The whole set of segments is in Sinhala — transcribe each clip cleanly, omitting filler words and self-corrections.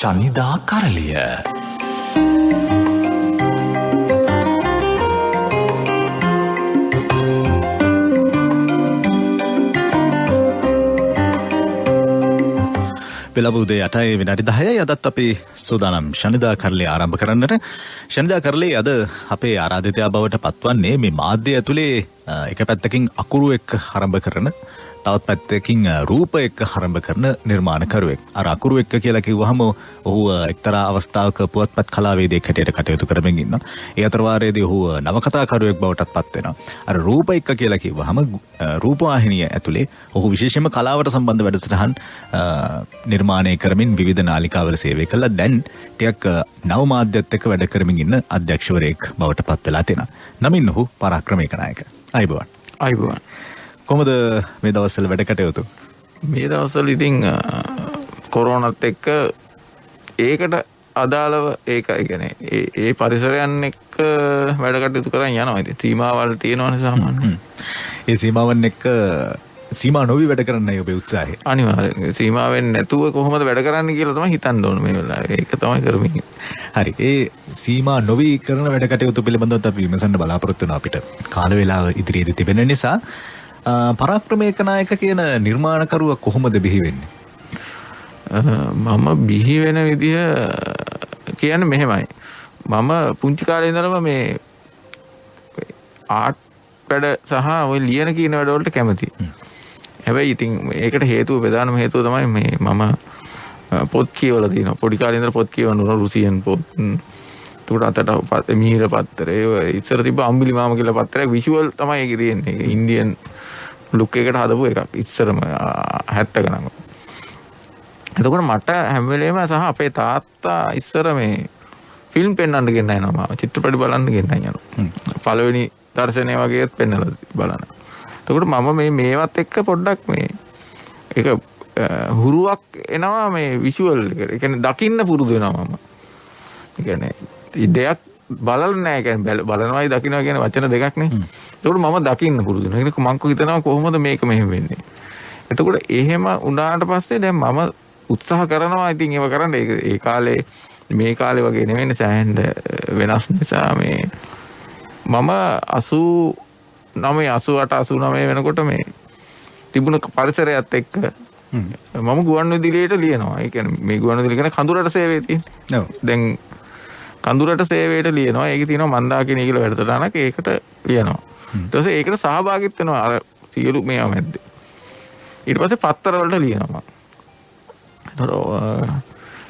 ශනිදා කරලිය. පෙළබුදේ 8 විනාඩි 10යි අදත් අපි සූදානම් ශනිදා කරලිය ආරම්භ කරන්නට. ශනිදා කරලිය අද අපේ ආරාධිතයා බවට පත්වන්නේ මේ මාධ්‍ය ඇතුලේ එක පැත්තකින් අකුරු එක්ක ආරම්භ කරන තවත් පැත්තකින් රූප එක්ක ආරම්භ කරන නිර්මාණකරුවෙක්. අර අකුරු එක්ක කියලා කිව්වහම ඔහු එක්තරා අවස්ථාවක පුවත්පත් කලාවේදියෙක් හැටියට කටයුතු කරමින් ඉන්නවා. ඒ අතර වාරයේදී ඔහු නවකතාකරුවෙක් බවටත් පත් වෙනවා. අර රූප එක්ක කියලා කිව්වහම රූපවාහිනිය ඇතුලේ ඔහු විශේෂයෙන්ම කලාවට සම්බන්ධ වැඩසටහන් නිර්මාණය කරමින් විවිධ නාලිකාවල සේවය කළා. දැන් ටිකක් නව මාධ්‍යත් එක්ක වැඩ කරමින් ඉන්න අධ්‍යක්ෂවරයෙක් බවට පත් වෙලා තියෙනවා. නමින් ඔහු පරාක්‍රමයක නායක. අයිබෝන්. අයිබෝන්. කොහොමද මේ දවස්වල වැඩ කටයුතු? මේ දවස්වල ඉතින් කොරෝනාත් එක්ක ඒකට අදාළව ඒකයි කියන්නේ ඒ පරිසරයන් එක්ක වැඩ කටයුතු කරන් යනවා. ඉතින් සීමාවල් තියෙනවනේ සාමාන්‍යයෙන්. ඒ සීමාවන් එක්ක සීමා නොවි වැඩ කරන්නයි ඔබේ උත්සාහය. අනිවාර්යයෙන් සීමාවෙන් නැතුව කොහොමද වැඩ කරන්න කියලා තමයි හිතන්න ඕනේ මේ වෙලාවේ. ඒක තමයි කරමින්. හරි. ඒ සීමා නොවි කරන වැඩ කටයුතු පිළිබඳව අපි විමසන්න බලාපොරොත්තු වෙනවා. අපිට කාල වේලාව ඉදිරියේදී තිබෙන නිසා පරාක්‍රමයක නායක කියන නිර්මාණකරුවා කොහොමද බිහි වෙන්නේ? මම බිහි වෙන විදිය කියන්නේ මෙහෙමයි. මම පුංචි කාලේ ඉඳලම මේ ආර්ට් වැඩ සහ ওই ලියන කියන වැඩ වලට කැමතියි. හැබැයි ඉතින් ඒකට හේතුව ප්‍රධානම හේතුව තමයි මේ මම පොත් කියවලා තියෙනවා. පොඩි කාලේ ඉඳලා පොත් කියවනවා රුසියන් පොත්. ඒකට අතට මීර පත්තරේ ඉස්සර තිබ්බ අම්බිලි මාම කියලා පත්තරයක් විෂුවල් තමයි ඒකේ තියෙන්නේ. ඒක ඉන්දියන් ලුක් එකට හදපු එකක් ඉස්සරම 70 ගණන්. එතකොට මට හැම වෙලේම සහ අපේ තාත්තා ඉස්සර මේ ෆිල්ම් පෙන්වන්න ගෙන්නන යනවා. චිත්‍රපටි බලන්න ගෙන්නන යනවා. පළවෙනි දර්ශනය වගේත් පෙන්වලා බලන. එතකොට මම මේවත් එක්ක පොඩ්ඩක් මේ ඒක හුරුවක් එනවා මේ විෂුවල් එක. ඒ කියන්නේ දකින්න පුරුදු වෙනවා මම. ඒ කියන්නේ දෙයක් බලලා නැහැ. ඒ කියන්නේ බලනවායි දකින්නවා කියන වචන දෙකක් නේ. එතකොට මම දකින්න පුරුදු වෙනවා. ඒක මං හිතනවා කොහොමද මේක මෙහෙම වෙන්නේ. එතකොට එහෙම වුණාට පස්සේ දැන් මම උත්සාහ කරනවා ඉතින් ඒව කරන්න. ඒ කාලේ මේ කාලේ වගේ නෙවෙයි සෑහෙන වෙනස් නිසා මේ මම 89 වෙනකොට මේ තිබුණ පරිසරයත් එක්ක මම ගුවන්විදුලියට ලියනවා. ඒ කියන්නේ මේ ගුවන්විදුලිය කියන්නේ කඳුරට සේවයේ තියෙන්නේ. ඔව්. දැන් කඳුරට සේවයට ලියනවා. ඒකේ තියෙනවා මන්දාකිණී කියලා වැඩසටහනක්. ඒකට ලියනවා. ඊට පස්සේ ඒකට සහභාගීත්ව වෙනවා අර සියලු මේවා මැද්දේ. ඊට පස්සේ පත්තර වලට ලියනවා.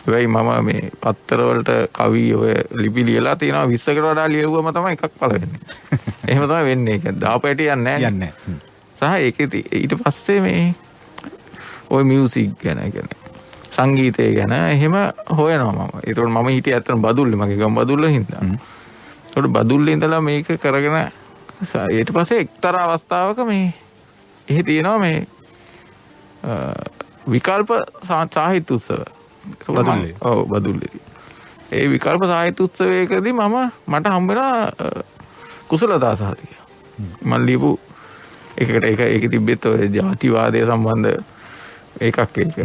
වෙයි මම මේ පත්තර වලට කවි ඔය ලිපි ලියලා තියෙනවා 20කට වඩා ලියුවම තමයි එකක් පළ වෙන්නේ. එහෙම තමයි වෙන්නේ. ඒක දාපැටි යන්නේ නැහැ. සහ ඒකේ ඊට පස්සේ මේ ඔය මියුසික් ගැන කියන්නේ සංගීතය ගැන එහෙම හොයනවා මම. ඒතකොට මම හිටියේ ඇත්තටම බදුල්ලේ මගේ ගම බදුල්ලේ හින්දා. ඒතකොට බදුල්ලේ ඉඳලා මේක කරගෙන ඊට පස්සේ එක්තරා අවස්ථාවක මේ එහෙ තියෙනවා මේ විකල්ප සාහිත්‍ය උත්සව. බදුල්ලේ. ඔව් බදුල්ලේදී. ඒ විකල්ප සාහිත්‍ය උත්සවයකදී මට හම්බ වෙනා කුසලතා සහතික. මම ලියපු ඒකේ තිබෙත් ඔය ජාතිවාදය සම්බන්ධ එකක් ඒක.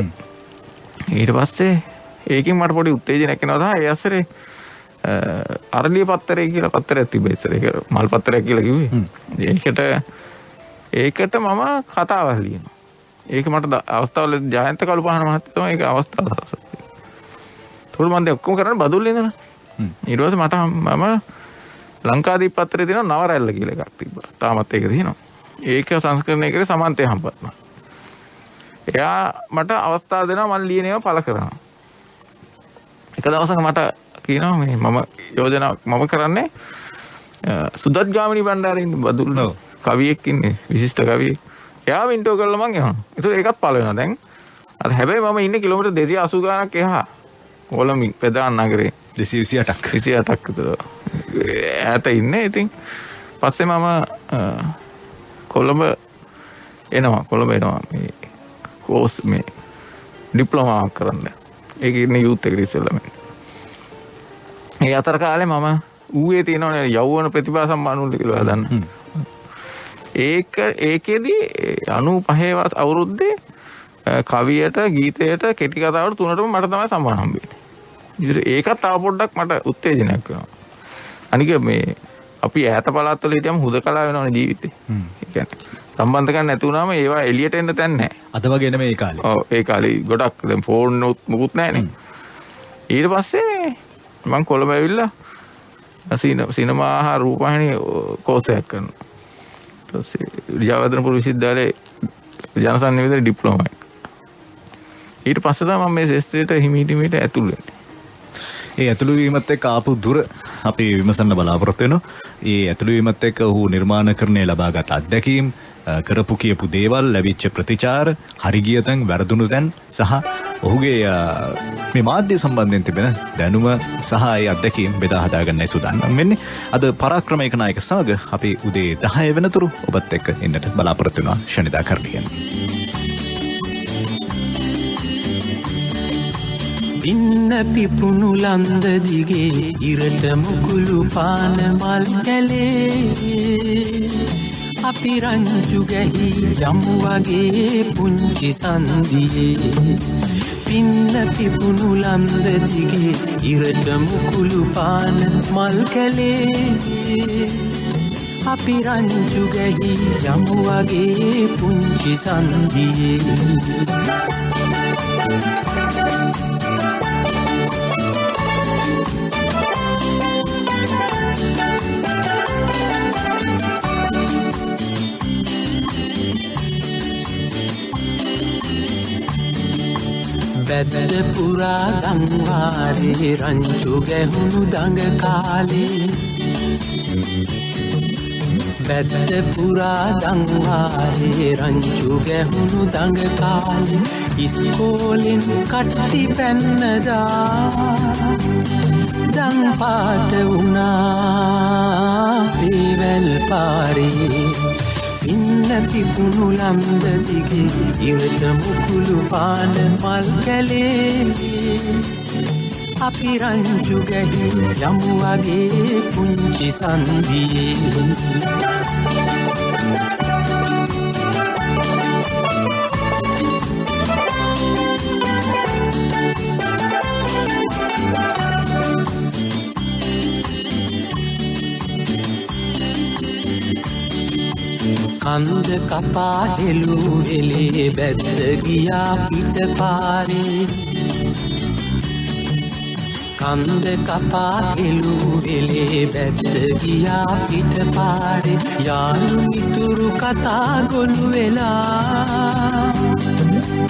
ඊට පස්සේ ඒකෙන් මට පොඩි උත්තේජනයක් එනවා තමයි ඒ අස්සරේ අරලිය පත්තරේ කියලා පත්තරයක් තිබ්බා ඉස්සර. ඒක මල් පත්තරයක් කියලා කිව්වේ. ඒකට මම කතාවක් ලියනවා. ඒක මට අවස්ථාවල ජයන්ත කළුපහන මහත්තයා තමයි ඒක අවස්ථාව සලසන්නේ. ඒකට මම දැන් ඔක්කොම කරන්නේ බදුල්ලේ ඉඳලා. ඊට පස්සේ මම ලංකාදීප පත්‍රයේ තියෙන නවරැල්ල කියලා එකක් තිබ්බා. තාමත් ඒක තියෙනවා. ඒක සංස්කරණය කරේ සමන්තේ හම්පත්ම. එයා මට අවස්ථාව දෙනවා මම ලියන ඒවා පළ කරනවා. එක දවසක මට කියනවා මේ මම යෝජනාවක් මම කරන්නේ සුදත් ගාමිණී බණ්ඩාරේ ඉන්න බදුල්ල කවියෙක් ඉන්නේ විශිෂ්ට කවියෙක්. එයා වින්ටෝ කරලා මං යනවා. ඒකත් පළ වෙනවා දැන්. අර හැබැයි මම ඉන්නේ කිලෝමීටර් 280 ගානක් එහා. කොළඹින් ප්‍රධාන නගරේ 228ක් විතර ඈත ඉන්නේ. ඉතින් පස්සේ මම කොළඹ එනවා මේ කෝස් මේ ඩිප්ලෝමාවක් කරන්න. ඒක ඉන්නේ යූත් එකේ ඉස්සෙල්ලාම. ඒ අතර කාලේ මම ඌයේ තියෙනවනේ යෞවන ප්‍රතිභා සම්මාන කියලා හදන්න. ඒකෙදී 95 අවුරුද්දේ කවියට ගීතයට කෙටි කතාවට තුනටම මට තමයි සම්මාන හම්බෙන්නේ. ඒකත් තව පොඩ්ඩක් මට උත්තේජනයක් වෙනවා. අනික මේ අපි ඈත පළාත්වල හිටියම හුදකලා වෙනවනේ ජීවිතේ. ඒ කියන්නේ සම්බන්ධකම් නැති වුණාම ඒවා එළියට එන්න තැන් නැහැ. අද වගේ නෙමෙයි ඒ කාලේ. ඔව් ඒ කාලේ ගොඩක් දැන් ෆෝන් මුකුත් නැහැනේ. ඊට පස්සේ මම කොළඹ ඇවිල්ලා සිනමා හා රූපවාහිනී කෝස් එකක් කරනවා. ඊට පස්සේ විජයවර්ධනපුර විශ්වවිද්‍යාලයේ ජනසන්නිවේදන ඩිප්ලෝමා එක. ඊට පස්සේ තමයි මම මේ ශාස්ත්‍රයට හිමීට ඇතුළු වෙන්නේ. ඒ ඇතුළු වීමත් එක්ක ආපු දුර අපි විමසන්න බලාපොරොත්තු වෙනවා. ඒ ඇතුළු වීමත් එක්ක ඔහු නිර්මාණකරණය ලබාගත් අත්දැකීම්, කරපු කියපු දේවල්, ලැබිච්ච ප්‍රතිචාර, හරි ගිය තැන්, වැරදුණු තැන් සහ ඔහුගේ මේ මාධ්‍ය සම්බන්ධයෙන් තිබෙන දැනුම සහ ඒ අත්දැකීම් බෙදා හදාගන්නයි සූදානම් වෙන්නේ. අද පරාක්‍රම ඒකනායක සමග අපි උදේ 10 වෙනතුරු ඔබත් එක්ක ඉන්නට බලාපොරොත්තු වෙනවා ශනිදා කරලියෙන්. පින්න පිපුණු ලන්ද දිගේ ඉරට මුකුළු පාන මල් කැලේ අපි රංචු ගැහි යමු වගේ පුංචි සන්දියේ පින්න පිපුණු ලන්ද දිගේ ඉරට මුකුළු පාන මල් කැලේ අපි රංචු ගැහි යමු වගේ පුංචි සන්දියේ බැද්ද පුරා දංවාරේ රංචු ගැහුණු දඟ කාලේ බැද්ද පුරා දංවාරේ රංචු ගැහුණු දඟ කාලේ ඉස්කෝලෙන් කට්ටි පැන්නදා දං පාට වුණා දේවල් පාරේ පින්න පිපුණු ලන්ද දිගේ ඉරට මුකුළු පාන මල් කැලේ අපි රංචු ගැහි යමු වගේ පුංචි සන්දියේ කන්ද කපා හෙළු එලේ බැද්ද ගියා පිට පාරේ කන්ද කපා හෙළු එලේ බැද්ද ගියා පිට පාරේ යාළු මිතුරු කතා ගොනු වෙලා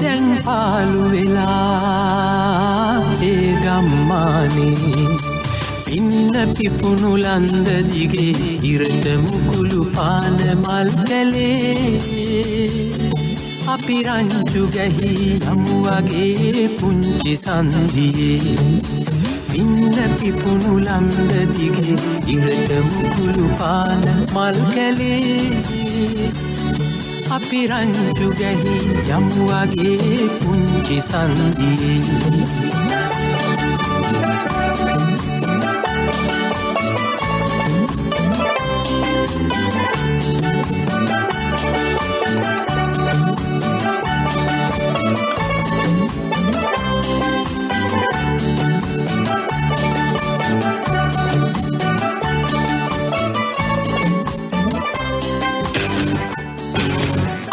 දැන් පාළු වෙලා ඒ ගම්මානේ පින්න පිපුණු ලන්ද දිගේ ඉරට මුකුළු පාන මල් කැලේ අපි රංචු ගැහි යමු වගේ පුංචි සන්දියේ පින්න පිපුණු ලන්ද දිගේ ඉරට මුකුළු පාන මල් කැලේ අපි රංචු ගැහි යමු වගේ පුංචි සන්දියේ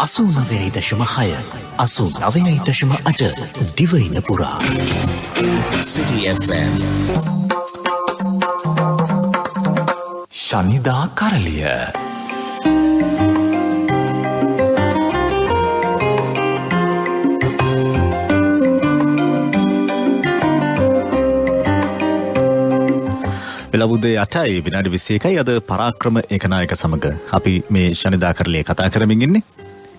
අසූනවයයි දශම හය අසූනවයයි දශම අට දිවයින පුරා City FM ශනිදා කරලිය වෙලබුද්දේ 8යි විනාඩි 21යි අද පරාක්‍රම ඒකනායක සමග අපි මේ ශනිදා කරලිය කතා කරමින් ඉන්නේ.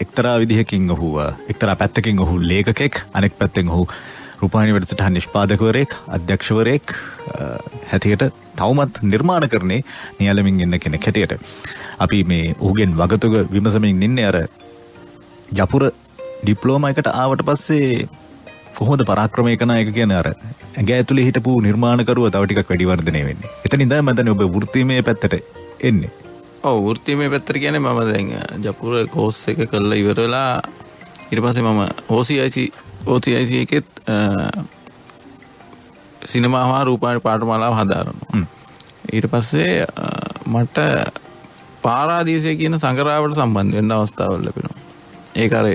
එක්තරා විදිහකින් ඔහු එක්තරා පැත්තකින් ඔහු ලේඛකෙක්, අනෙක් පැත්තෙන් ඔහු රූපවාහිනී වැඩසටහන් නිෂ්පාදකවරයෙක්, අධ්‍යක්ෂවරයෙක් හැටියට තවමත් නිර්මාණකරණේ නියැලමින් ඉන්න කෙනෙක් හැටියට අපි මේ ඔහුගෙන් වගතුග විමසමින් ඉන්නේ. අර යපුර ඩිප්ලෝමා එකට ආවට පස්සේ කොහොමද පරාක්‍රම ඒකනායක කියන්නේ අර ඇඟ ඇතුලේ හිටපු නිර්මාණකරුව තව ටිකක් වැඩි වර්ධනය වෙන්නේ. එතන ඉඳන් මම දැන් ඔබ වෘත්තීමය පැත්තට එන්නේ. ඔව් වෘත්තීමය පැත්තට කියන්නේ මම දැන් ජපුර කෝස් එක කරලා ඉවර වෙලා ඊට පස්සේ මම OCIC එකෙත් සිනමාවා රූපවාහිනී පාඨමාලාව හදාරනවා. ඊට පස්සේ මට පාරාදීසය කියන සංග්‍රහයට සම්බන්ධ වෙන්න අවස්ථාවක් ලැබෙනවා. ඒක අර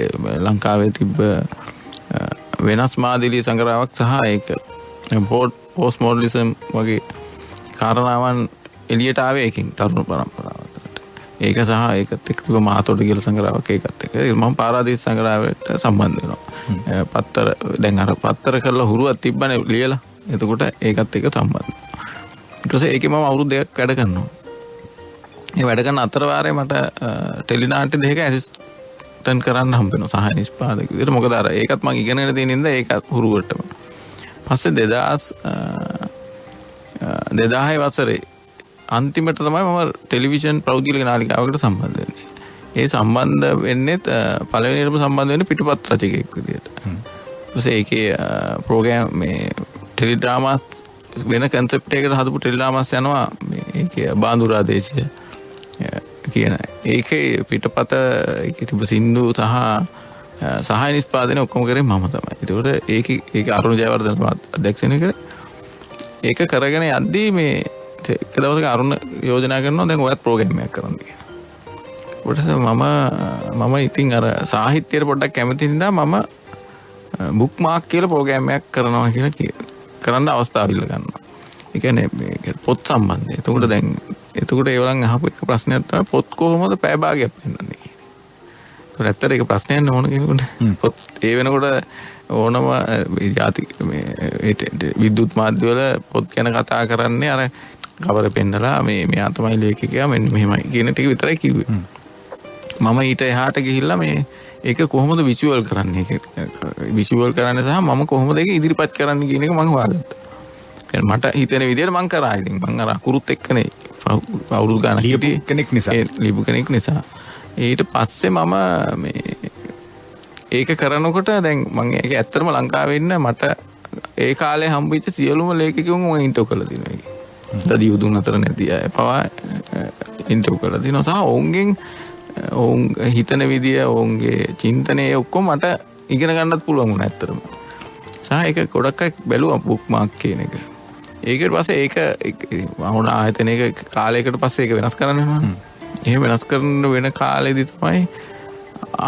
ලංකාවේ තිබ්බ වෙනස් මාදිලී සංග්‍රහයක් සහ ඒක පෝස්ට් මොඩර්නිසම් වගේ කාරණාවන් එළියට ආවේ ඒකෙන් තරුණ පරම්පරාවට. ඒක සහ ඒකත් එක්ක තිබ්බ මාතොට කියලා සංග්‍රහයක් ඒකත් එක්ක මම පාරාදීස සංග්‍රහයට සම්බන්ධ වෙනවා. පත්තර දැන් අර පත්තර කරලා හුරුවක් තිබ්බනේ ලියලා. එතකොට ඒකත් එක්ක සම්බන්ධ. ඊට පස්සේ ඒකේ මම අවුරුදු 2ක් වැඩ කරනවා. ඒ වැඩ කරන අතර වාරේ මට ටෙලිනාට්‍ය දෙකක ඇසිස්ටන්ට් කරන්න හම්බ වෙනවා සහාය නිෂ්පාදක විදිහට. මොකද අර ඒකත් මම ඉගෙනගෙන තියෙන ඉඳ ඒක හුරුවටම. පස්සේ 2006 වසරේ අන්තිමට තමයි මම ටෙලිවිෂන් ප්‍රෞද්ගලික නාලිකාවකට සම්බන්ධ වෙන්නේ. ඒ සම්බන්ධ වෙන්නේත් පළවෙනියටම සම්බන්ධ වෙන්නේ පිටපත් රචකයෙක් විදිහට. ඊපස්සේ ඒකේ ප්‍රෝග්‍රෑම් මේ ටෙලිඩ්‍රාමා වෙන කන්සෙප්ට් එකකට හදපු ටෙලිඩ්‍රාමාස් යනවා මේකේ බාඳුරා දේශය කියන. ඒකේ පිටපත ඒකේ තිබ්බ සින්දු සහ සහාය නිෂ්පාදනය ඔක්කොම කරේ මම තමයි. ඒකට ඒක අරුණ ජයවර්ධන අධ්‍යක්ෂණය කරේ. ඒක කරගෙන යද්දී මේ එක දවසක අරුණ යෝජනා කරනවා දැන් ඔයත් ප්‍රෝග්‍රෑම් එකක් කරන්න කියලා. ඊට පස්සේ මම ඉතින් අර සාහිත්‍යයට පොඩ්ඩක් කැමති නිසා මම බුක් මාක් කියලා ප්‍රෝග්‍රෑම් එකක් කරනවා කියලා කරන්න අවස්ථාව ඉල්ල ගන්නවා. ඒ කියන්නේ මේ පොත් සම්බන්ධය. එතකොට ඒවලන් අහපු එක ප්‍රශ්නයක් තමයි පොත් කොහොමද පැය භාගයක් පෙන්නන්නේ කියන්නේ. ඒකට ඇත්තට ඒක ප්‍රශ්නයක් නෝන කෙනෙකුට. පොත් ඒ වෙනකොට ඕනම ජාති මේ විද්‍යුත් මාධ්‍ය වල පොත් ගැන කතා කරන්නේ අර කවර පෙන්නලා මෙයා තමයි ලේඛකයා මෙන්න මෙහෙමයි කියන ටික විතරයි කිව්වේ. මම ඊට එහාට ගිහිල්ලා මේ ඒක කොහොමද විෂුවල් කරන්නේ විෂුවල් කරන්න සහ මම කොහොමද ඒක ඉදිරිපත් කරන්න කියන එක මම හොයාගත්තා. මට හිතෙන විදිහට මම කරා. ඉතින් මම අර අකුරුත් එක්කනේ අවුරුදු ගානක් ලියපු කෙනෙක් නිසා. ඊට පස්සේ මම මේ ඒක කරනකොට දැන් මම ඒක ඇත්තටම ලංකාවේ ඉන්න මට ඒ කාලේ හම්බෙච්ච සියලුම ලේඛකයන් මම ඉන්ටර්වයුව කළා දිනවා ඒක. තදී උදුන් අතර නැති අය පවා ඉන්ටර්වයුව කළා දිනවා සහ ඔවුන්ගෙන් ඔවුන් හිතන විදිය ඔවුන්ගේ චින්තනය ඔක්කොම මට ඉගෙන ගන්නත් පුළුවන් වුණා ඇත්තටම. සහ ඒක ගොඩක් අය බැලුවා බුක් මාක් කියන එක. ඒකට පස්සේ ඒක වුණ ආයතනයක කාලයකට පස්සේ ඒක වෙනස් කරන්න වෙනවා. එහෙම වෙනස් කරන වෙන කාලෙදි තමයි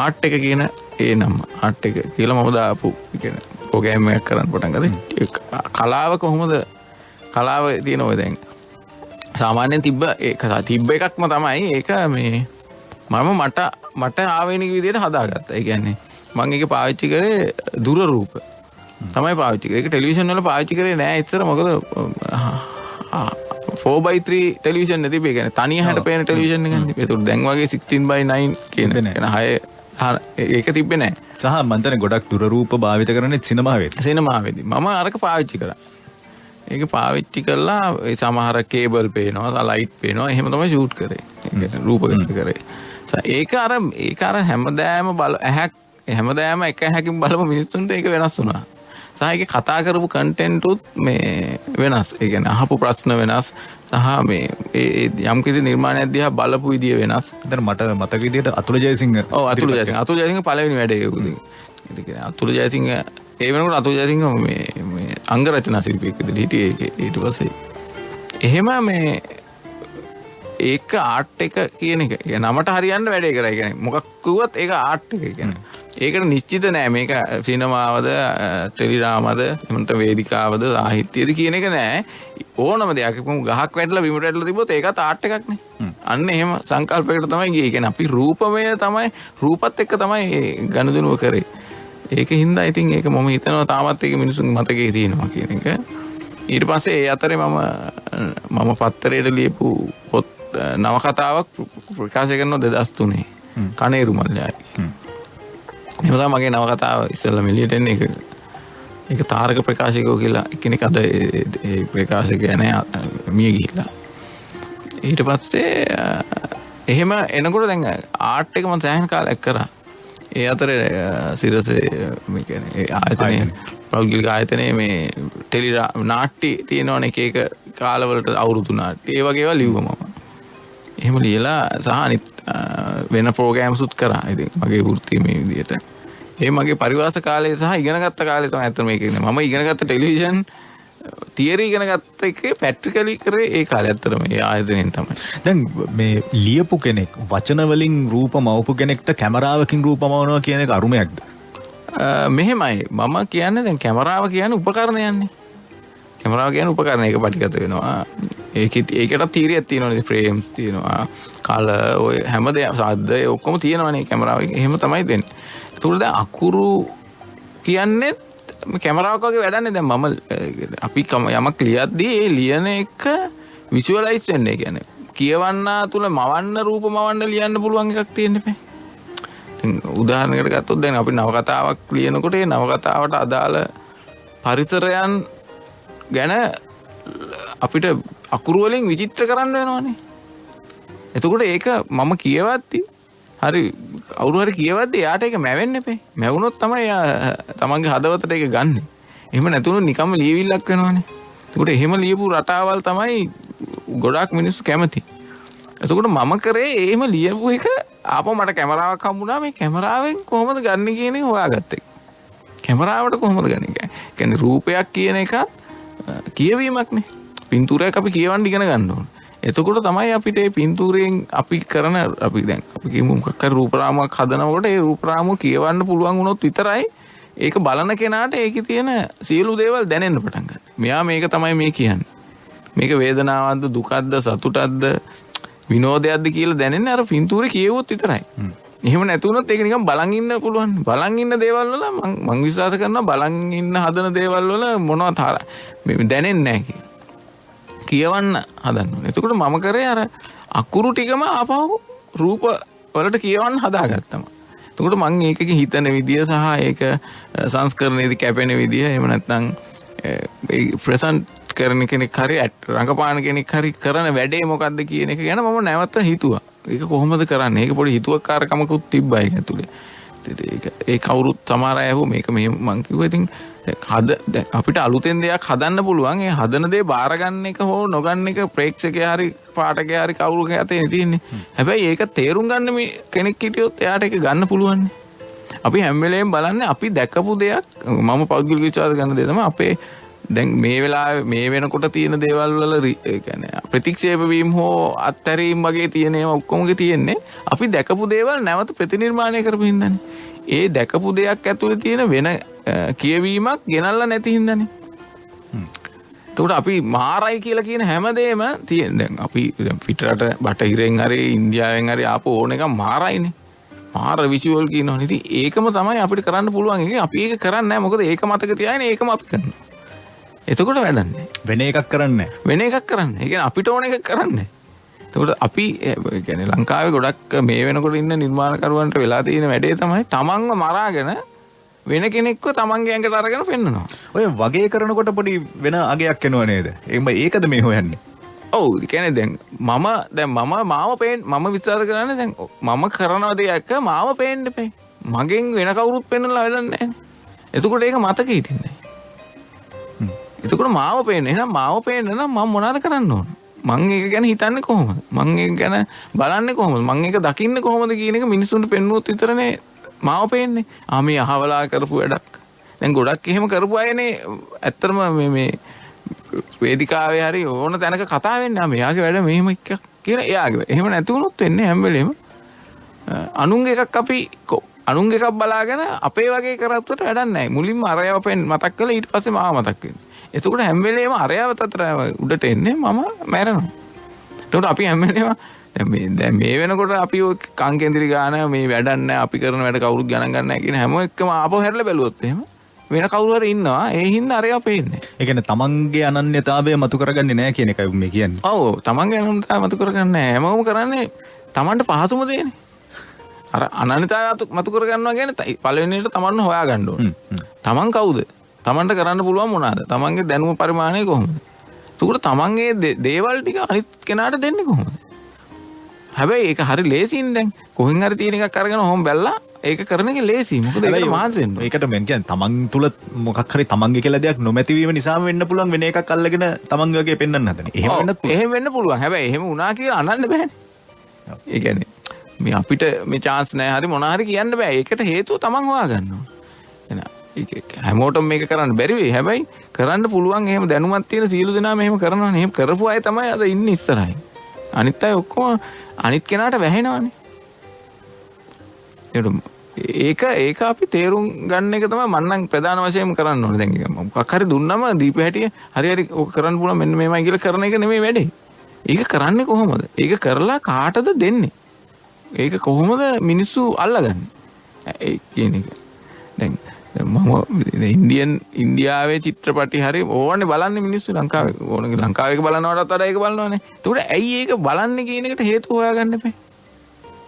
ආර්ට් එක කියන ඒ නම ආර්ට් එක කියලා මම දාපු කියන ප්‍රෝග්‍රෑම් එකක් කරන්න පටන් ගත්තා. කලාව කොහොමද කලාව තියෙන ඔය දැන් සාමාන්‍යයෙන් තිබ්බ එකක්ම තමයි ඒක මේ මම මට ආවේනික විදිහට හදාගත්තා. ඒ කියන්නේ මම ඒක පාවිච්චි කරේ දුර රූප තමයි පාවිච්චි කරේ. ඒක ටෙලිවිෂන් වල පාවිච්චි කරේ නෑ ඉස්සර. මොකද 4x3 ටෙලිවිෂන් නේ තිබේ. ඒ කියන්නේ තනිය හැට පේන ටෙලිවිෂන් එකක් නේ. ඒක දැන් වගේ 16:9 කියන 6 ඒක තිබ්බේ නෑ. සහ මම දැන් ගොඩක් දුර රූප භාවිත කරන්නේ සිනමාවේදී. මම අරක පාවිච්චි කරා. ඒක පාවිච්චි කරලා සමහර කේබල් පේනවා, ලයිට් පේනවා. එහෙම තමයි ෂූට් කරේ. ඒක රූපගත කරේ. ඒක අර හැමදාම හැමදාම එක හැකින් බලපු මිනිස්සුන්ට ඒක වෙනස් වුණා. සහ ඒක කතා කරපු කන්ටෙන්ට් උත් මේ වෙනස්. ඒ කියන්නේ අහපු ප්‍රශ්න වෙනස්. සහ මේ යම් කිසි නිර්මාණයක් දිහා බලපු විදිය වෙනස්. දැන් මට මතක විදියට අතුල ජයසිංහ. අතුල ජයසිංහ පළවෙනි වැඩේ ඒකුද. ඒ කියන්නේ අතුල ජයසිංහ ඒ වෙනකොට අතුල ජයසිංහ මේ අංග රචනා ශිල්පියෙක් විදිහට හිටියේ. ඊට පස්සේ එහෙම මේ ඒක ආර්ට් එක කියන එක නමට හරියන්න වැඩේ කරා. ඒ කියන්නේ මොකක් කිව්වත් ඒක ආර්ට් එක කියන්නේ. ඒකට නිශ්චිත නෑ මේක සිනමාවද ටෙලිඩ්‍රාමාද එහෙම නැත්නම් වේදිකාවද සාහිත්‍යද කියන එක නෑ. ඕනම දෙයක් ගහක් වැටලා බිමට වැටලා තිබ්බොත් ඒකත් ආර්ට් එකක් නේ. අන්න එහෙම සංකල්පයකට තමයි ගියේ. ඒ කියන්නේ අපි රූපමය තමයි රූපත් එක්ක තමයි ගනුදෙනුව කරේ. ඒක හින්දා ඉතින් ඒක මම හිතනවා තාමත් ඒක මිනිසුන්ගේ මතකයේ තියෙනවා කියන එක. ඊට පස්සේ ඒ අතරේ මම පත්තරයට ලියපු පොත් නවකතාවක් ප්‍රකාශ කරනවා 2003 කනේරු මල්ලයාගේ. එහෙම තමයි මගේ නවකතාව ඉස්සෙල්ලාම එළියට එන්නේ. ඒක තාරක ප්‍රකාශකයෝ කියලා කෙනෙක් අද ඒ ප්‍රකාශකයා නෑ මිය ගිහිල්ලා. ඊට පස්සේ එහෙම එනකොට දැන් ආර්ට් එක මම සෑහෙන කාලයක් කරා. ඒ අතරේ සිරසේ මේ කියන්නේ ආයතනයේ ප්‍රෞද්ගලික ආයතනයේ මේ නාට්‍ය තියෙනවනේ එක කාලවලට අවුරුදු නාට්‍ය. ඒ වගේ ඒවා ලිව්වා මම. එහෙම ලියලා සහ අනිත් වෙන ප්‍රෝග්‍රෑම්ස් උත් කරා. ඉතින් මගේ වෘත්තිය මේ විදියට. ඒ මගේ පරිවාස කාලේ සහ ඉගෙනගත්ත කාලේ තමයි අතන මේක ඉන්නේ. මම ඉගෙනගත්ත ටෙලිවිෂන් තියරි ඉගෙන ගත්ත එකේ ප්‍රැක්ටිකලි කරේ ඒ කාලේ ඇත්තටම ඒ ආයතනයෙන් තමයි. දැන් මේ ලියපු කෙනෙක් වචන වලින් රූප මවපු කෙනෙක්ට කැමරාවකින් රූප මවනවා කියන එක අරුමයක්ද? මෙහෙමයි මම කියන්නේ දැන් කැමරාව කියන්නේ උපකරණයන්නේ. කැමරාව කියන්නේ උපකරණ එක පටිගත වෙනවා. ඒකට තීරියක් තියෙනවානේ ෆ්‍රේම්ස් තියෙනවා. කලර් ඔය හැමදේම ශබ්ද ඒ ඔක්කොම තියෙනවානේ කැමරාවේ. එහෙම තමයි දෙන්නේ. ඒකට දැන් අකුරු කියන්නේ කැමරාවක් වගේ වැඩන්නේ දැන් මම අපි යමක් ලියද්දී ඒ ලියන එක විෂුවලයිස් වෙන්නේ කියන්නේ කියවන්න තුල මවන්න රූප මවන්න ලියන්න පුළුවන් එකක් තියෙන්න බෑ. දැන් උදාහරණයකට ගත්තොත් දැන් අපි නවකතාවක් ලියනකොට ඒ නවකතාවට අදාළ පරිසරයන් ගැන අපිට අකුරු වලින් විචිත්‍ර කරන්න වෙනවනේ. එතකොට ඒක මම කියවද්දී හරි අවුරු හරි කියවද්දී එයාට ඒක මැවෙන්න එපේ. මැවුනොත් තමයි එයා තමන්ගේ හදවතට ඒක ගන්නෙ. එහෙම නැතුනොත් නිකම්ම ලියවිල්ලක් වෙනවනේ. එතකොට එහෙම ලියපු රටාවල් තමයි ගොඩාක් මිනිස්සු කැමති. එතකොට මම කරේ එහෙම ලියපු එක ආපහු මට කැමරාවක් හම්බුණා. මේ කැමරාවෙන් කොහොමද ගන්න කියන එක හොයාගත්තා. කැමරාවට කොහොමද ගන්න එක? කියන්නේ රූපයක් කියන එක කියවීමක්නේ. පින්තූරයක් අපි කියවන්න ඉගෙන ගන්න ඕන. එතකොට තමයි අපිට මේ පින්තූරයෙන් අපි කරන අපි දැන් අපි කියමු මොකක් හරි රූප රාමුවක් හදනකොට ඒ රූප රාමුව කියවන්න පුළුවන් වුණොත් විතරයි ඒක බලන කෙනාට ඒකේ තියෙන සියලු දේවල් දැනෙන්න පටන් ගන්න. මෙයා මේක තමයි මේ කියන්නේ. මේක වේදනාවක්ද දුකක්ද සතුටක්ද විනෝදයක්ද කියලා දැනෙන්නේ අර පින්තූරේ කියවුවොත් විතරයි. එහෙම නැතුනොත් ඒක නිකන් බලන් ඉන්න පුළුවන්. බලන් ඉන්න දේවල් වල මම විශ්වාස කරනවා බලන් ඉන්න හදන දේවල් වල මොනවද මේ දැනෙන්නේ නැහැ කියලා. කියවන්න හදන්න ඕනේ. එතකොට මම කරේ අර අකුරු ටිකම ආපහු රූප වලට කියවන්න හදාගත්තම. එතකොට මම ඒකක හිතන විදිය සහ ඒක සංස්කරණයේදී කැපෙන විදිය එහෙම නැත්නම් ප්‍රසන්ට් කරන කෙනෙක් හරි රංගපාන කෙනෙක් හරි කරන වැඩේ මොකද්ද කියන එක ගැන මම නැවත හිතුවා. ඒක කොහොමද කරන්නේ? ඒක පොඩි හිතුවක්කාරකමකුත් තිබ්බා ඒක ඇතුලේ. ඒ කවුරුත් සමහර අය හෝ මේක මෙහෙම මං කිව්වා ඉතින් අපිට අලුතෙන් දෙයක් හදන්න පුළුවන්. ඒ හදන දේ බාර ගන්න එක හෝ නොගන්න එක ප්‍රේක්ෂකයා හරි පාඨකයා හරි කවුරු කැතේ තියෙන්නේ. හැබැයි ඒක තේරුම් ගන්න කෙනෙක් හිටියොත් එයාට ඒක ගන්න පුළුවන්. අපි හැම වෙලේම බලන්නේ අපි දැකපු දෙයක් මම පෞද්ගලික විචාර ගන්න දේ තමයි අපේ දැන් මේ වෙලාවේ මේ වෙනකොට තියෙන දේවල් වල කියන්නේ ප්‍රතික්ෂේප වීම හෝ අත්හැරීම් වගේ තියෙන ඒවා ඔක්කොමගේ තියෙන්නේ අපි දැකපු දේවල් නැවත ප්‍රතිනිර්මාණය කරපු හින්දානේ. ඒ දැකපු දෙයක් ඇතුලේ තියෙන වෙන කියවීමක් ගෙනල්ලා නැති හින්දානේ. එතකොට අපි මාරයි කියලා කියන හැමදේම තියෙන දැන් අපි දැන් පිටරට බටහිරෙන් හරි ඉන්දියාවෙන් හරි ආපු ඕන එක මාරයිනේ. මාර විෂුවල් කියනවනේ. ඉතින් ඒකම තමයි අපිට කරන්න පුළුවන්. අපි ඒක කරන්නේ නැහැ. මොකද ඒක මතක තියාගෙන ඒකම අපි කරනවා. එතකොට වැඩන්නේ. වෙන එකක් කරන්නේ. වෙන එකක් කරන්නේ. ඒ කියන්නේ අපිට ඕන එකක් කරන්නේ. එතකොට අපි කියන්නේ ලංකාවේ ගොඩක් මේ වෙනකොට ඉන්න නිර්මාණකරුවන්ට වෙලා තියෙන වැඩේ තමයි තමන්ව මරාගෙන වෙන කෙනෙක්ව තමන්ගේ ඇඟට අරගෙන පෙන්නනවා. ඔය වගේ කරනකොට පොඩි වෙන අගයක් එනව නේද? ඒකද මේ හොයන්නේ? ඔව් ඒ කියන්නේ දැන් මාව පේන්න මම විශ්වාස කරන්නේ දැන් මම කරන දෙයක් මාව පේන්න එපේ. මගෙන් වෙන කවුරුත් පෙන්නලා වැඩක් නැහැ. එතකොට ඒක මතක හිටින්නේ. එතකොට මාව පේන්න. එහෙනම් මාව පේන්න නම් මම මොනවද කරන්න ඕන? මං ඒක ගැන හිතන්නේ කොහොමද? මං ඒක ගැන බලන්නේ කොහොමද? මං ඒක දකින්නේ කොහොමද කියන එක මිනිස්සුන්ට පෙන්නුවොත් විතරනේ මාව පේන්නේ. මේ අහවලා කරපු වැඩක්. දැන් ගොඩක් එහෙම කරපු අයනේ ඇත්තටම මේ වේදිකාවේ හරි ඕන තැනක කතා වෙන්නේ. මෙයාගේ වැඩ මෙහෙම එකක් කියලා එයාගේ වැඩ. එහෙම නැති වුණොත් වෙන්නේ හැම වෙලේම අනුන්ගේ එකක් අපි අනුන්ගේ එකක් බලාගෙන අපේ වගේ කරත්වට වැඩක් නැහැ. මුලින්ම අරයව මතක් කළා ඊට පස්සේ මාව මතක් වෙන්නේ. එතකොට හැම වෙලේම අරයව තතර උඩට එන්නේ මම මැරෙනවා. එතකොට අපි හැම වෙලේම දැන් මේ වෙනකොට අපි ඔය කංකේන්ද්‍රි ගාන මේ වැඩක් නැහැ අපි කරන වැඩ කවුරුත් ගණන් ගන්න නැහැ කියන හැම එකම ආපහු හැරලා බැලුවොත් එහෙම වෙන කවුරු හරි ඉන්නවා ඒ හින්දා අරයව පේන්නේ. ඒ කියන්නේ තමන්ගේ අනන්‍යතාවය මතු කරගන්නේ නැහැ කියන එකයි මේ කියන්නේ. ඔව් තමන්ගේ අනන්‍යතාවය මතු කරගන්නේ නැහැ. හැමෝම කරන්නේ තමන්ට පහසුම දේනේ. අර අනන්‍යතාවය මතු කරගන්නවා කියන්නේ පළවෙනියට තමන්ව හොයා ගන්න ඕනේ. තමන් කවුද? තමන්ට කරන්න පුළුවන් මොනවාද? තමන්ගේ දැනුම පරිමාණය කොහොමද? ඒකට තමන්ගේ දේවල් ටික අනිත් කෙනාට දෙන්නේ කොහොමද? හැබැයි ඒක හරි ලේසියින් දැන් කොහෙන් හරි තියෙන එකක් අරගෙන ඔහොම බැලලා ඒක කරන එක ලේසියි. මොකද ඒකට මහන්සි වෙන්න. ඒකට මෙන් කියන්නේ තමන් තුල මොකක් හරි තමන්ගේ කියලා දෙයක් නොමැතිවීම නිසාම වෙන්න පුළුවන් වෙන එකක් අල්ලගෙන තමන්ගේ වගේ පෙන්වන්න හදන. එහෙම වෙන්න පුළුවන්. හැබැයි එහෙම වුණා කියලා අනන්න බෑනේ. ඒ කියන්නේ මේ අපිට මේ chance නැහැ හරි මොනවා හරි කියන්න බෑ. ඒකට හේතුව තමන් හොයාගන්න ඕන. හැමෝටම මේක කරන්න බැරි වෙයි. හැබැයි කරන්න පුළුවන් එහෙම දැනුමක් තියෙන සියලු දෙනාම එහෙම කරනවානේ. එහෙම කරපු අය තමයි අද ඉන්නේ ඉස්සරහින්. අනිත් අය ඔක්කොම අනිත් කෙනාට වැහෙනවානේ. ඒක අපි තේරුම් ගන්න එක තමයි මම නම් ප්‍රධාන වශයෙන්ම කරන්න ඕනේ. දැන් මොකක් හරි දුන්නම දීප හැටිය හරි ඔක කරන්න පුළුවන් මෙන්න මේමයි කියලා කරන එක නෙමෙයි වැඩේ. ඒක කරන්නේ කොහොමද? ඒක කරලා කාටද දෙන්නේ? ඒක කොහොමද මිනිස්සු අල්ලගන්නේ? ඒ කියන එක. දැන් මම ඉන්දියාවේ චිත්‍රපටි හරි ඕවනේ බලන්නේ මිනිස්සු ලංකාවේ. ඕනගේ ලංකාවේ බලනවටත් වඩා ඒක බලනවනේ. ඒකට ඇයි ඒක බලන්නේ කියන එකට හේතු හොයාගන්න එපා.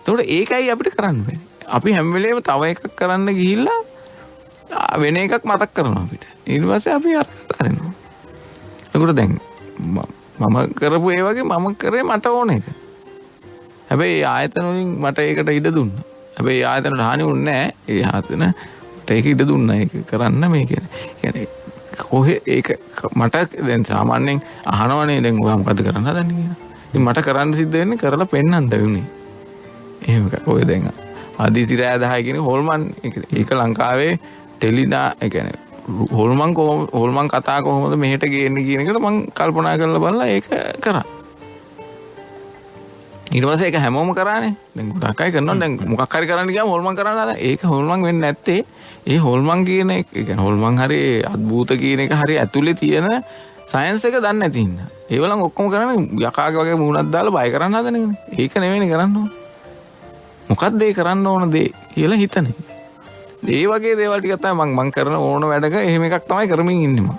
ඒකට ඒකයි අපිට කරන්න බෑ. අපි හැම වෙලේම තව එකක් කරන්න ගිහිල්ලා වෙන එකක් මතක් කරනවා අපිට. ඊට පස්සේ අපි අරකට අරිනවා. ඒකට දැන් මම කරපු ඒ වගේ මම කරේ මට ඕන එක. හැබැයි ආයතන වලින් මට ඒකට ඉඩ දුන්නා. හැබැයි ආයතන වල හානි වුණේ නැහැ. ඒ ආයතන මට ඒක ඉඩ දුන්නා ඒක කරන්න මේ කියන්නේ. කොහේ ඒක මට දැන් සාමාන්‍යයෙන් අහනවනේ දැන් ඔයා මොකද කරන්න හදන්නේ කියලා. ඉතින් මට කරන්න සිද්ධ වෙන්නේ කරලා පෙන්නන්න වෙන්නේ. එහෙම ඔය දැන් ආදිසිරෑ 10 කියන හොල්මන් ඒක ලංකාවේ ටෙලිනා ඒ කියන්නේ හොල්මන් කතා කොහොමද මෙහෙට ගේන්නේ කියන එකට මම කල්පනා කරලා බලලා ඒක කරා. ඊට පස්සේ ඒක හැමෝම කරානේ. දැන් ගොඩක් අය කරනවා. දැන් මොකක් හරි කරන්න ගියාම හොල්මන් කරන්න හදන. ඒක හොල්මන් වෙන්නේ නැත්තේ ඒ හොල්මන් කියන එක කියන්නේ හොල්මන් හරි අద్භූත කියන එක හරි ඇතුලේ තියෙන සයන්ස් එක දන්නේ නැති හින්දා. ඒවලන් ඔක්කොම කරන්නේ යකාගේ වගේ මූණක් දාලා බය කරන්න හදන එකනේ. ඒක නෙවෙයිනේ කරන්න ඕන. මොකක්ද ඒ කරන්න ඕන දේ කියලා හිතන්නේ. ඒ වගේ දේවල් ටිකක් තමයි මම කරන ඕන වැඩක එහෙම එකක් තමයි කරමින් ඉන්නේ මම.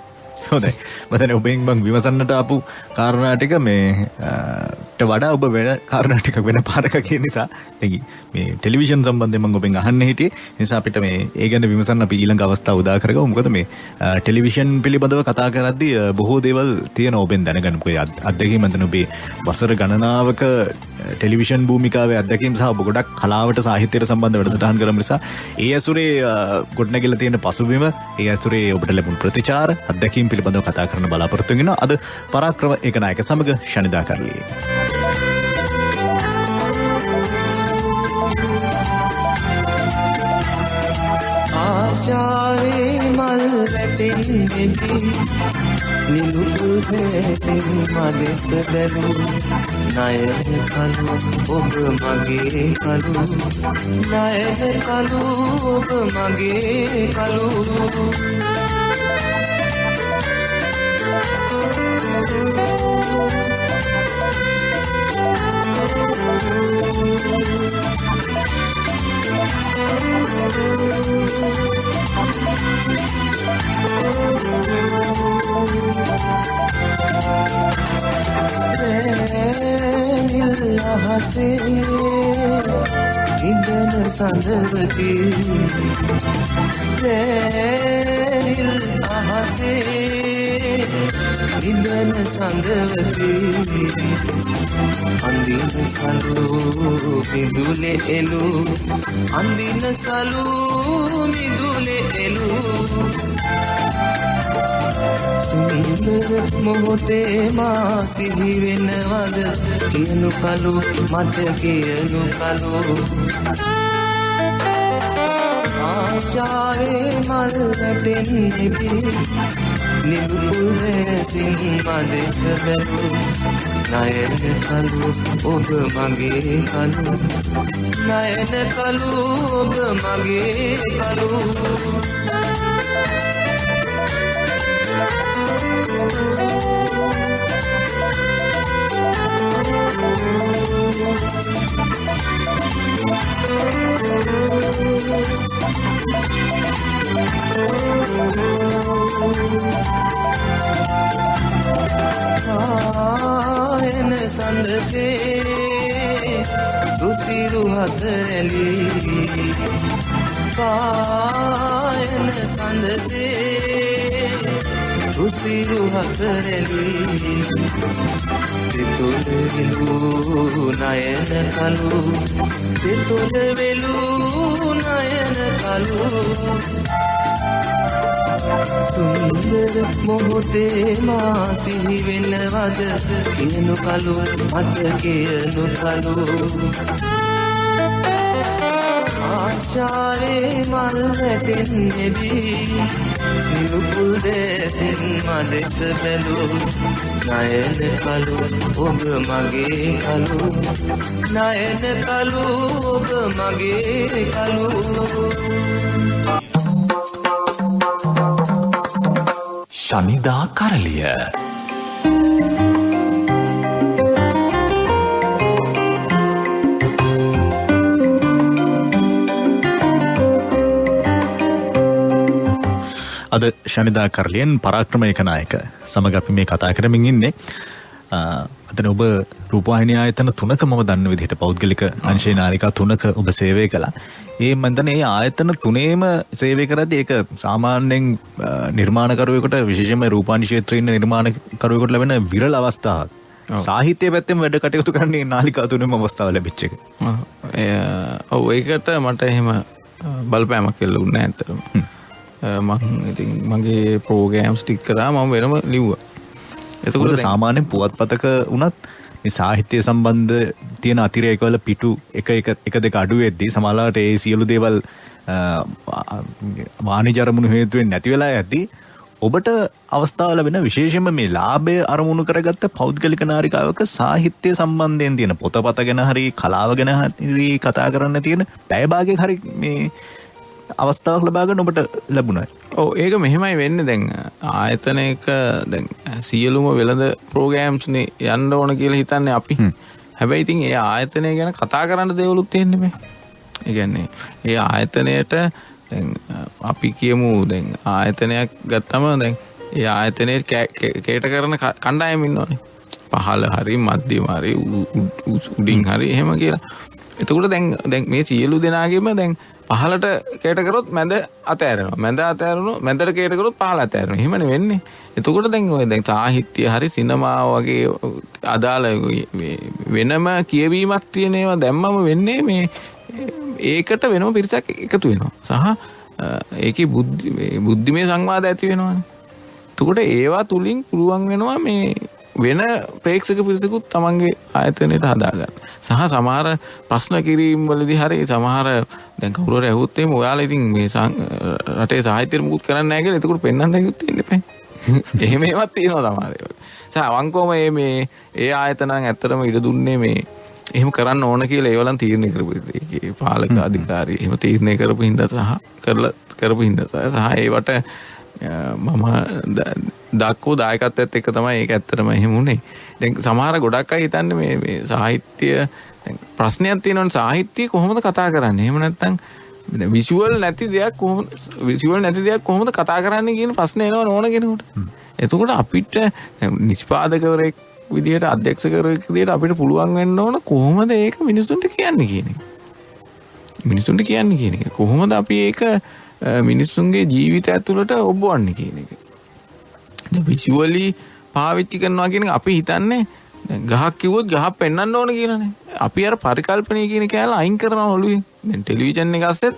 හොඳයි. මම ඔබෙන් මම විමසන්නට ආපු කාරණා ටික ට වඩා ඔබ වෙන කාරණා ටික වෙන පාරක කියන නිසා මේ ටෙලිවිෂන් සම්බන්ධයෙන් මම ඔබෙන් අහන්න හිටියේ. ඒ නිසා අපිට මේ ඒ ගැන විමසන්න අපි ඊළඟ අවස්ථාව උදා කරගමු. මොකද මේ ටෙලිවිෂන් පිළිබඳව කතා කරද්දී බොහෝ දේවල් තියෙනවා ඔබෙන් දැනගන්න. මොකද අත්දැකීම් මතන ඔබේ වසර ගණනාවක ටෙලිවිෂන් භූමිකාවේ අත්දැකීම් සහ ඔබ ගොඩක් කලාවට සාහිත්‍යයට සම්බන්ධ වැඩසටහන් කරන නිසා ඒ ඇසුරේ ගොඩනැගිලා තියෙන පසුබිම ඒ ඇසුරේ ඔබට ලැබුණු ප්‍රතිචාර අත්දැකීම් පිළිබඳව කතා කරන්න බලාපොරොත්තු වෙනවා. අද පරාක්‍රම ඒකනායක සමග ශනිදා කරලියේ. ආශාවේ මල් වැටෙන්නේ නිලුපුල් හැසින් මදෙස බැලු නයන කලු ඔබ මගේ කලු නයන කලු ඔබ මගේ කලු අහසේ ඉඳන සඳවති රැනිල් අහසේ ඉඳන සඳවති අඳින සලු මිදුලේ එළු අඳින සලු මිදුලේ එළු සුන්දර මොහොතේ මා සිහි වෙනවද කියනු කලු මට කියනු කලු ආශාවේ මල් වැටෙන්නේ නිලුපුල් හැසින් මදෙස බැලු නයන කලු ඔබ මගේ කලු නයන කලු ඔබ මගේ කලු ආයන සඳසේ රුසිරු හසරලි ආයන සඳසේ රුසිරු හසරලි තිතුල වෙලු නයන කලු තිතුල වෙලු නයන කලු සුන්දර මොහොතේ මා සිහි වෙනවද කියනු කලු මට කියනු කලු ආශාවේ මල් වැටෙන්නේ බී නිලුපුල් දෙසින් මදෙස බැලූ නයන කලු ඔබ මගේ කලු නයන කලු ඔබ මගේ කලු ශනිදා කරලිය අද ශනිදා කරලියෙන් පරාක්‍රමයක නායක සමග අපි මේ කතා කරමින් ඉන්නේ. අතන ඔබ රූපවාහිනී ආයතන 3ක මම දන්න විදිහට පෞද්ගලික අංශේ නාලිකා 3ක ඔබ සේවය කළා. මම දන්නේ මේ ආයතන 3ේම සේවය කරද්දී ඒක සාමාන්‍යයෙන් නිර්මාණකරුවෙකුට විශේෂයෙන්ම රූපවාහිනී ක්ෂේත්‍රයේ ඉන්න නිර්මාණකරුවෙකුට ලැබෙන විරල අවස්ථාවක්. සාහිත්‍ය පැත්තෙන් වැඩ කටයුතු කරන්නේ නාලිකා 3ේම අවස්ථාව ලැබිච්ච එක. ඔව් ඒකට මට එහෙම බලපෑමක් ලැබුණේ නැහැ අතරම. මම ඉතින් මගේ ප්‍රෝග්‍රෑම්ස් ටික කරා මම වෙනම ලිව්වා. එතකොට සාමාන්‍යයෙන් පුවත්පතක වුණත් මේ සාහිත්‍ය සම්බන්ධ තියෙන අතිරේකවල පිටු එක දෙක අඩු වෙද්දී සමහරවිට ඒ සියලු දේවල් වාණිජ අරමුණු හේතුවෙන් නැති වෙලා යද්දී ඔබට අවස්ථාව ලැබෙන විශේෂයෙන්ම මේ ලාභය අරමුණු කරගත්ත පෞද්ගලික නාරිකාවක සාහිත්‍ය සම්බන්ධයෙන් තියෙන පොතපත ගැන හරි කලාව ගැන හරි කතා කරන්න තියෙන පැය භාගයක හරි මේ අවස්ථාවක් ලබා ගන්න ඔබට ලැබුණා. ඔව් ඒක මෙහෙමයි වෙන්නේ දැන් ආයතනයක දැන් සියලුම වෙළඳ ප්‍රෝග්‍රෑම්ස් නේ යන්න ඕන කියලා හිතන්නේ අපි. හැබැයි ඉතින් ඒ ආයතනය ගැන කතා කරන්න දේවලුත් තියෙන්නේ මේ. ඒ කියන්නේ ඒ ආයතනයට දැන් අපි කියමු දැන් ආයතනයක් ගත්තම දැන් ඒ ආයතනයේ කේට කරන කණ්ඩායම් ඉන්නෝනේ. පහළ හරි මධ්‍යම හරි උඩින් හරි එහෙම කියලා. එතකොට දැන් මේ සියලු දෙනාගේම දැන් පහලට කේට කරොත් මැද අතෑරෙනවා. මැද අතෑරුණොත් මැදට කේට කරොත් පහල අතෑරෙනවා. එහෙමනේ වෙන්නේ. එතකොට දැන් සාහිත්‍ය හරි සිනමාව වගේ අදාළ වෙනම කියවීමක් තියෙන ඒවා දැම්මම වෙන්නේ මේ ඒකට වෙනම පිරිසක් එකතු වෙනවා. සහ ඒකේ බුද්ධිමය සංවාද ඇති වෙනවානේ. එතකොට ඒවා තුලින් පුළුවන් වෙනවා මේ වෙන ප්‍රේක්ෂක පිරිසකුත් තමන්ගේ ආයතනයට හදාගන්න. සහ සමහර ප්‍රශ්න කිරීම් වලදී හරි සමහර දැන් කවුරු හරි ඇහුවොත් එහෙම ඔයාලා ඉතින් මේ රටේ සාහිත්‍යෙ මුකුත් කරන්නේ නැහැ කියලා එතකොට පෙන්වන්න දෙයක් තියෙන්න එපා. එහෙම ඒවත් තියෙනවා සමහර ඒවා. අවංකවම මේ ඒ ආයතන ඇත්තටම ඉඩ දුන්නේ මේ එහෙම කරන්න ඕන කියලා ඒවලන් තීරණය කරපු ඒකේ පාලක අධිකාරී එහෙම තීරණය කරපු හින්දා කරපු හින්දා සහ ඒවට මම දක්කෝ දායකත්වයත් එක්ක තමයි ඒක ඇත්තටම එහෙම උනේ. දැන් සමහර ගොඩක් අය හිතන්නේ මේ සාහිත්‍ය දැන් ප්‍රශ්නයක් තියෙනවනේ සාහිත්‍ය කොහොමද කතා කරන්නේ? එහෙම නැත්නම් විෂුවල් නැති දෙයක් කොහොමද කතා කරන්නේ කියන ප්‍රශ්නේ එනවා ඕන කෙනෙකුට. එතකොට අපිට නිෂ්පාදකවරයෙක් විදියට අධ්‍යක්ෂකවරයෙක් විදියට අපිට පුළුවන් වෙන්න ඕන කොහොමද ඒක මිනිස්සුන්ට කියන්නේ කියන එක. මිනිස්සුන්ට කියන්නේ කියන එක. කොහොමද අපි ඒක මිනිස්සුන්ගේ ජීවිතය ඇතුළට ඔබවන්නේ කියන එක. දැන් විෂුවලි පාවිච්චි කරනවා කියන එක අපි හිතන්නේ දැන් ගහක් කිව්වොත් ගහක් පෙන්වන්න ඕන කියලානේ. අපි අර පරිකල්පනය කියන කෑල්ල අයින් කරනවා ඔළුවේ. දැන් ටෙලිවිෂන් එක අස්සෙත්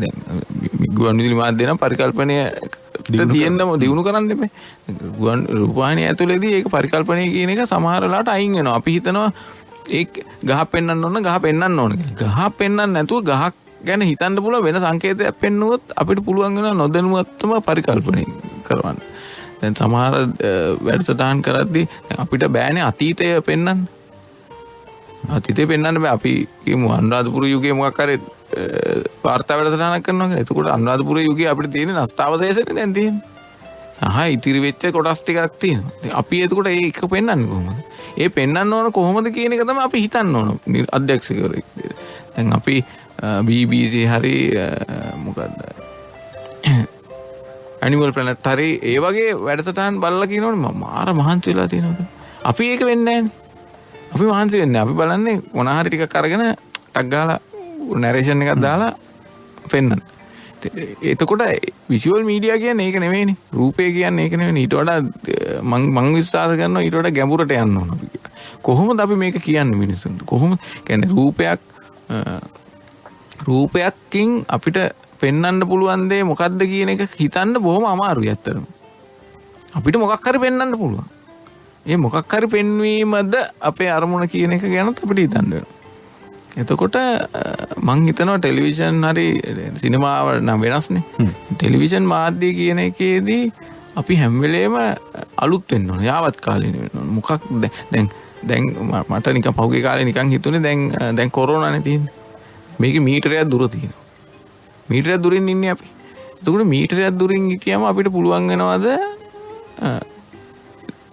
දැන් ගුවන්විදුලි මාධ්‍ය පරිකල්පනය තියෙන්නම දිනු කරන්න එපා. ගුවන් රූපවාහිනිය ඇතුළේදී ඒක පරිකල්පනය කියන එක සමහර වෙලාවට අයින් වෙනවා. අපි හිතනවා ඒක ගහ පෙන්වන්න ඕන කියලා. ගහ පෙන්වන්න නැතුව ගහක් ගැන හිතන්න පුළුවන් වෙන සංකේතයක් පෙන්නුවොත් අපිට පුළුවන් වෙනවා නොදැනුවත්වම පරිකල්පනය කරවන්න. දැන් සමහර වැඩසටහන් කරද්දී අපිට බෑනේ අතීතය පෙන්වන්න. අතීතය පෙන්වන්න බෑ. අපි කියමු අනුරාධපුර යුගයේ මොකක් හරි වාර්තා වැඩසටහනක් කරනවා කියලා. එතකොට අනුරාධපුර යුගයේ අපිට තියෙන නෂ්ටාවශේෂනේ දැන් තියෙන්නේ. සහ ඉතිරි වෙච්ච කොටස් ටිකක් තියෙනවා. අපි එතකොට ඒක පෙන්වන්නේ කොහොමද? ඒ පෙන්වන්න ඕන කොහොමද කියන එක තමයි අපි හිතන්න ඕන අධ්‍යක්ෂකවරයෙක් විදියට. දැන් අපි BBC හරි මොකක්ද ඇනිමල් ප්ලැනට් හරි ඒ වගේ වැඩසටහන් බලලා කියනවනේ මම මාර මහන්සි වෙලා තියෙනවා. අපි ඒක වෙන්නේ නැහැනේ. අපි මහන්සි වෙන්නේ. අපි බලන්නේ මොන හරි ටිකක් අරගෙන ටක් ගාලා නැරේෂන් එකක් දාලා පෙන්නන්න. එතකොට විෂුවල් මීඩියා කියන්නේ ඒක නෙවෙයිනේ. රූපය කියන්නේ ඒක නෙවෙයිනේ. ඊට වඩා මං විශ්වාස කරනවා ඊට වඩා ගැඹුරට යන්න ඕන අපි. කොහොමද අපි මේක කියන්නේ මිනිස්සුන්ට? කොහොමද කියන්නේ රූපයකින් අපිට පෙන්වන්න පුළුවන් දේ මොකද්ද කියන එක හිතන්න බොහොම අමාරුයි ඇත්තටම. අපිට මොකක් හරි පෙන්වන්න පුළුවන්. ඒ මොකක් හරි පෙන්වීමද අපේ අරමුණ කියන එක ගැනත් අපිට හිතන්න වෙනවා. එතකොට මං හිතනවා ටෙලිවිෂන් හරි සිනමාව නම් වෙනස්නේ. ටෙලිවිෂන් මාධ්‍ය කියන එකේදී අපි හැම වෙලේම අලුත් වෙන්න ඕන. යාවත් කාලීන වෙන්න ඕන. මොකක් දැන් මට නිකන් පහුගිය කාලේ නිකන් හිතුනේ දැන් කොරෝනානේ තියෙන්නේ. මේකේ මීටරයක් දුර තියෙනවා. මීටරයක් දුරින් ඉන්නේ අපි. එතකොට මීටරයක් දුරින් හිටියම අපිට පුළුවන් වෙනවද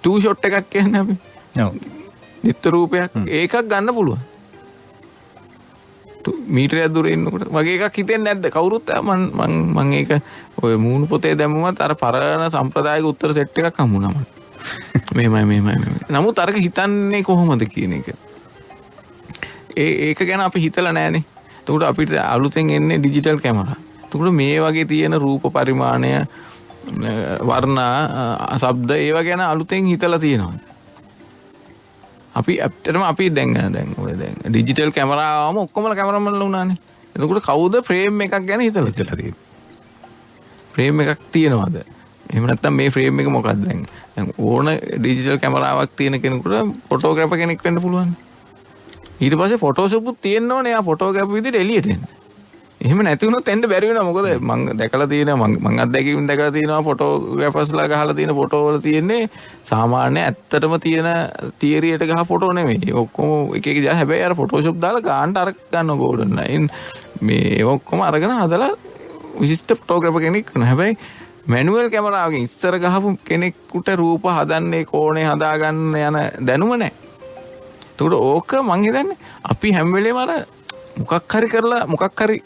ටූ ෂොට් එකක් කියන්නේ අපි. ඔව්. නිත්‍ය රූපයක් ඒකක් ගන්න පුළුවන්. මීටරයක් දුර ඉන්නකොට වගේ එකක් හිතෙන්නේ නැද්ද? කවුරුත් මම ඒක ඔය මූණු පොතේ දැම්මුවත් අර පරණ සම්ප්‍රදායික උත්තර සෙට් එකක් හම්බුණා මට. මෙහෙමයි. නමුත් අරක හිතන්නේ කොහොමද කියන එක. ඒක ගැන අපි හිතලා නැහනේ. එතකොට අපිට අලුතෙන් එන්නේ ඩිජිටල් කැමරා. එතකොට මේ වගේ තියෙන රූප පරිමාණය වර්ණ ශබ්ද ඒවා ගැන අලුතෙන් හිතලා තියෙනවා. අපි ඇත්තටම අපි දැන් ඩිජිටල් කැමරාවම ඔක්කොමලා කැමරාමන්ලා වුණානේ. එතකොට කවුද ෆ්‍රේම් එකක් ගැන හිතලා තියෙන්නේ? ෆ්‍රේම් එකක් තියනවාද? එහෙම නැත්නම් මේ ෆ්‍රේම් එක මොකක්ද දැන් ඕන ඩිජිටල් කැමරාවක් තියෙන කෙනෙකුට ෆොටෝග්‍රැෆර් කෙනෙක් වෙන්න පුළුවන්. ඊට පස්සේ ෆොටෝෂොප් උත් තියෙන්න ඕනේ. යා ෆොටෝග්‍රැෆර් විදිහට එළියට එන්න. එහෙම නැති වුණොත් එන්න බැරි වෙනවා. මොකද මම දැකලා තියෙනවා මම අත්දැකීම් දැකලා තියෙනවා ෆොටෝග්‍රැෆර්ස්ලා ගහලා තියෙන ෆොටෝ වල තියෙන්නේ සාමාන්‍ය ඇත්තටම තියෙන තියරියට ගහ ෆොටෝ නෙමෙයි. ඔක්කොම එක එක හැබැයි අර ෆොටෝෂොප් දාලා ගානට අර ගන්න ගෝල්ඩන් ලයින් මේ ඔක්කොම අරගෙන හදලා විශිෂ්ට ෆොටෝග්‍රැෆර් කෙනෙක් වෙනවා. හැබැයි මැනුවල් කැමරාවකින් ඉස්සර ගහපු කෙනෙකුට රූප හදන්නේ කෝණේ හදාගන්න යන දැනුම නැහැ. ඒකට ඕක මං හිතන්නේ අපි හැම වෙලේම අර මොකක් හරි කරලා මොකක් හරි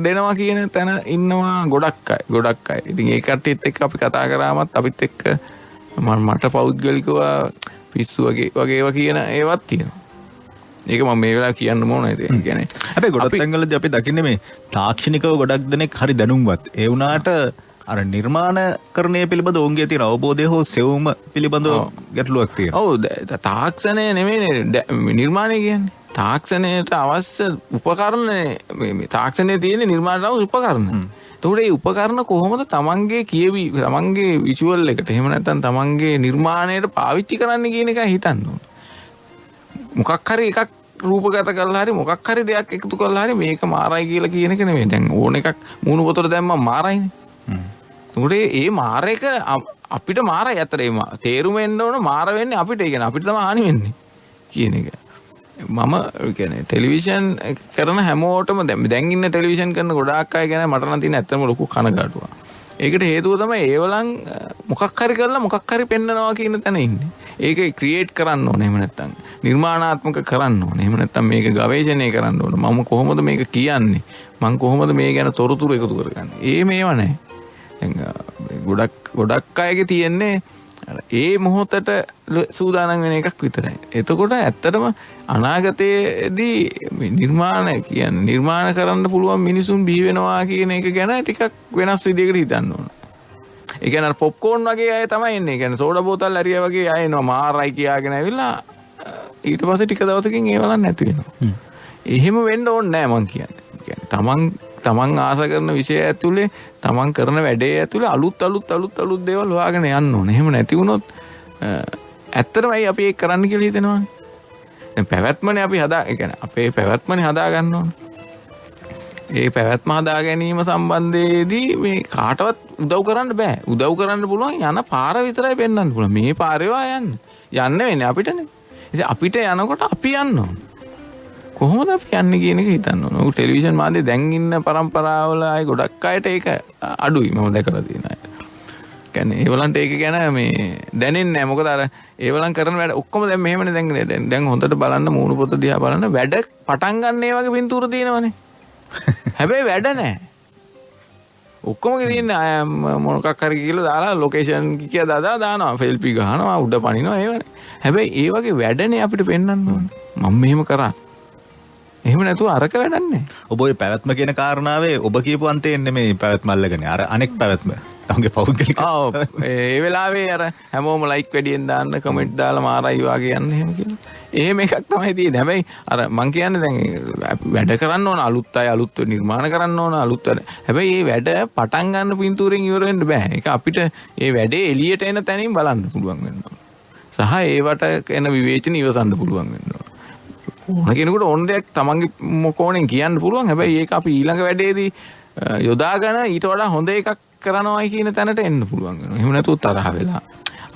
දෙනවා කියන තැන ඉන්නවා ගොඩක් අය. ඉතින් ඒ කට්ටියත් එක්ක අපි කතා කරාමත් අපිත් එක්ක මට පෞද්ගලිකව පිස්සු වගේ ඒවා කියන ඒවත් තියෙනවා. ඒක මම මේ වෙලාව කියන්න ඕන නේද? ඒ කියන්නේ හැබැයි ගොඩක් තැන්වලදී අපි දකින්නේ මේ තාක්ෂණිකව ගොඩක් දෙනෙක් හරි දැනුම්වත්. ඒ වුණාට අර නිර්මාණකරණය පිළිබඳ ඔවුන්ගේ තියෙන අවබෝධය හෝ සෙවුම පිළිබඳව ගැටලුවක් තියෙනවා. ඔව් තාක්ෂණය නෙමෙයි නිර්මාණය කියන්නේ. තාක්ෂණයට අවශ්‍ය උපකරණ තාක්ෂණයේ තියෙන නිර්මාණයට අවශ්‍ය උපකරණ. එතකොට මේ උපකරණ කොහොමද තමන්ගේ තමන්ගේ විජුවල් එකට එහෙම නැත්නම් තමන්ගේ නිර්මාණයට පාවිච්චි කරන්න කියන එක හිතන්න ඕනේ. මොකක් හරි එකක් රූපගත කරලා හරි මොකක් හරි දෙයක් එකතු කරලා හරි මේක මාරයි කියලා කියන එක නෙමෙයි. දැන් ඕන එකක් මූණු පොතට දැම්මම මාරයිනේ. එතකොට මේ මාර එක අපිට මාරයි අතර ඒ තේරුම එන්න ඕන මාර වෙන්නේ අපිට. ඒ කියන්නේ අපිට තමයි හානි වෙන්නේ කියන එක. මම කියන්නේ ටෙලිවිෂන් කරන හැමෝටම දැන් ඉන්න ටෙලිවිෂන් කරන ගොඩාක් අය ගැන මට නම් තියෙන ඇත්තම ලොකු කනගාටුවක්. ඒකට හේතුව තමයි ඒවලන් මොකක් හරි කරලා මොකක් හරි පෙන්නනවා කියන තැන ඉන්නේ. ඒක ක්‍රියේට් කරන්න ඕනේ. එහෙම නැත්නම් නිර්මාණාත්මක කරන්න ඕනේ. එහෙම නැත්නම් මේක ගවේෂණය කරන්න ඕනේ. මම කොහොමද මේක කියන්නේ? මම කොහොමද මේ ගැන තොරතුරු එකතු කරගන්නේ? මේව නැහැ. දැන් ගොඩක් අයගේ තියෙන්නේ ඒ මොහොතට සූදානම් වෙන එකක් විතරයි. එතකොට ඇත්තටම අනාගතයේදී නිර්මාණ කරන්න පුළුවන් මිනිසුන් බිහි වෙනවා කියන එක ගැන ටිකක් වෙනස් විදිහකට හිතන්න ඕන. ඒ කියන්නේ පොප්කෝර්න් වගේ අය තමයි එන්නේ. ඒ කියන්නේ සෝඩා බෝතල් ඇරියා වගේ අය එනවා මාරයි කියාගෙන ඇවිල්ලා ඊට පස්සේ ටික දවසකින් ඒවලන් නැති වෙනවා. එහෙම වෙන්න ඕනේ නැහැ මං කියන්නේ. තමන් ආස කරන විෂය ඇතුලේ තමන් කරන වැඩේ ඇතුලේ අලුත් දේවල් හොයාගෙන යන්න ඕනේ. එහෙම නැති වුණොත් ඇත්තටමයි අපි ඒක කරන්න කියලා හිතනවානේ. දැන් පැවැත්මනේ අපි අපේ පැවැත්මනේ හදා ගන්න ඕනේ. ඒ පැවැත්ම හදා ගැනීම සම්බන්ධයේදී මේ කාටවත් උදව් කරන්න බෑ. උදව් කරන්න පුළුවන් යන පාර විතරයි පෙන්වන්න පුළුවන්. මේ පාරේවා යන්න වෙන්නේ අපිටනේ. ඉතින් අපිට යනකොට අපි යන්න ඕනේ. කොහොමද අපි යන්නේ කියන එක හිතන්න ඕන. ඔය ටෙලිවිෂන් මාධ්‍යයේ දැන් ඉන්න පරම්පරාවල අය ගොඩක් අයට ඒක අඩුයි මම දැකලා තියෙන අය. කියන්නේ ඒවලන්ට ඒක ගැන මේ දැනෙන්නේ නැහැ. මොකද අර ඒවලන් කරන වැඩ ඔක්කොම දැන් මෙහෙමනේ දැන් හොඳට බලන්න මූණු පොත දිහා බලන්න වැඩ පටන් ගන්න ඒ වගේ පින්තූර තියෙනවනේ. හැබැයි වැඩ නැහැ. ඔක්කොම තියෙන්නේ මොනකක් හරි කියලා දාලා ලොකේෂන් කියලා දානවා. ෆෙල්පි ගහනවා උඩ පනිනවා ඒවනේ. හැබැයි ඒ වගේ වැඩනේ අපිට පෙන්වන්න ඕනේ. මම මෙහෙම කරා. එහෙම නැතුව අරක වැඩන්නේ. ඔබ ඔය පැවැත්ම කියන කාරණාවේ ඔබ කියපු අන්තේ නෙමෙයි පැවැත්ම අල්ලගෙන. අර අනෙක් පැවැත්ම. තමගේ පෞද්ගලික. ඔව්. ඒ වෙලාවේ අර හැමෝම ලයික් වැඩියෙන් දාන්න කමෙන්ට් දාලා මාරයි වාගේ යන්න එහෙම කියලා. එහෙම එකක් තමයි තියෙන්නේ. හැබැයි අර මං කියන්නේ දැන් වැඩ කරන්න ඕන අලුත් අය අලුත් නිර්මාණ කරන්න ඕන අලුත් වැඩ. හැබැයි මේ වැඩ පටන් ගන්න පින්තූරෙන් ඉවර වෙන්න බෑ. ඒක අපිට මේ වැඩේ එළියට එන තැනින් බලන්න පුළුවන් වෙනවා. සහ ඒවට එන විවේචන ඉවසන්න පුළුවන් වෙනවා. ඕන කෙනෙකුට ඕන දෙයක් තමන්ගේ කෝණයෙන් කියන්න පුළුවන්. හැබැයි ඒක අපි ඊළඟ වැඩේදී යොදාගෙන ඊට වඩා හොඳ එකක් කරනවායි කියන තැනට එන්න පුළුවන් වෙනවා. එහෙම නැතුව තරහ වෙලා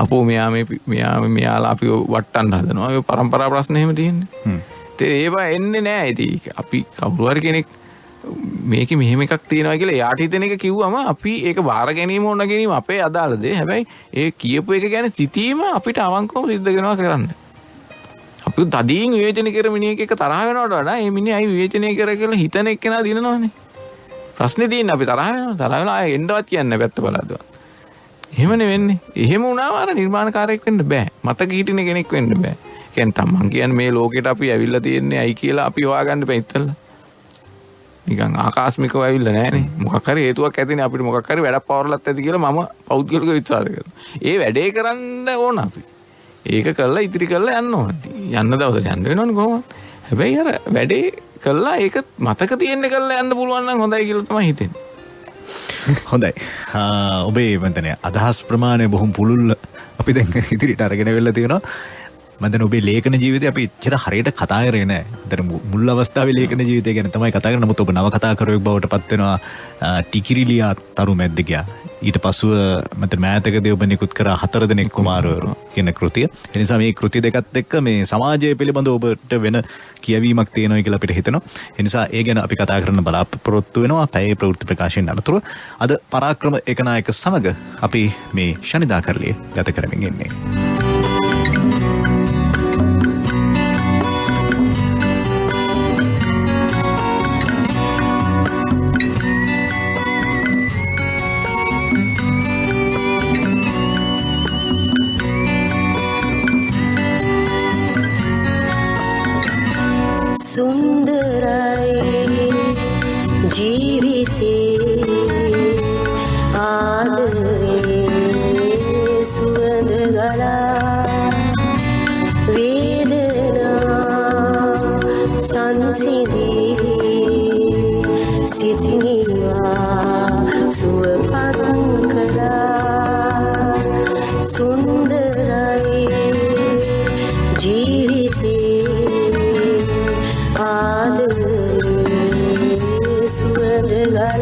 අපෝ මෙයාලා අපි වට්ටන්න හදනවා. ඒ පරම්පරා ප්‍රශ්න එහෙම තියෙන්නේ. ඒවා එන්නේ නැහැ. ඉතින් අපි කවුරු හරි කෙනෙක් මේකේ මෙහෙම එකක් තියෙනවා කියලා එයාට හිතෙන එක කිව්වම අපි ඒක බාර ගැනීම ඕන ගැනීම අපේ අදාළ දේ. හැබැයි ඒ කියපු එක ගැන සිතීම අපිට අවංකවම සිද්ධ වෙනවා කරන්න. අපි තදින් විවේචනය කරමින් එක තරහ වෙනවට වඩා මේ මිනිහා අයි විවේචනය කියලා හිතන එක්කෙනා දිනනවනේ. ප්‍රශ්නේ තියෙන්නේ අපි තරහ වෙලා ආයෙ එන්නවත් කියන්නේ පැත්ත බලද්දවත්. එහෙමනේ වෙන්නේ. එහෙම වුණාම අර නිර්මාණකාරයෙක් වෙන්න බෑ. මතක හිටින කෙනෙක් වෙන්න බෑ. කියන්නේ තමන් කියන්නේ මේ ලෝකෙට අපි ඇවිල්ලා තියෙන්නේ ඇයි කියලා අපි හොයාගන්න බෑ ඉතින්ලා. නිකන් ආකාශමිකව ඇවිල්ලා නැහනේ. මොකක් හරි හේතුවක් ඇතිනේ අපිට මොකක් හරි වැඩක් පවරලත් ඇති කියලා මම පෞද්ගලිකව විශ්වාස කරනවා. ඒ වැඩේ කරන්න ඕන අපි. ඒක කළා ඉතිරි කළා යන්න ඕන. යන්න දවසට යන්න වෙනවනේ කොහොමද? හැබැයි අර වැඩේ කළා ඒක මතක තියෙන්න කළා යන්න පුළුවන් නම් හොඳයි කියලා තමයි හිතෙන්නේ. හොඳයි. ඔබේ මන්තනේ අදහස් ප්‍රමාණය බොහොම පුළුල් අපි දැන් ඉදිරියට අරගෙන වෙලා තියෙනවා. මම දැන් ඔබේ ලේඛන ජීවිතය අපි ඉතර හරියට කතා කරේ නෑ. දැන් මුල් අවස්ථාවේ ලේඛන ජීවිතය ගැන තමයි කතා කරන්නේ. නමුත් ඔබ නව කතාකරුවෙක් බවට පත් වෙනවා ටිකිරිලියා තරු මැද්ද ගියා. ඊට පසුව මට මෑතකදී ඔබ නිකුත් කරා 4 දෙනෙක් කුමාරවරු කියන කෘතිය. ඒ නිසා මේ කෘති දෙකත් එක්ක මේ සමාජය පිළිබඳව ඔබට වෙන කියවීමක් තියෙනවා කියලා අපිට හිතෙනවා. ඒ නිසා ඒ ගැන අපි කතා කරන්න බලාපොරොත්තු වෙනවා. පැයේ ප්‍රවෘත්ති ප්‍රකාශයෙන් අනතුරු අද පරාක්‍රම ඒකනායක සමග අපි මේ ශනිදා කරලිය ගත කරමින් ඉන්නේ. ආදරේ සුවඳ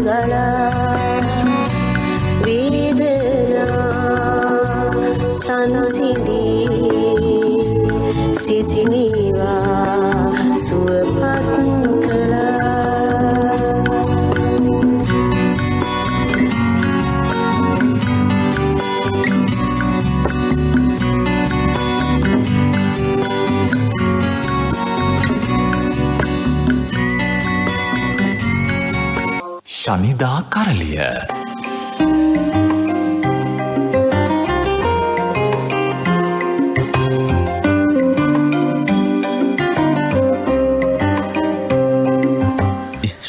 ගලා සෙව්වා සුවපත් කළා ශනිදා කරලිය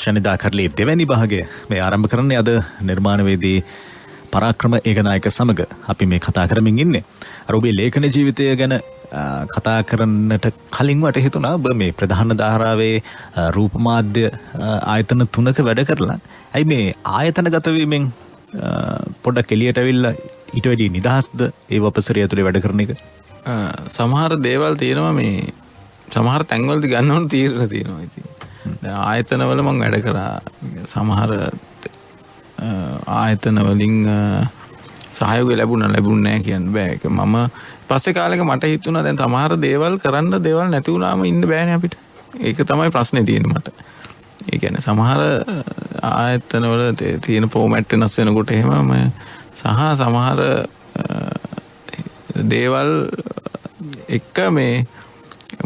ශනිදා කරලියේ දෙවැනි භාගය මේ ආරම්භ කරන්නේ අද නිර්මාණවේදී පරාක්‍රම ඒකනායක සමග අපි මේ කතා කරමින් ඉන්නේ. අර ඔබේ ලේඛන ජීවිතය ගැන කතා කරන්නට කලින් වට හිතුණා ඔබ මේ ප්‍රධාන ධාරාවේ රූප මාධ්‍ය ආයතන 3ක වැඩ කරලා. ඇයි මේ ආයතනගත වීමෙන් පොඩ්ඩක් එළියට ඇවිල්ලා ඊට වැඩි නිදහස්ද ඒ වපසරිය ඇතුලේ වැඩ කරන එක? සමහර දේවල් තියෙනවා මේ සමහර තැන්වලදී ගන්න ඕන තීරණ තියෙනවා ඉතින්. දැන් ආයතනවල මම වැඩ කරා. සමහර ආයතන වලින් සහයෝගය ලැබුණා නැහැ කියන්න බෑ. ඒක මම පස්සේ කාලෙක මට හිතුණා දැන් සමහර දේවල් කරන්න දේවල් නැති වුණාම ඉන්න බෑනේ අපිට. ඒක තමයි ප්‍රශ්නේ තියෙන්නේ මට. ඒ කියන්නේ සමහර ආයතනවල තියෙන ෆෝමැට් වෙනස් වෙනකොට එහෙම සහ සමහර දේවල් එක මේ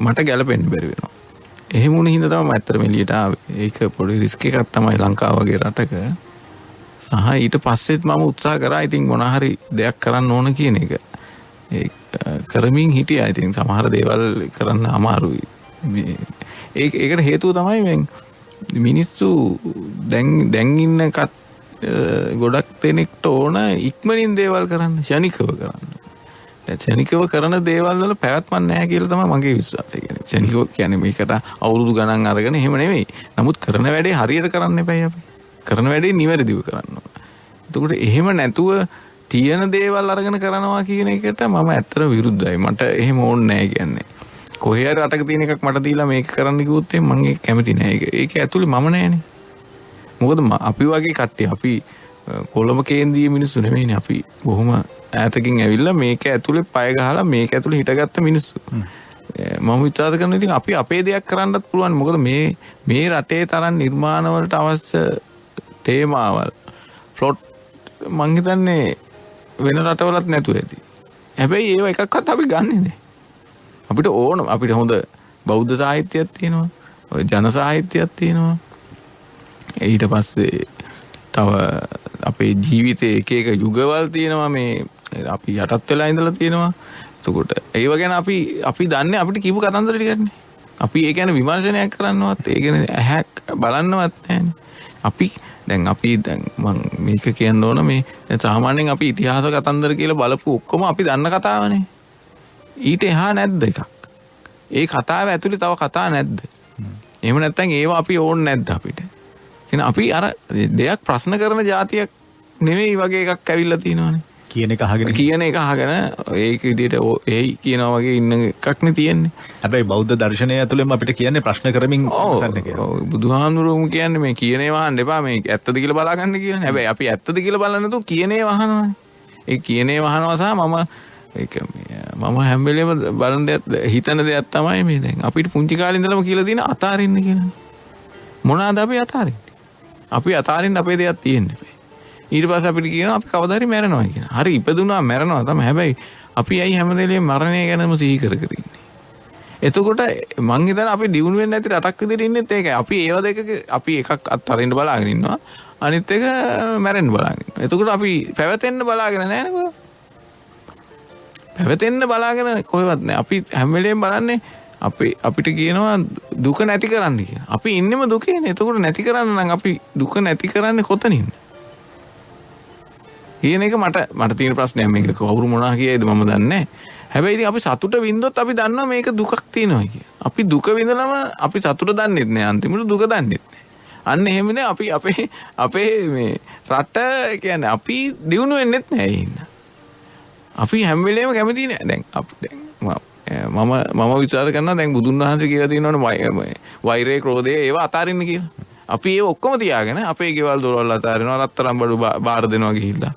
මට ගැලපෙන්න බැරි වෙනවා. එහෙම වුණ හින්දා තමයි මම ඇත්තටම එළියට ආවේ. ඒක පොඩි රිස්ක් එකක් තමයි ලංකාව වගේ රටක. සහ ඊට පස්සෙත් මම උත්සාහ කරා ඉතින් මොන හරි දෙයක් කරන්න ඕන කියන එක. ඒක කරමින් හිටියා. ඉතින් සමහර දේවල් කරන්න අමාරුයි. ඒකට හේතුව තමයි මේ මිනිස්සු දැන් ඉන්න ගොඩක් දෙනෙක්ට ඕන ඉක්මනින් දේවල් කරන්න, ෂණිකව කරන්න. දැන් ෂණිකව කරන දේවල් වල පැවැත්මක් නැහැ කියලා තමයි මගේ විශ්වාසය. කියන්නේ ෂණිකව කියන්නේ මේකට අවුරුදු ගණන් අරගෙන එහෙම නෙමෙයි. නමුත් කරන වැඩේ හරියට කරන්න එපයි අපි. කරන වැඩේ නිවැරදිව කරන්න ඕන. එතකොට එහෙම නැතුව තියෙන දේවල් අරගෙන කරනවා කියන එකට මම ඇත්තට විරුද්ධයි. මට එහෙම ඕනේ නැහැ කියන්නේ. කොහේ හරි රටක තියෙන එකක් මට දීලා මේක කරන්න කිව්වොත් මම ඒක කැමති නැහැ. ඒක ඇතුලේ මම නැහැනේ. මොකද අපි වගේ කට්ටිය අපි කොළඹ කේන්ද්‍රීය මිනිස්සු නෙමෙයිනේ. අපි බොහොම ඈතකින් ඇවිල්ලා මේක ඇතුලේ පය ගහලා මේක ඇතුලේ හිටගත්ත මිනිස්සු. මම විශ්වාස කරනවා ඉතින් අපි අපේ දෙයක් කරන්නත් පුළුවන්. මොකද මේ රටේ තරම් නිර්මාණ වලට අවශ්‍ය තේමාවල් ෆ්ලොට් මං හිතන්නේ වෙන රටවලත් නැතුව ඇති. හැබැයි ඒව එකක්වත් අපි ගන්නෙ නෑ. අපිට ඕන අපිට හොඳ බෞද්ධ සාහිත්‍යයක් තියෙනවා. ඔය ජන සාහිත්‍යයක් තියෙනවා. ඊට පස්සේ තව අපේ ජීවිතේ එක එක යුගවල් තියෙනවා. මේ අපි යටත් වෙලා ඉඳලා තියෙනවා. එතකොට ඒව ගැන අපි දන්නේ අපිට කියපු කතන්දර ටිකක්නේ. අපි ඒ කියන්නේ විමර්ශනයක් කරන්නවත් ඒ කියන්නේ ඇහැක් බලන්නවත් නැහැනේ. අපි දැන් මම මේක කියන්න ඕන මේ සාමාන්‍යයෙන් අපි ඉතිහාස කතන්දර කියලා බලපු ඔක්කොම අපි දන්න කතාවනේ. ඊට එහා නැද්ද එකක්? ඒ කතාව ඇතුලේ තව කතා නැද්ද? එහෙම නැත්නම් ඒව අපි ඕන් නැද්ද අපිට? එහෙනම් අපි අර දෙයක් ප්‍රශ්න කරන જાතියක් නෙවෙයි වගේ එකක් ඇවිල්ලා තියෙනවානේ. කියන එක අහගෙන ඒක විදිහට එයි කියනවා වගේ ඉන්න එකක් නේ තියෙන්නේ. හැබැයි බෞද්ධ දර්ශනය ඇතුළෙම අපිට කියන්නේ ප්‍රශ්න කරමින් ඉස්සන්න කියලා. ඔව් බුදුහාමුදුරුවෝ කියන්නේ මේ කියනේ වහන්න එපා මේ ඇත්තද කියලා බලා ගන්න කියන්නේ. හැබැයි අපි ඇත්තද කියලා බලන්නේ නැතුව කියනේ වහනවානේ. ඒ කියනේ වහනවා සහ මම හැම වෙලේම බලන දෙයක් හිතන දෙයක් තමයි මේ දැන් අපිට පුංචි කාලේ ඉඳලම කියලා තියෙන අතාරින්න කියලා. මොනවාද අපි අතාරින්නේ? අපි අතාරින්න අපේ දෙයක් තියෙන්නේ. ඊට පස්සේ අපිට කියනවා අපි කවදා හරි මැරෙනවා කියන. හරි ඉපදුනා මැරෙනවා තමයි. හැබැයි අපි ඇයි හැමදේලෙම මරණය ගැනම සිහි කර ඉන්නේ? එතකොට මං හිතන්නේ අපි දියුණු වෙන්නේ නැති රටක් විදිහට ඉන්නෙත් ඒකයි. අපි ඒව දෙකක අපි එකක් අත්හරින්න බලාගෙන ඉන්නවා. අනිත් එක මැරෙන්න බලාගෙන ඉන්නවා. එතකොට අපි පැවතෙන්න බලාගෙන නැහැ නේද? පැවතෙන්න බලාගෙන කොහෙවත් නැහැ. අපි හැම වෙලේම බලන්නේ අපිට කියනවා දුක නැති කරන්න කියලා. අපි ඉන්නෙම දුකේනේ. එතකොට නැති කරන්න නම් අපි දුක නැති කරන්නේ කොතනින්ද? කියන එක මට තියෙන ප්‍රශ්නයක්. මේක කවුරු මොනවා කියයිද මම දන්නේ නැහැ. හැබැයි ඉතින් අපි සතුට වින්දොත් අපි දන්නවා මේක දුකක් තියෙනවා කියලා. අපි දුක විඳලම අපි සතුට දන්නෙත් නැහැ. අන්තිමට දුක දන්නෙත් නැහැ. අන්න එහෙමනේ අපි අපේ මේ රට කියන්නේ අපි දියුණු වෙන්නෙත් නැහැ ඒ හින්දා. අපි හැම වෙලේම කැමති නෑ. දැන් මම විශ්වාස කරනවා දැන් බුදුන් වහන්සේ කියලා තියෙනවනේ වෛරය ක්‍රෝධය ඒවා අතාරින්න කියලා. අපි ඒව ඔක්කොම තියාගෙන අපේ ගෙවල් දොරවල් අතාරිනවා, රත්තරන් බඩු බාර දෙනවා ගිහිල්ලා.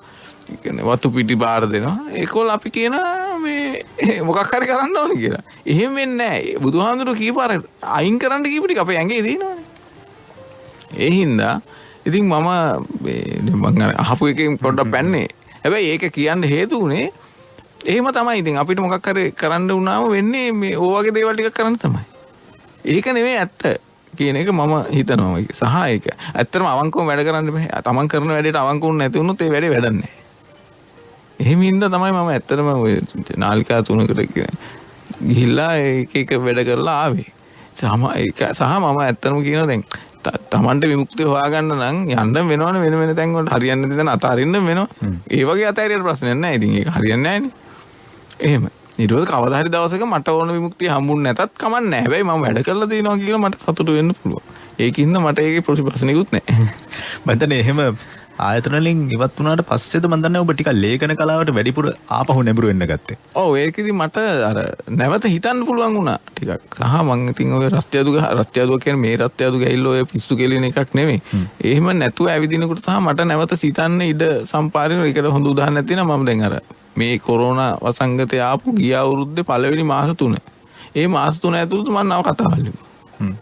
ඒ කියන්නේ වතු පිටි බාර දෙනවා. ඒකෝල අපි කියන මේ මේ මොකක් හරි කරන්න ඕනේ කියලා. එහෙම වෙන්නේ නැහැ. බුදුහාමුදුරුවෝ කීපාර අයින් කරන්න කීපු ටික අපේ ඇඟේ තියෙනවනේ. ඒ හින්දා ඉතින් මම අහපු එකෙන් පොඩ්ඩක් පැන්නේ. හැබැයි ඒක කියන්න හේතු උනේ එහෙම තමයි. ඉතින් අපිට මොකක් හරි කරන්න වුණාම වෙන්නේ මේ ඕවගේ දේවල් ටිකක් කරන්න තමයි. ඒක නෙමෙයි ඇත්ත කියන එක මම හිතනවා. සහ ඒක ඇත්තටම අවංකවම වැඩ කරන්න බෑ. තමන් කරන වැඩේට අවංක වුණ නැති වුණොත් ඒ වැඩේ වැඩක් නැහැ. එහෙම හින්දා තමයි මම ඇත්තටම ඔය නාලිකා 3කට ගිහිල්ලා එක වැඩ කරලා ආවේ. සහ මම ඇත්තටම කියනවා දැන් තමන්ට විමුක්තිය හොයාගන්න නම් යන්න වෙනවනේ වෙන තැන් වලට හරියන්නේ නැති තැන අතාරින්න වෙනවා. ඒ වගේ අතහැරියට ප්‍රශ්නයක් නැහැ. ඉතින් ඒක හරියන්නේ නැහැනේ. එහෙම. ඊට පස්සේ කවදා හරි දවසක මට ඕන විමුක්තිය හම්බුනේ නැතත් කමක් නැහැ. හැබැයි මම වැඩ කරලා තියෙනවා කියලා මට සතුටු වෙන්න පුළුවන්. ඒකින්ද මට ඒකේ ප්‍රතිපස්නිකුත් නැහැ. මම හිතන්නේ එහෙම ආයතන වලින් ඉවත් වුණාට පස්සේද මම දන්නේ ඔබ ටිකක් ලේඛන කලාවට වැඩිපුර ආපහු නැඹුරු වෙන්න ගත්තේ. ඔව් ඒකෙදි මට අර නැවත හිතන්න පුළුවන් වුණා ටිකක්. සහ මම ඉතින් ඔය රස්තියාදුව කියන්නේ මේ රස්තියාදු ගෑල්ල ඔය පිස්සු කෙලින එකක් නෙමෙයි. එහෙම නැතුව ඇවිදිනකොට සහ මට නැවත සිතන්න ඉඩ සම්පාරින ඒකට හොඳ උදාහරණයක් තියෙනවා. මම දැන් අර මේ කොරෝනා වසංගතය ආපු ගිය අවුරුද්දේ පළවෙනි මාස 3. ඒ මාස 3 ඇතුළත මම නව කතාවල් ලිව්වා.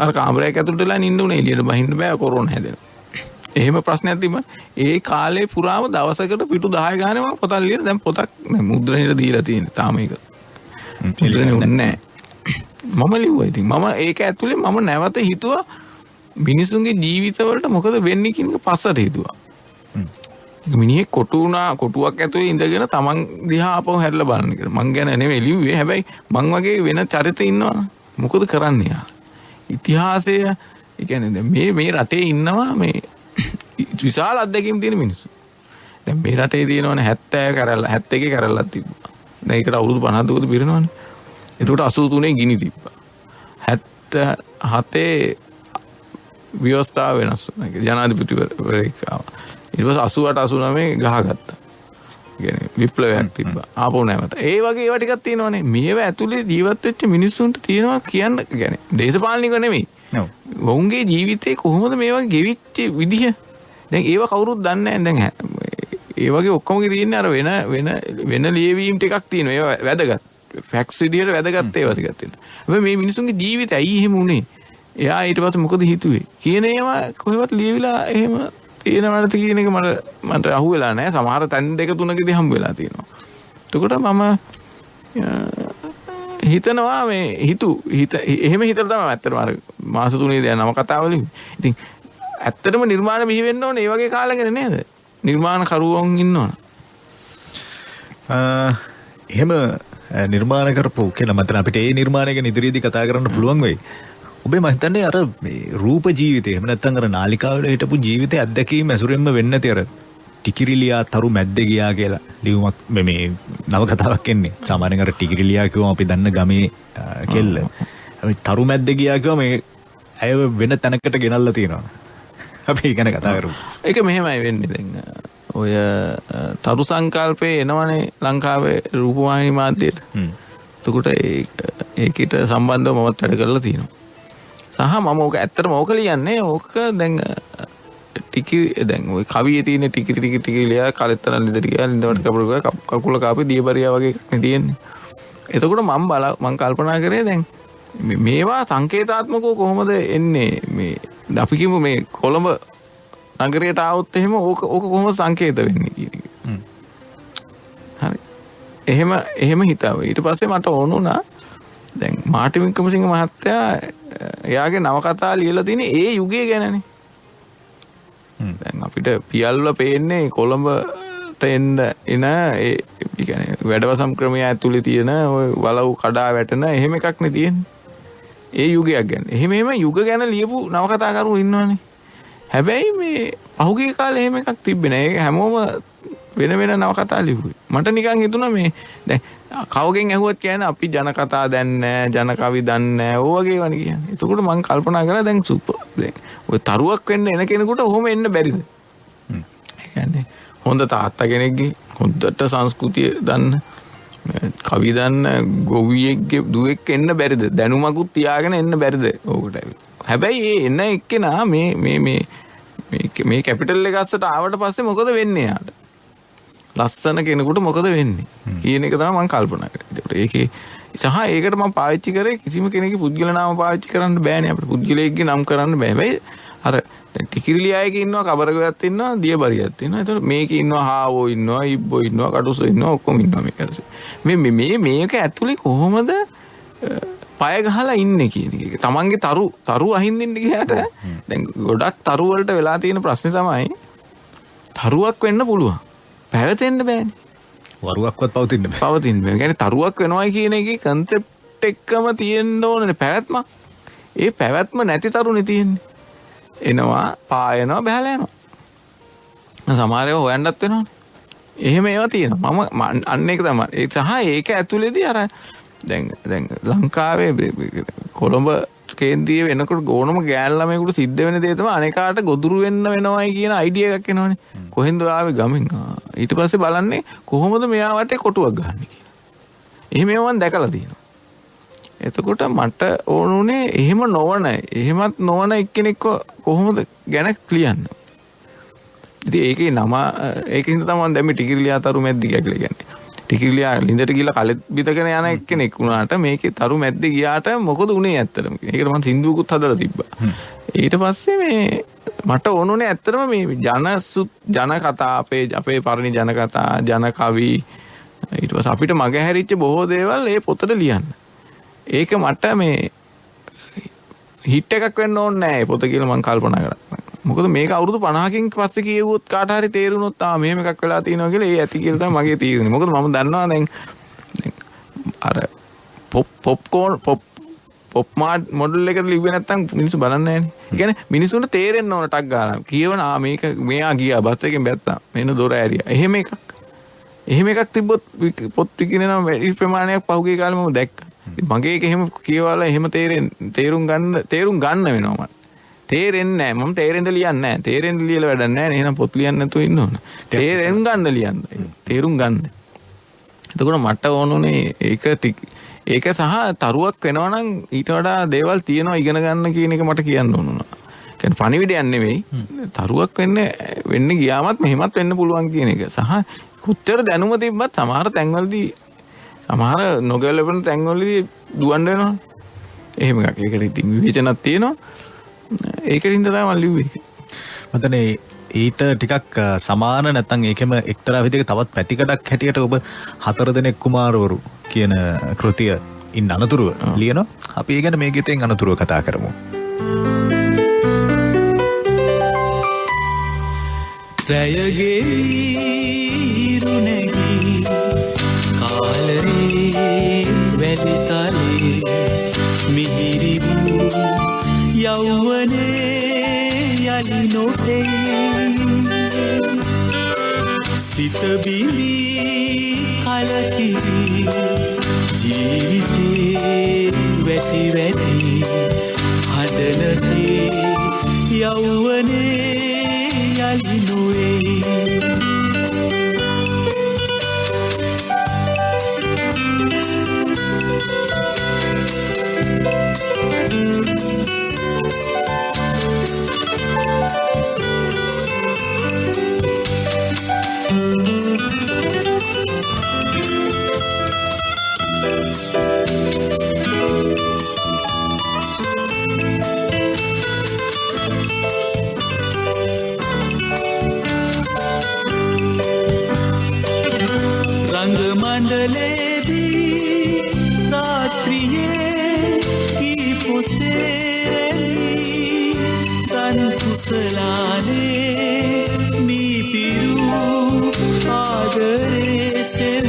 අර කාමරයක ඇතුළට වෙලා ඉන්න උනේ එළියට බහින්න බෑ කොරෝනා හැදෙනවා. එහෙම ප්‍රශ්නයක් තිබ්බා. ඒ කාලේ පුරාම දවසකට පිටු 10 ගානේ මම පොතක් ලියලා දැන් පොතක් මුද්‍රණයට දීලා තියෙනවා. තාම ඒක. මුද්‍රණය උන්නේ නැහැ. මම ලිව්වා ඉතින්. මම ඒක ඇතුලේ මම නැවත හිතුවා මිනිසුන්ගේ ජීවිතවලට මොකද වෙන්නේ කියන එක පස්සට හිතුවා. මිනිහෙක් කොටුවක් ඇතුලේ ඉඳගෙන තමන් දිහා ආපහු හැරිලා බලන එක. මං ගැන නෙවෙයි ලිව්වේ. හැබැයි මං වගේ වෙන චරිත ඉන්නවනේ. මොකද කරන්නේ යා? ඉතිහාසය ඒ කියන්නේ මේ රටේ ඉන්නවා මේ විශාල අත්දැකීම් තියෙන මිනිස්සු. දැන් මේ රටේ තියෙනවනේ 71 කරල්ලක් තිබ්බා. දැන් ඒකට අවුරුදු 52ද පිරෙනවනේ. එතකොට 83 ගිනි තිබ්බා. 77 ව්‍යවස්ථාව වෙනස් වුණා. ජනාධිපතිවරයෙක් ආවා. ඊට පස්සේ 88 89 ගහගත්තා. කියන්නේ විප්ලවයක් තිබ්බා. ආපහු නැවත. ඒ වගේ ඒවා ටිකක් තියෙනවනේ. මේව ඇතුලේ ජීවත් වෙච්ච මිනිස්සුන්ට තියෙනවා කියන්න කියන්නේ දේශපාලනික නෙමෙයි. ඔවුන්ගේ ජීවිතේ කොහොමද මේ වගේ ගෙවිච්ච විදිහ දැන් ඒව කවුරුත් දන්නේ නැහැ. දැන් ඒ වගේ ඔක්කොමගේ තියෙන්නේ අර වෙන ලියවීම් ටිකක් තියෙනවා. ඒවා වැදගත්. ෆැක්ට්ස් විදියට වැදගත් ඒවා ටිකක් තියෙනවා. හැබැයි මේ මිනිසුන්ගේ ජීවිතය ඇයි එහෙම උනේ? එයා ඊට පස්සේ මොකද හිතුවේ? කියන ඒවා කොහෙවත් ලියවිලා එහෙම තියෙනවද කියන එක මට අහුවෙලා නැහැ. සමහර තැන් 2 3කදී හම්බ වෙලා තියෙනවා. එතකොට මම හිතනවා මේ එහෙම හිතලා තමයි ඇත්තටම අර මාස 3 දැන් නම කතාවලින්. ඉතින් ඇත්තටම නිර්මාණ බිහි වෙන්න ඕනේ ඒ වගේ කාලෙකට නේද? නිර්මාණ කරුවෝන් ඉන්නවනේ. එහෙම නිර්මාණ කරපු කියලා මතන අපිට ඒ නිර්මාණය ගැන ඉදිරියේදී කතා කරන්න පුළුවන් වෙයි. ඔබේ මම හිතන්නේ අර මේ රූප ජීවිතය එහෙම නැත්නම් අර නාලිකාවේ හිටපු ජීවිතය අත්දැකීම ඇසුරෙන්ම වෙන්නේ නැති අර ටිකිරිලියා තරු මැද්දේ ගියා කියලා ලියුමක් මේ නව කතාවක් එන්නේ. සාමාන්‍යයෙන් අර ටිකිරිලියා කියවම අපි දන්න ගමේ කෙල්ල. අපි තරු මැද්දේ ගියා කියවම මේ අය වෙන තැනකට ගෙනල්ලා තියෙනවා. අපි ඒ ගැන කතා කරමු. ඒක මෙහෙමයි වෙන්නේ දැන්. ඔය තරු සංකල්පේ එනවනේ ලංකාවේ රූපවාහිනී මාධ්‍යයට. එතකොට ඒකට සම්බන්ධව මමත් වැඩ කරලා තියෙනවා. සහ මම ඕක ඇත්තටම ඕක ලියන්නේ ඕක දැන් දැන් ඔය කවියේ තියෙන ටිකි ලියා කලෙතරන් ලිදට ගියා ලින්දවට කකුල කාපේ දියබරියා වගේ එකක් නේ තියෙන්නේ. එතකොට මම කල්පනා කරේ දැන් මේවා සංකේතාත්මකව කොහොමද එන්නේ මේ අපි කියමු මේ කොළඹ නගරයට ආවොත් එහෙම ඕක කොහොමද සංකේත වෙන්නේ කියන එක. හරි. එහෙම හිතාවා. ඊට පස්සේ මට ඕන වුණා දැන් මාර්ටින් වික්‍රමසිංහ මහත්තයා එයාගේ නවකතා ලියලා තියෙන්නේ ඒ යුගය ගැනනේ. දැන් අපිට පියල්ව පේන්නේ කොළඹට එන ඒ කියන්නේ වැඩවසම් ක්‍රමය ඇතුලේ තියෙන ඔය වලව් කඩා වැටෙන එහෙම එකක් නේ තියෙන්නේ. ඒ යුගයක් ගැන. එහෙම යුග ගැන ලියපු නවකතාකරුවෝ ඉන්නවනේ. හැබැයි මේ පහුගිය කාලේ එහෙම එකක් තිබ්බේ නෑ. ඒක හැමෝම වෙන නවකතා ලිව්වේ. මට නිකන් හිතුණා මේ දැන් කවගෙන් ඇහුවත් කියන්නේ අපි ජනකතා දන්නේ ජන කවි දන්නේ ඕ වගේ වනේ කියන්නේ. එතකොට මම කල්පනා කරා දැන් ඔය තරුවක් වෙන්න එන කෙනෙකුට ඔහොම එන්න බැරිද? ඒ කියන්නේ හොඳ තාත්තා කෙනෙක්ගේ හොඳට සංස්කෘතිය දන්න කවි දන්න ගොවියෙක්ගේ දුවෙක් එන්න බැරිද? දැනුමකුත් තියාගෙන එන්න බැරිද? ඕකට. හැබැයි ඒ එන එක්කෙනා මේ කැපිටල් එක අස්සට ආවට පස්සේ මොකද වෙන්නේ යාට? ලස්සන කෙනෙකුට මොකද වෙන්නේ කියන එක තමයි මම කල්පනා කරන්නේ. ඒකේ සහ ඒකට මම පාවිච්චි කරේ කිසිම කෙනෙකුගේ පුද්ගල නාම පාවිච්චි කරන්න බෑනේ අපිට. පුද්ගලයෙක්ගේ නම් කරන්න බෑ. හැබැයි අර ටිකිරිලියායක ඉන්නවා, කබරගයක් ඉන්නවා, දියබරියක් ඉන්නවා. ඒතකොට මේකේ ඉන්නවා හාවෝ ඉන්නවා, ඉබ්බෝ ඉන්නවා, කටුසෝ ඉන්නවා, ඔක්කොම ඉන්නවා මේක ඇතුලේ. මේක ඇතුලේ කොහොමද පය ගහලා ඉන්නේ කියන එක. තමන්ගේ තරු අහින්දින්න ගියාට දැන් ගොඩක් තරු වලට වෙලා තියෙන ප්‍රශ්නේ තමයි තරුවක් වෙන්න පුළුවන්. පැවතෙන්න බෑනේ. වරුවක්වත් පවතින්න බෑ. පවතින්න බෑ. يعني තරුවක් වෙනවයි කියන එකේ concept එකම තියෙන්න ඕනේ පැවැත්මක්. ඒ පැවැත්ම නැති තරුනේ තියෙන්නේ. එනවා, පායනවා, බහැලා යනවා. සමහර ඒවා හොයන්නත් වෙනවනේ. එහෙම ඒවා තියෙනවා. මම අන්න ඒක තමයි. ඒ සහ ඒක ඇතුලේදී අර දැන් ලංකාවේ කොළඹ කේන්ද්‍රීය වෙනකොට ඕනම ගෑන් ළමයෙකුට සිද්ධ වෙන දේ තමයි අනේකාට ගොදුරු වෙන්න වෙනවයි කියන අයිඩියා එකක් එනවනේ. කොහෙන්ද ආවේ ගමෙන්. ඊට පස්සේ බලන්නේ කොහොමද මෙයා වටේ කොටුවක් ගහන්නේ කියලා. එහෙම මම දැකලා තියෙනවා. එතකොට මට ඕනුනේ එහෙමත් නොවන එක්කෙනෙක්ව කොහොමද ගැන ක්ලියන්න. ඉතින් ඒකේ නම ඒකින්ද තමයි දැන් මේ ටිකිරිලියා තරු මැද්දි කියලා කියන්නේ. ටිකිරිලියා ලින්දට ගිහලා කලෙත් බිතගෙන යන එක්කෙනෙක් වුණාට මේකේ තරු මැද්දේ ගියාට මොකද උනේ ඇත්තටම. ඒකට මම සින්දුවකුත් හදලා තිබ්බා. ඊට පස්සේ මේ මට ඕනුනේ ඇත්තටම මේ ජන කතා අපේ පරණ ජන කතා, ජන කවි ඊට පස්සේ අපිට මග හැරිච්ච බොහෝ දේවල් ඒ පොතට ලියන්න. ඒක මට මේ හිට් එකක් වෙන්න ඕනේ නෑ පොත කියලා මම කල්පනා කරා. මොකද මේක අවුරුදු 50කින් පස්සේ කියෙව්වොත් කාට හරි තේරුනොත් මෙහෙම එකක් වෙලා තියෙනවා කියලා ඒ ඇති කියලා තමයි මගේ තීරණය. මොකද මම දන්නවා දැන් අර පොප් මොඩල් එකට ලිව්වේ නැත්තම් මිනිස්සු බලන්නේ නෑනේ. ඒ කියන්නේ මිනිස්සුන්ට තේරෙන්න ඕන ටක් ගාලා. කියවන මේක මෙයා ගියා බස් එකෙන් බැත්තා. මෙන්න දොර ඇරියා. එහෙම එකක් තිබ්බොත් පොත් විකිනේනවා වැඩි ප්‍රමාණයක් පහුගිය කාලේ මම දැක්කා. මගේ එක එහෙම කියවලා එහෙම තේරුම් ගන්න වෙනවා මට. තේරෙන්නේ නැහැ. මම තේරෙන්න ලියන්නේ නැහැ. තේරෙන්න ලියලා වැඩක් නැහැ. එහෙනම් පොත් ලියන්න නැතුව ඉන්න ඕන. තේරෙන්න ගන්න ලියන්න. තේරුම් ගන්න. එතකොට මට ඕනුනේ ඒක සහ තරුවක් වෙනවා නම් ඊට වඩා දේවල් තියෙනවා ඉගෙන ගන්න කියන එක මට කියන්න ඕනුණා. කියන්නේ පණිවිඩයක් නෙවෙයි. තරුවක් වෙන්න ගියාමත් මෙහෙමත් වෙන්න පුළුවන් කියන එක. සහ කොච්චර දැනුම තිබ්බත් සමහර තැන්වලදී සමහර නොගැලපෙන තැන්වලදී දුවන්න වෙනවා. එහෙම එකක්. ඒකට ඉතින් විවේචනක් තියෙනවා. ඒකෙන් තමයි මම ලිව්වේ. මතනේ ඊට ටිකක් සමාන නැත්නම් ඒකෙම එක්තරා විදිහක තවත් පැතිකඩක් හැටියට ඔබ 4 දෙනෙක් කුමාරවරු කියන කෘතිය ඉන්න අනතුරුව ලියනවා. අපි ඒ ගැන මේ ගීතෙන් අනතුරුව කතා කරමු. රැයගේ ඉරුණැගි කාලේ වැලිතලේ මිහිරි වූ යෞවනේ යලි නොපෙයි සිත බිලි කලකිරි ජීවිතේ වැටි හදනතේ යෞවනේ යලි නොවේ මණ්ඩලේදී රාත්‍රියේ කී පොතේරි සන් කුසලානේ මී පිරු ආදරේ සෙව්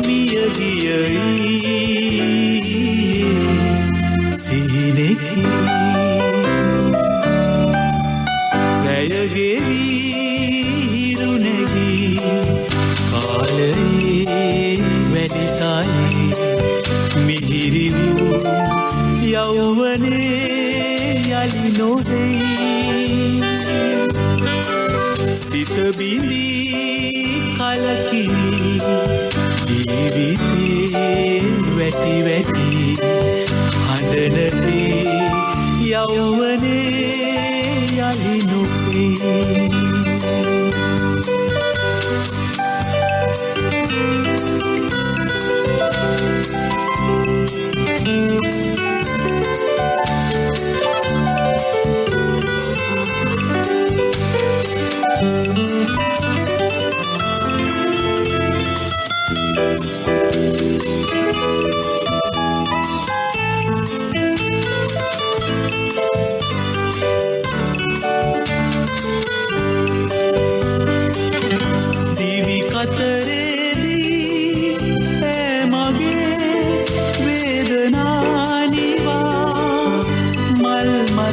මිය ගියයි සිහිනෙකි රැයගේ හිරුනැගි වැලිතලේ මිහිරි වූ යෞවනේ යලි නොවේ සිත බිලි කලකිරි ජීවිතේ වැටි හඬනතේ යෞවනේ යලි නොවේ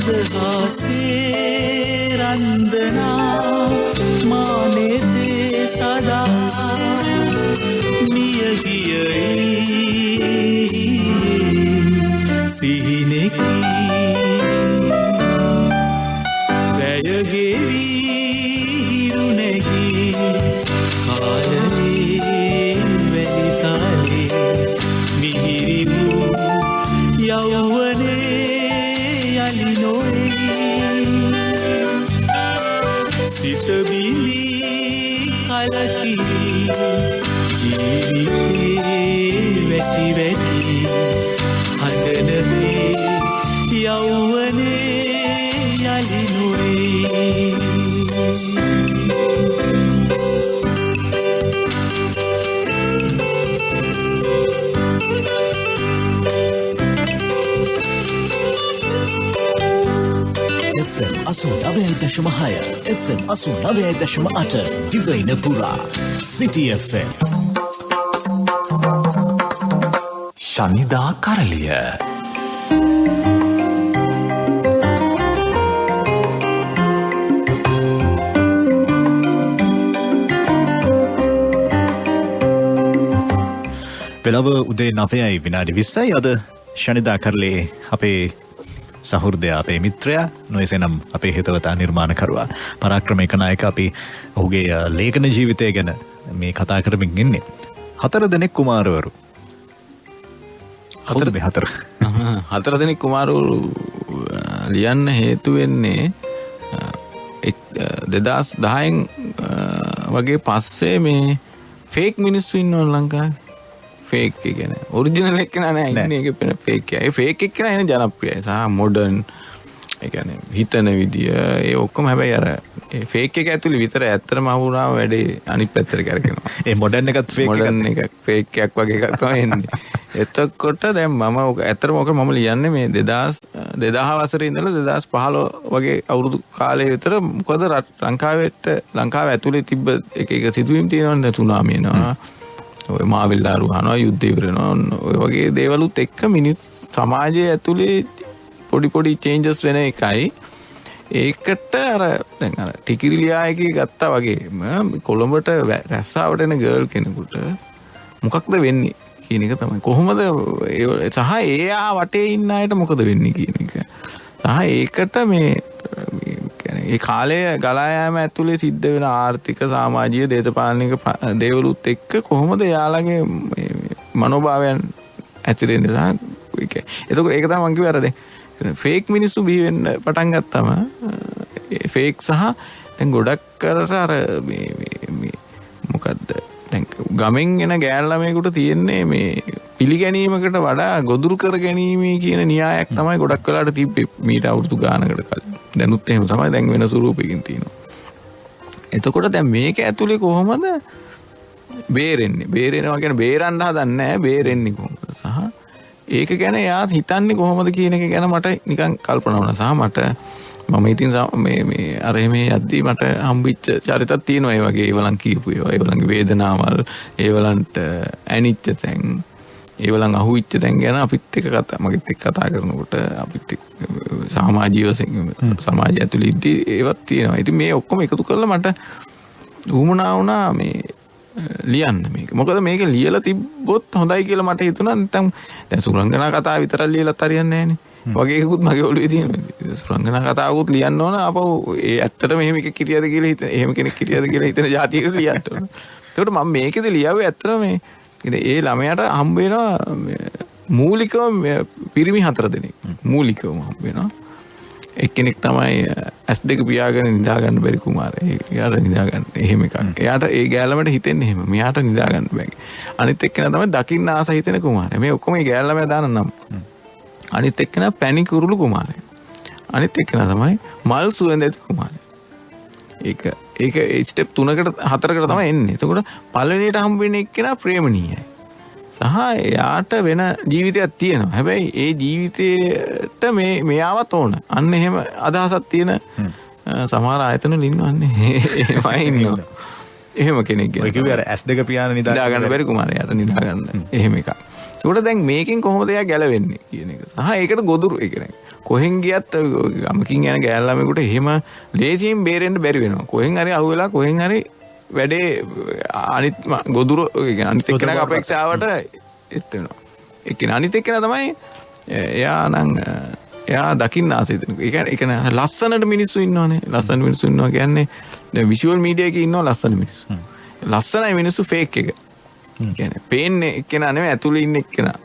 මදහසේ රන්දනා මානෙතේ සදා මියගියයි සිහිනෙකි වැයගෙවි හිරුනැගි කාලේ වැලිතාලේ මිහිරි වූ යෞවනේ යලි නොවේ සිත බිලි කලකිරි ජීවිතේ වැටි වැටි හඬනවේ යෞවනේ යලි නොවේ FM 89.6 FM 89.8 දිවයින පුරා City FM ශනිදා කරලිය වෙලව උදේ 9යි විනාඩි 20යි අද ශනිදා කරලේ අපේ සහෘදයා අපේ මිත්‍රයා නොයසේනම් අපේ හිතවතා නිර්මාණකරුවා පරාක්‍රමයක නායක අපි ඔහුගේ ලේඛන ජීවිතය ගැන මේ කතා කරමින් ඉන්නේ 4 දෙනෙක් කුමාරවරු 4 දෙනෙක් කුමාරවරු ලියන්න හේතු වෙන්නේ 2010න් වගේ පස්සේ මේ ෆේක් මිනිස්සු ඉන්නවනේ ලංකාවේ ෆේක් කියන්නේ ඔරිජිනල් එක්කෙනා නෑ ඉන්නේ ඒක වෙන ෆේක් එකයි. ඒ ෆේක් එක්කෙනා එන ජනප්‍රියයි. සහ මොඩර්න් ඒ කියන්නේ හිතන විදිය ඒ ඔක්කොම හැබැයි අර ඒ ෆේක් එක ඇතුලේ විතර ඇත්තටම අහුණාම වැඩේ අනිත් පැත්තට කරගෙනවා. ඒ මොඩර්න් එකත් ෆේක් එකක් ෆේක් එකක් වගේ එකක් තමයි එන්නේ. එතකොට දැන් මම ඇත්තටම ඔක මම ලියන්නේ මේ 2000 වසරේ ඉඳලා 2015 වගේ අවුරුදු කාලේ විතර මොකද ලංකාව ඇතුලේ තිබ්බ එක සිදුවීම් තියෙනවනේ සුනාමි එනවා. ඔය මාවිල්ලාරු අහනවා යුද්ධ ඉවරනවා ඔය වගේ දේවලුත් එක්ක මිනිස් සමාජයේ ඇතුලේ පොඩි චේන්ජස් වෙන එකයි ඒකට අර දැන් අර ටිකිරිලියා එකේ ගත්තා වගේ කොළඹට රැස්සාවට එන ගර්ල් කෙනෙකුට මොකක්ද වෙන්නේ කියන එක තමයි කොහොමද සහ එයා වටේ ඉන්න අයට මොකද වෙන්නේ කියන එක සහ ඒකට මේ ඒ කාලය ගලා යාම ඇතුලේ සිද්ධ වෙන ආර්ථික සමාජීය දේශපාලනික දේවලුත් එක්ක කොහොමද යාළගේ මනෝභාවයන් ඇතිරෙන්නේ සහ එතකොට ඒක තමයි මම කිව්වේ අර දැන් ෆේක් මිනිස්සු බිහි වෙන්න පටන් ගත්තම ෆේක් සහ දැන් ගොඩක් කරට අර මේ මොකද්ද දැන් ගමෙන් එන ගෑල් ළමයෙකුට තියෙන්නේ මේ පිළිගැනීමකට වඩා ගොදුරු කර ගැනීම කියන න්‍යායක් තමයි ගොඩක් වෙලාට තිබ්බේ මීට අවුරුදු ගානකට කලින්. දැනුත් එහෙම තමයි දැන් වෙන ස්වරූපයකින් තියෙනවා. එතකොට දැන් මේක ඇතුලේ කොහොමද බේරෙන්නේ? බේරෙනවා කියන්නේ බේරන්න හදන්නේ නැහැ බේරෙන්නේ කොහොමද? සහ ඒක ගැන එයා හිතන්නේ කොහොමද කියන එක ගැන මට නිකන් කල්පනා වුණා. සහ මට මම ඉතින් මේ අර මේ යද්දී මට හම්බෙච්ච චරිතක් තියෙනවා ඒ වගේ ඒවලන් කියපු ඒවා. ඒවලන්ගේ වේදනාවල්, ඒවලන්ට ඇනිච්ච තැන්, ඒවලන් අහුවිච්ච තැන් ගැන අපිත් එක්ක මගෙත් එක්ක කතා කරනකොට අපිත් සමාජය ඇතුළේ ඉද්දී ඒවත් තියෙනවා. ඉතින් මේ ඔක්කොම එකතු කරලා මට උවමනා වුණා මේ ලියන්න මේක. මොකද මේක ලියලා තිබ්බොත් හොඳයි කියලා මට හිතුණා. නැත්නම් දැන් සුරංගනා කතාව විතරක් ලියලත් හරියන්නේ නැහනේ. වගේ එකකුත් මගේ ඔළුවේ තියෙනවා. සුරංගනා කතාවකුත් ලියන්න ඕන. අපෝ ඒ ඇත්තටම එහෙම එකක් කිරියද කියලා හිතන එහෙම කෙනෙක් කිරියද කියලා හිතන જાතියකට ලියන්න ඕන. ඒකට මම මේකද ලියාවේ ඇත්තටම මේ ඒ ළමයාට හම්බ වෙනවා මූලිකව පිරිමි 4 දෙනෙක්. මූලිකවම හම්බ වෙනවා. එක්කෙනෙක් තමයි S2 පියාගෙන නිදා ගන්න බැරි කුමාරයා. එයාට නිදා ගන්න එහෙම එකක්. එයාට ඒ ගෑල්ලමට හිතෙන්නේ එහෙම. මෙයාට නිදා ගන්න බෑ. අනිත් එක්කෙනා තමයි දකින්න ආස හිතෙන කුමාරයා. මේ ඔක්කොම ඒ ගෑල්ලමයා දාන නම්. අනිත් එක්කෙනා පැණි කුරුළු කුමාරයා. අනිත් එක්කෙනා තමයි මල් සුවඳ ඇති කුමාරයා. ඒක ස්ටෙප් 3කට 4කට තමයි එන්නේ. එතකොට පළවෙනියට හම්බ වෙන එක්කෙනා ප්‍රේමණීයයි. සහ එයාට වෙන ජීවිතයක් තියෙනවා. හැබැයි ඒ ජීවිතේට මෙයාවත් ඕන. අන්න එහෙම අදහසක් තියෙන සමහර ආයතන වල ඉන්නවන්නේ. එහෙමයි ඉන්නවා. එහෙම කෙනෙක් ගැන. ඔය කිව්වේ අර S2 පියාන නිදා ගන්න බැරි කුමාරයාට නිදා ගන්න. එහෙම එකක්. ඒකට දැන් මේකෙන් කොහොමද එයා ගැලවෙන්නේ කියන එක. සහ ඒකට ගොදුරු ඒ කියන්නේ කොහෙන් ගියත් ගමකින් යන ගෑල් ළමයෙකුට එහෙම ලේසියෙන් බේරෙන්න බැරි වෙනවා. කොහෙන් හරි අහුවෙලා කොහෙන් හරි වැඩේ අනිත් ගොදුර අනිත් එක්කෙනාගේ අපේක්ෂාවට එත් වෙනවා. එක්කෙනා අනිත් එක්කෙනා තමයි එයා දකින්න ආසයි දෙන. ඒ කියන්නේ ලස්සනට මිනිස්සු ඉන්නවනේ. ලස්සන මිනිස්සු ඉන්නවා කියන්නේ දැන් විෂුවල් මීඩියා එකේ ඉන්නවා ලස්සන මිනිස්සු. ලස්සනයි මිනිස්සු ෆේක් එක. කියන්නේ පේන්නේ එක්කෙනා නෙමෙයි ඇතුළේ ඉන්න එක්කෙනා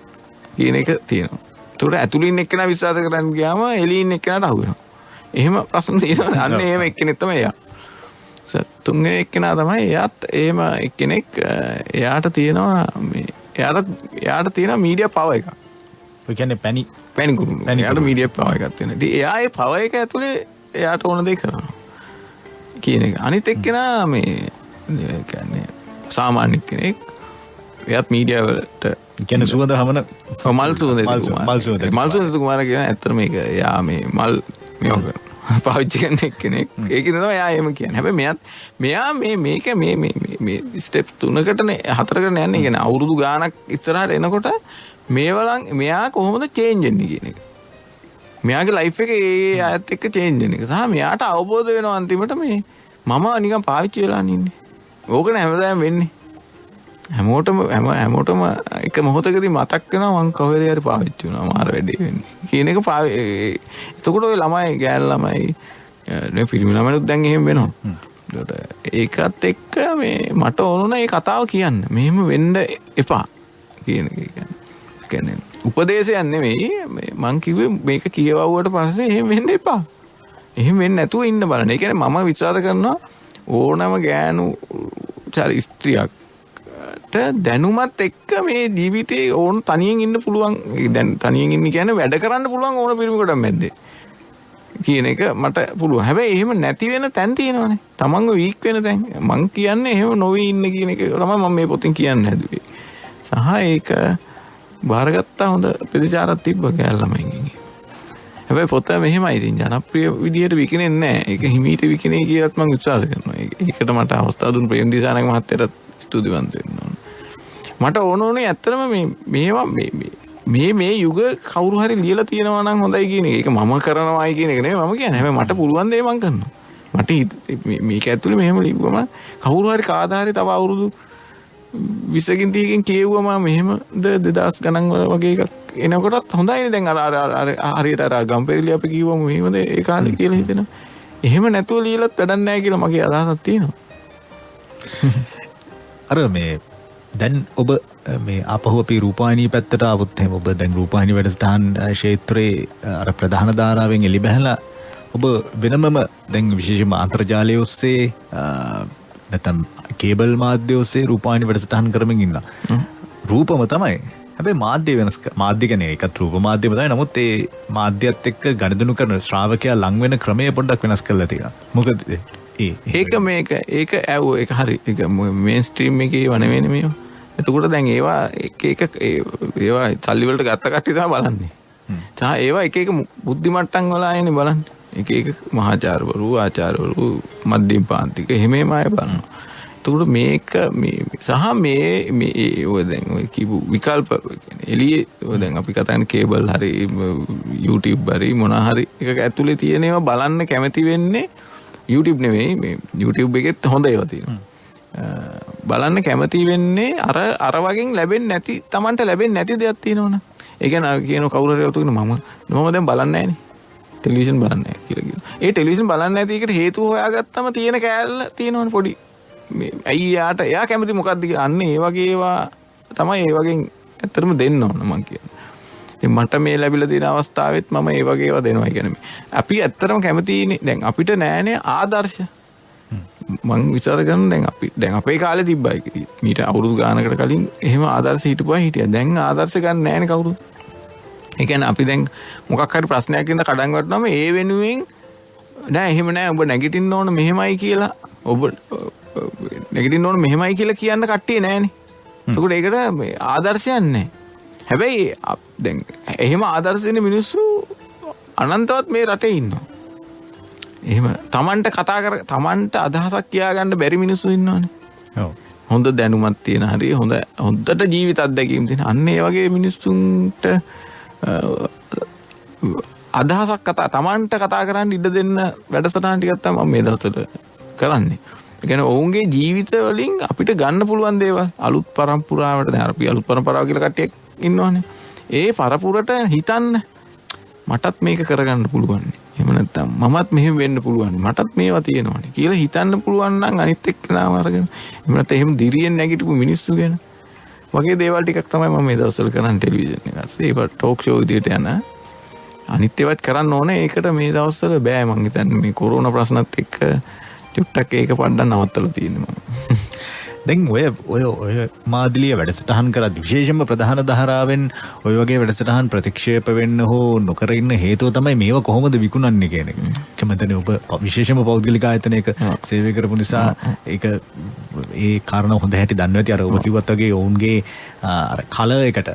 කියන එක තියෙනවා. ඒකට ඇතුළේ ඉන්න එක්කෙනා විශ්වාස කරන්න ගියාම එළියේ ඉන්න එක්කෙනාට අහු වෙනවා. එහෙම ප්‍රශ්න තියෙනවා. අන්න එහෙම එක්කෙනෙක් තමයි එයා. තුන්වෙනි එක්කෙනා තමයි එයාත් එහෙම එක්කෙනෙක් එයාට තියෙනවා මේ එයාට තියෙනවා මීඩියා පවර් එකක්. ඒ කියන්නේ පැණි කුරුළු. එයාට මීඩියා පවර් එකක් තියෙනවා. ඉතින් එයා ඒ පවර් එක ඇතුලේ එයාට ඕන දේ කරනවා. කියන එක. අනිත් එක්කෙනා මේ කියන්නේ සාමාන්‍ය කෙනෙක්. එයාත් මීඩියා වලට කියන්නේ සුවඳ හමන මල් සුවඳ කුමාර කියන ඇත්තට මේක එයා මේ මල් මේක පාවිච්චි කරන කෙනෙක්. ඒකෙන් තමයි එයා එහෙම කියන්නේ. හැබැයි මෙයා මේ ස්ටෙප් 3කටනේ 4කට යන්නේ. කියන්නේ අවුරුදු ගාණක් ඉස්සරහට එනකොට මෙයා කොහොමද චේන්ජ් වෙන්නේ කියන එක. මෙයාගේ ලයිෆ් එක ඒ ආයත් එක්ක චේන්ජ් වෙන එක. සහ මෙයාට අවබෝධ වෙනවා අන්තිමට මේ මම නිකන් පාවිච්චි වෙලා ඉන්නේ. ඕකනේ හැමදාම වෙන්නේ. හැමෝටම එක මොහොතකදී මතක් වෙනවා මං කොහෙද හරි පාවිච්චි වුණා මාර වැඩේ වෙන්නේ කියන එක. එතකොට ඔය ළමයි ගෑල් ළමයි නේ පිරිමි ළමයිනුත් දැන් එහෙම වෙනවා. ඒකත් එක්ක මේ මට ඕන ඒ කතාව කියන්න මෙහෙම වෙන්න එපා කියන එක. කියන්නේ උපදේශයක් නෙමෙයි මං කිව්වේ මේක කියවුවට පස්සේ එහෙම වෙන්න එපා. එහෙම වෙන්නේ නැතුව ඉන්න බලන්න. ඒ කියන්නේ මම විශ්වාස කරනවා ඕනම ගෑනු ස්ත්‍රියක් දැනුමත් එක්ක මේ ජීවිතේ ඕන තනියෙන් ඉන්න පුළුවන්. දැන් තනියෙන් ඉන්න කියන්නේ වැඩ කරන්න පුළුවන් ඕන පිරිමි කොටක් මැද්දේ කියන එක මට පුළුවන්. හැබැයි එහෙම නැති වෙන තැන් තියෙනවනේ. තමන්ව වීක් වෙන තැන්. මං කියන්නේ එහෙම නොවි ඉන්න කියන එක තමයි මම මේ පොතෙන් කියන්න හැදුවේ. සහ ඒක බාරගත්තා හොඳ ප්‍රතිචාරයක් තිබ්බ ගෑල් ළමයින්ගෙන්. හැබැයි පොත මෙහෙමයි ඉතින් ජනප්‍රිය විදියට විකිනෙන්නේ නැහැ. ඒක හිමීට විකිනේ කියලාත් මම විශ්වාස කරනවා. ඒකට මට අවස්ථාව දුන්න ප්‍රේමදිසානක මහත්තයාට ස්තුතිවන්ත වෙන්න ඕන. මට ඕනේ ඇත්තටම මේවා මේ යුග කවුරු හරි ලියලා තියෙනවා නම් හොඳයි කියන එක. ඒක මම කරනවායි කියන එක නෙමෙයි මම කියන්නේ. හැබැයි මට පුළුවන් දේ මම කරනවා. මට මේක ඇතුලේ මෙහෙම ලිව්වම කවුරු හරි කාදා හරි තව අවුරුදු 20කින් 30කින් කියවුවම මෙහෙමද 2000 ගණන් වගේ එකක් එනකොටත් හොඳයිනේ. දැන් අර හරියට අර ගම්පෙරිලි අපි කිව්වම මෙහෙමද ඒ කාලේ කියලා හිතෙනවා. එහෙම නැතුව ලියලත් වැඩක් නැහැ කියලා මගේ අදහසක් තියෙනවා. අර මේ දැන් ඔබ මේ ආපහු අපි රූපවාහිනී පැත්තට ආවොත් එහෙනම් ඔබ දැන් රූපවාහිනී වැඩසටහන් ක්ෂේත්‍රයේ අර ප්‍රධාන ධාරාවෙන් එලි බැහැලා ඔබ වෙනමම දැන් විශේෂයෙන්ම අන්තර්ජාලය ඔස්සේ නැත්නම් කේබල් මාධ්‍ය ඔස්සේ රූපවාහිනී වැඩසටහන් කරමින් ඉන්නවා. රූපම තමයි. හැබැයි මාධ්‍ය වෙනස් මාධ්‍ය කියන්නේ ඒකත් රූප මාධ්‍යම තමයි. නමුත් ඒ මාධ්‍යයත් එක්ක ගනුදෙනු කරන ශ්‍රාවකයා ලං වෙන ක්‍රමය පොඩ්ඩක් වෙනස් කරලා තියෙනවා. මොකද ඒක හරි. ඒක මේන් ස්ට්‍රීම් එකේ වනෙවෙන්නේ මේවා. එතකොට දැන් ඒවා ඒවා සල්ලි වලට ගත්ත කට්ටිය තමයි බලන්නේ. ඒවා එක බුද්ධි මට්ටම් වල ආයනේ බලන්නේ. එක මහාචාර්යවරු ආචාර්යවරු මධ්‍යම පාන්තික එහෙමම අය බලනවා. එතකොට මේක සහ මේ ඔය දැන් ඔය කියපු විකල්ප කියන්නේ එළියේ ඔය දැන් අපි කතා කරන කේබල් හරි YouTube හරි මොනවා හරි එකක ඇතුලේ තියෙන ඒවා බලන්න කැමති වෙන්නේ YouTube නෙවෙයි මේ YouTube එකෙත් හොඳ ඒවා තියෙනවා. බලන්න කැමති වෙන්නේ අර වගේ ලැබෙන්නේ නැති Tamanට ලැබෙන්නේ නැති දෙයක් තියෙනවනේ. ඒ කියන්නේ කියන කවුරු හරි වතුන මම දැන් බලන්නේ නැහනේ. ටෙලිවිෂන් බලන්නේ නැහැ කියලා කියනවා. ඒ ටෙලිවිෂන් බලන්නේ නැති එකට හේතුව හොයාගත්තම තියෙන කෑල්ල තියෙනවනේ පොඩි. මේ ඇයි එයා කැමති මොකද්ද කියලා. අන්න ඒ වගේ ඒවා තමයි ඒ වගේ ඇත්තටම දෙන්න ඕන මං කියන්නේ. ඉතින් මට මේ ලැබිලා තියෙන අවස්ථාවෙත් මම ඒ වගේ ඒවා දෙනවා කියන්නේ. අපි ඇත්තටම කැමතිනේ දැන් අපිට නෑනේ ආදර්ශ. මං විචාර කරනවා දැන් අපේ කාලේ තිබ්බයි. මීට අවුරුදු ගානකට කලින් එහෙම ආදර්ශ හිටපුවා හිටියා. දැන් ආදර්ශ ගන්න නෑනේ කවුරුත්. ඒ කියන්නේ අපි දැන් මොකක් හරි ප්‍රශ්නයක් ඉඳලා කඩන් වටනම ඒ වෙනුවෙන් නෑ එහෙම නෑ ඔබ නැගිටින්න ඕන මෙහෙමයි කියලා ඔබ නැගිටින්න ඕන මෙහෙමයි කියලා කියන්න කට්ටිය නෑනේ. ඒකට ඒකට ආදර්ශයක් නෑ. හැබැයි දැන් එහෙම ආදර්ශ දෙන මිනිස්සු අනන්තවත් මේ රටේ ඉන්නවා. එහෙම තමන්ට අදහසක් කියාගන්න බැරි මිනිස්සු ඉන්නවනේ. ඔව්. හොඳ දැනුමක් තියෙන හරිය හොඳට ජීවිත අත්දැකීම් තියෙන අන්න ඒ වගේ මිනිස්සුන්ට අදහසක් තමන්ට කතා කරන්න ඉඩ දෙන්න වැඩසටහන් ටිකක් තමයි මම මේ දවස්වල කරන්නේ. ඒ කියන්නේ ඔවුන්ගේ ජීවිත වලින් අපිට ගන්න පුළුවන් දේවල් අලුත් පරම්පරාවට දැන් අපි අලුත් පරම්පරාව කියලා කට්ටියක් ඉන්නවනේ. ඒ පරපුරට හිතන්න මටත් මේක කරගන්න පුළුවන්. එහෙම නැත්නම් මමත් මෙහෙම වෙන්න පුළුවන්. මටත් මේවා තියෙනවානේ කියලා හිතන්න පුළුවන් නම් අනිත් එක්කනම අරගෙන එහෙම නැත්නම් එහෙම දිරියෙන් නැගිටපු මිනිස්සු ගැන වගේ දේවල් ටිකක් තමයි මම මේ දවස්වල කරන්නේ ටෙලිවිෂන් එකේ. ඒක ටෝක් ෂෝ විදියට යන අනිත් ඒවත් කරන්න ඕනේ. ඒකට මේ දවස්වල බෑ මං හිතන්නේ මේ කොරෝනා ප්‍රශ්නත් එක්ක චුට්ටක් ඒක පඩ්ඩක් නවත්තලා තියෙනවා. දැන් ඔය මාදිලිය වැඩසටහන් කරද්දී විශේෂයෙන්ම ප්‍රධාන ධාරාවෙන් ඔය වගේ වැඩසටහන් ප්‍රතික්ෂේප වෙන්න හෝ නොකර ඉන්න හේතුව තමයි මේවා කොහොමද විකුණන්නේ කියන එක. කැමතිනේ ඔබ විශේෂයෙන්ම පෞද්ගලික ආයතනයක සේවය කරපු නිසා ඒක ඒ කාරණා හොඳ හැටි දන්නවා ඇති. අර ඔබ කිව්වත් වගේ ඔවුන්ගේ අර කලර් එකට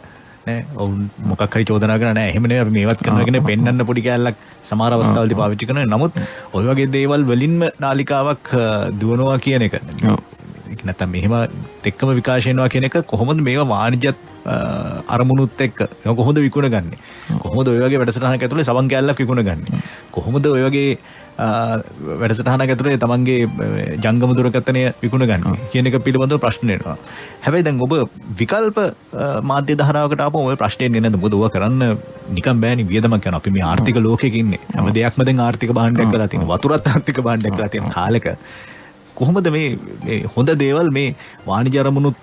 නෑ ඔවුන් මොකක් හරි චෝදනා කරන නෑ. එහෙම නෙවෙයි අපි මේවත් කරනවා කියන්නේ පෙන්වන්න පොඩි කැලලක් සමහර අවස්ථාවලදී පාවිච්චි කරනවා. නමුත් ඔය වගේ දේවල් වලින්ම නාලිකාවක් දුවනවා කියන එක. නැත්තම් මෙහෙම එක්කම විකාශය වෙනවා කියන එක කොහොමද මේවා වාණිජ්‍යත් අරමුණුත් එක්ක කොහොමද විකුණගන්නේ? කොහොමද ඔය වගේ වැඩසටහනක් ඇතුලේ සබන් කැලලක් විකුණගන්නේ? කොහොමද ඔය වගේ වැඩසටහනක් ඇතුලේ තමන්ගේ ජංගම දුරකථනය විකුණගන්නේ කියන එක පිළිබඳව ප්‍රශ්න එනවා. හැබැයි දැන් ඔබ විකල්ප මාධ්‍ය ධාරාවකට ආපුවම ඔය ප්‍රශ්නේ එන්නේ නැද්ද? මොකද ඔය කරන්න නිකන් බෑනේ වියදමක් යනවා. අපි මේ ආර්ථික ලෝකෙක ඉන්නේ. හැම දෙයක්ම දැන් ආර්ථික භාණ්ඩයක් කරලා තියෙනවා. වතුරත් ආර්ථික භාණ්ඩයක් කරලා තියෙන කාලෙක කොහොමද මේ හොඳ දේවල් මේ වාණිජ අරමුණුත්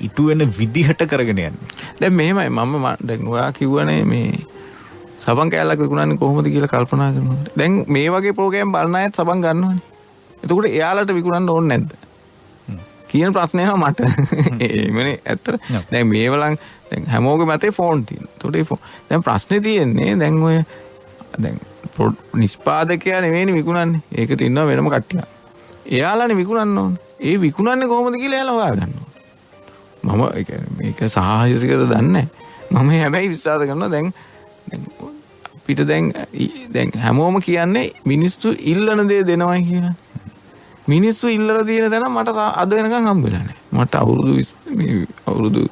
ඉටු වෙන විදිහට කරගෙන යන්නේ? දැන් මෙහෙමයි මම දැන් ඔයා කිව්වනේ මේ සබන් කැලලක් විකුණන්නේ කොහොමද කියලා කල්පනා කරනවා. දැන් මේ වගේ ප්‍රෝග්‍රෑම් බලන අයත් සබන් ගන්නවනේ. එතකොට එයාලට විකුණන්න ඕනේ නැද්ද? කියන ප්‍රශ්නය මට. එමනේ ඇත්තට. දැන් මේවලන් දැන් හැමෝගෙම මතේ ෆෝන් තියෙනවා. එතකොට දැන් ප්‍රශ්නේ තියෙන්නේ දැන් ඔය දැන් නිෂ්පාදකයා නෙවෙයිනේ විකුණන්නේ. ඒකට ඉන්නවා වෙනම කට්ටියක්. එයාලානේ විකුණන්න ඕනේ. ඒ විකුණන්නේ කොහොමද කියලා එයාලා හොයාගන්න ඕනේ. මම මේක සාහසිකද දන්නේ නැහැ. මම හැබැයි විශ්වාස කරනවා දැන් අපිට දැන් හැමෝම කියන්නේ මිනිස්සු ඉල්ලන දේ දෙනවයි කියලා. මිනිස්සු ඉල්ලලා තියෙන තැන මට අද වෙනකන් හම්බෙලා නැහැ. මට අවුරුදු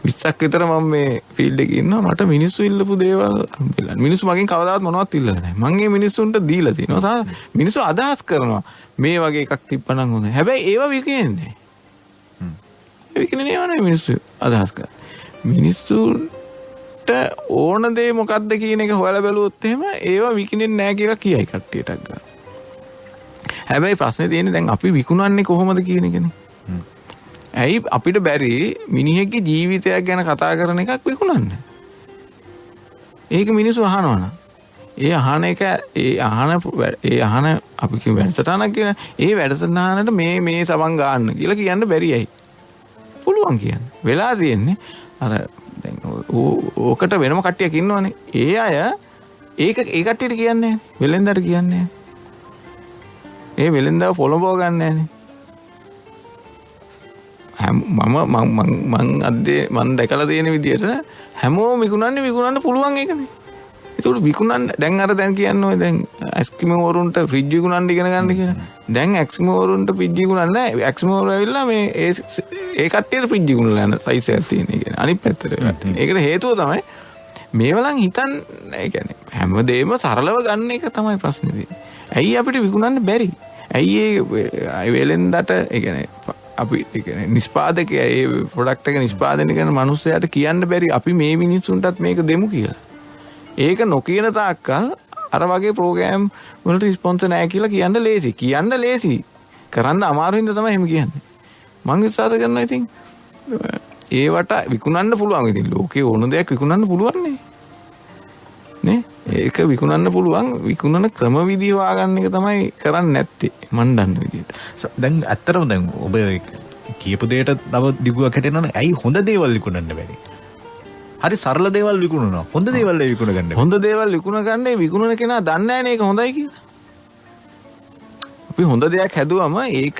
20ක් විතර මම මේ ෆීල්ඩ් එකේ ඉන්නවා. මට මිනිස්සු ඉල්ලපු දේවල් හම්බෙලා. මිනිස්සු මගෙන් කවදාවත් මොනවත් ඉල්ලලා නැහැ. මම මේ මිනිස්සුන්ට දීලා තියෙනවා. මිනිස්සු අදහස් කරනවා මේ වගේ එකක් තිබ්බනම් හොඳයි. හැබැයි ඒවා විකිනෙන්නේ නැහැ. ඒ විකිනෙන්නේ නැහැ මිනිස්සු අදහස් කරා. මිනිස්සුන්ට ඕන දේ මොකද්ද කියන එක හොයලා බැලුවොත් එහෙම ඒවා විකිනෙන්නේ නැහැ කියලා කියයි කට්ටියටක් ගන්න. හැබැයි ප්‍රශ්නේ තියෙන්නේ දැන් අපි විකුණන්නේ කොහොමද කියන එකනේ. ඇයි අපිට බැරි මිනිහෙක්ගේ ජීවිතයක් ගැන කතා කරන එකක් විකුණන්න? ඒක මිනිස්සු අහනවනම් ඒ අහන එක ඒ අහන අපි කියන වැඩසටහනක් කියන ඒ වැඩසටහනට මේ සමන් ගන්න කියලා කියන්න බැරියයි. පුළුවන් කියන්න. වෙලා තියෙන්නේ අර දැන් ඕකට වෙනම කට්ටියක් ඉන්නවනේ. ඒ අය ඒ කට්ටියට කියන්නේ වෙලෙන්දට කියන්නේ. ඒ වෙලෙන්දව පොළඹව ගන්න නෑනේ. මම දැකලා තියෙන විදිහට හැමෝම විකුණන්න පුළුවන් එකනේ. ඒකට විකුණන්න දැන් කියන්නේ දැන් ඇස්කිමෝ වරුන්ට ෆ්‍රිජ් විකුණන්න ඉගෙන ගන්න කියලා. දැන් ඇස්කිමෝ වරුන්ට ෆ්‍රිජ් විකුණන්න නැහැ. ඇස්කිමෝ වරු ඇවිල්ලා මේ ඒ කට්ටියට ෆ්‍රිජ් විකුණලා යන සයිස් එකක් තියෙන එක. අනිත් පැත්තට. ඒකට හේතුව තමයි මේවලන් හිතන් ඒ කියන්නේ හැමදේම සරලව ගන්න එක තමයි ප්‍රශ්නේ තියෙන්නේ. ඇයි අපිට විකුණන්න බැරි? ඇයි ඒ වෙලෙන්දට ඒ කියන්නේ අපි ඒ කියන්නේ නිෂ්පාදකයා ඒ ප්‍රොඩක්ට් එක නිෂ්පාදනය කරන මිනිස්සයාට කියන්න බැරි අපි මේ මිනිස්සුන්ටත් මේක දෙමු කියලා. ඒක නොකියන තාක්කල් අර වගේ ප්‍රෝග්‍රෑම් වලට රිස්පොන්ස් නැහැ කියලා කියන්න ලේසි. කියන්න ලේසි. කරන්න අමාරු හින්දා තමයි එහෙම කියන්නේ. මම විශ්වාස කරනවා ඉතින් ඒවට විකුණන්න පුළුවන්. ඉතින් ලෝකේ ඕන දෙයක් විකුණන්න පුළුවන් නේ. ඒක විකුණන්න පුළුවන්. විකුණන ක්‍රමවිධි හොයාගන්න එක තමයි කරන්නේ නැත්තේ. මන් දන්න විදිහට. දැන් ඇත්තටම දැන් ඔබ කියපු දෙයට තව දිගුවක් හැටෙනවනේ. ඇයි හොඳ දේවල් විකුණන්න බැරි? හරි සරල දේවල් විකුණනවා. හොඳ දේවල් විකුණ ගන්න. හොඳ දේවල් විකුණ ගන්නේ විකුණන කෙනා දන්නේ නැහැ නේ ඒක හොඳයි කියලා. අපි හොඳ දෙයක් හැදුවම ඒක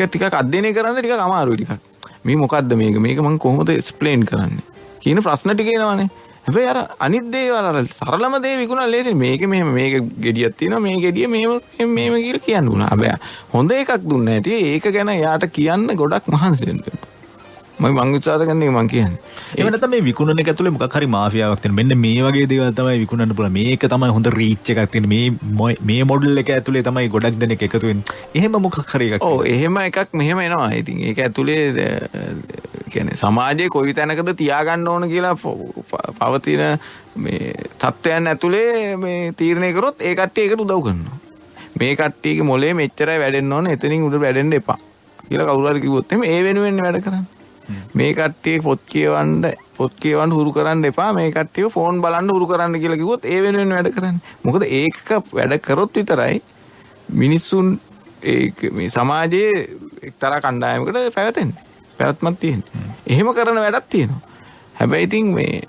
ටිකක් අධ්‍යයනය කරන්න ටිකක් අමාරුයි ටිකක්. මේ මොකද්ද මේක? මේක මම කොහොමද එක්ස්ප්ලেইন කරන්නේ? කියන ප්‍රශ්න ටික එනවනේ. හැබැයි අර අනිත් දේවල් අර සරලම දේ විකුණලා ලේසියි. මේක මෙහෙම මේක ගෙඩියක් තියෙනවා. මේ ගෙඩිය මෙහෙම කියලා කියන්න උනා. හැබැයි හොඳ එකක් දුන්නේ නැටි ඒක ගැන යාට කියන්න ගොඩක් මහන්සි වෙනවා. මං විශ්වාස කරන එක මං කියන්නේ. ඒ වෙනත මේ විකුණන එක ඇතුලේ මොකක් හරි මාෆියාවක් තියෙන. මෙන්න මේ වගේ දේවල් තමයි විකුණන්න පුළුවන්. මේක තමයි හොඳ රීච් එකක් තියෙන. මේ මොඩල් එක ඇතුලේ තමයි ගොඩක් දෙනෙක් එකතු වෙන්නේ. එහෙම මොකක් හරි එකක්. ඔව් එහෙම එකක් මෙහෙම එනවා. ඉතින් ඒක ඇතුලේ කියන්නේ සමාජයේ කොයි තැනකද තියාගන්න ඕන කියලා පවතින මේ තත්ත්වයන් ඇතුලේ මේ තීරණය කරොත් ඒ කට්ටිය ඒකට උදව් කරනවා. මේ කට්ටියගේ මොලේ මෙච්චරයි වැඩෙන්න ඕන එතනින් උඩ වැඩෙන්න එපා කියලා කවුරු හරි කිව්වොත් එහෙනම් ඒ වෙනුවෙන් වැඩ කරන්නේ. මේ කට්ටිය පොත් කියවන්න හුරු කරන්න එපා මේ කට්ටිය ෆෝන් බලන්න හුරු කරන්න කියලා කිව්වොත් ඒ වෙනුවෙන් වැඩ කරන්නේ. මොකද ඒක වැඩ කරොත් විතරයි මිනිස්සුන් මේ සමාජයේ එක්තරා කණ්ඩායමකට පැවැත්මක් තියෙන්නේ. එහෙම කරන වැඩක් තියෙනවා. හැබැයි ඉතින් මේ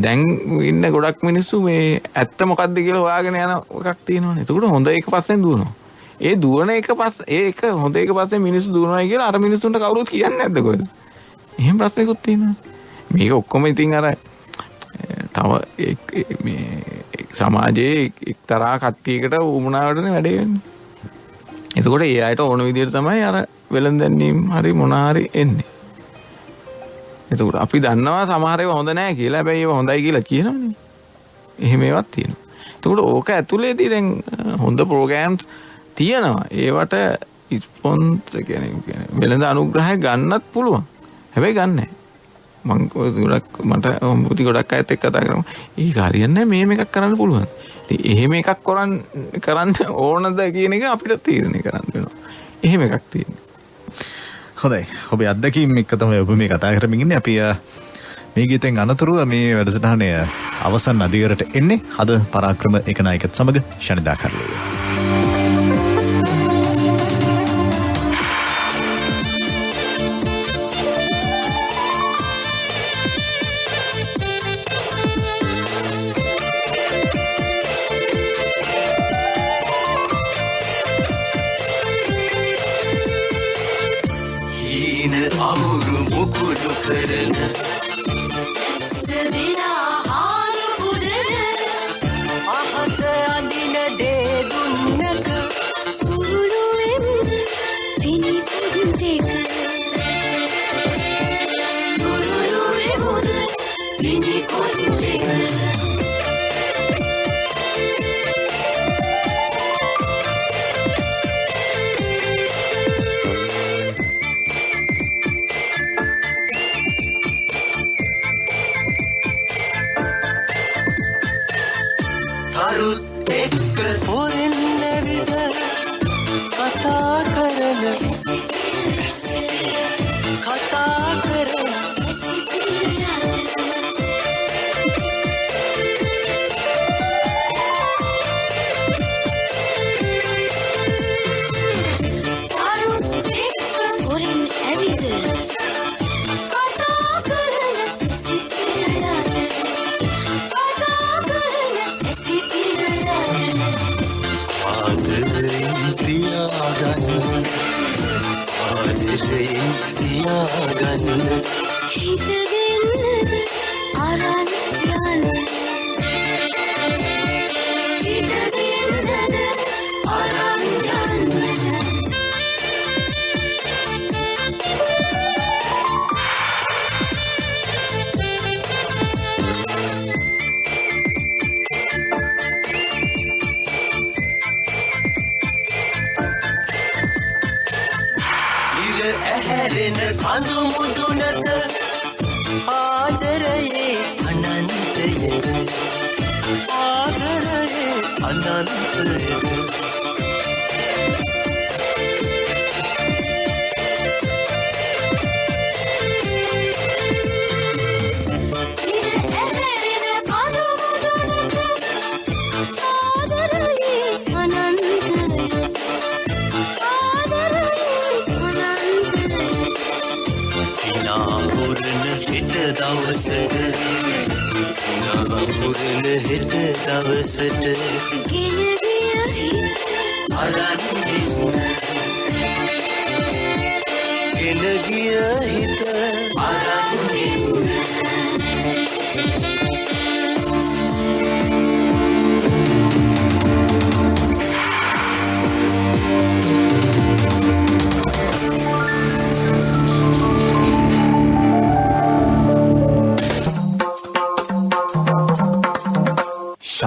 දැන් ඉන්න ගොඩක් මිනිස්සු මේ ඇත්ත මොකද්ද කියලා හොයාගෙන යන එකක් තියෙනවානේ. එතකොට හොඳ එක පස්සෙන් දුවනවා. ඒ දුවන එක ඒක හොඳ එක පස්සේ මිනිස්සු දුවනවා කියලා අර මිනිස්සුන්ට කවුරුත් කියන්නේ නැද්ද කොහෙද? එහෙම ප්‍රශ්නයක්ත් තියෙනවා. මේක ඔක්කොම ඉතින් අර තව මේ සමාජයේ එක්තරා කට්ටියකට උමනාවටනේ වැඩේ වෙන්නේ. එතකොට ඒ අයට ඕන විදිහට තමයි අර වෙලඳැන්වීම් හරි මොන හරි එන්නේ. එතකොට අපි දන්නවා සමහර ඒවා හොඳ නැහැ කියලා. හැබැයි ඒවා හොඳයි කියලා කියනවනේ. එහෙම ඒවාත් තියෙනවා. එතකොට ඕක ඇතුලේදී දැන් හොඳ ප්‍රෝග්‍රෑම්ස් තියෙනවා. ඒවට ස්පොන්ස් කියන්නේ වෙළඳ අනුග්‍රහය ගන්නත් පුළුවන්. හැබැයි ගන්න නැහැ. මම ගොඩක් අයත් එක්ක කතා කරමු. ඒක හරියන්නේ නැහැ. මේක කරන්න පුළුවන්. ඉතින් එහෙම එකක් කරන්න ඕනද කියන එක අපිට තීරණය කරන්න වෙනවා. එහෙම එකක් තියෙනවා. හොඳයි. ඔබේ අත්දැකීම් එක්ක තමයි ඔබ මේ කතා කරමින් ඉන්නේ. අපි මේ ගීතෙන් අනතුරුව මේ වැඩසටහනේ අවසන් අදියරට එන්නේ. අද පරාක්‍රම ඒකනායකත් සමග ශනිදා කරලිය.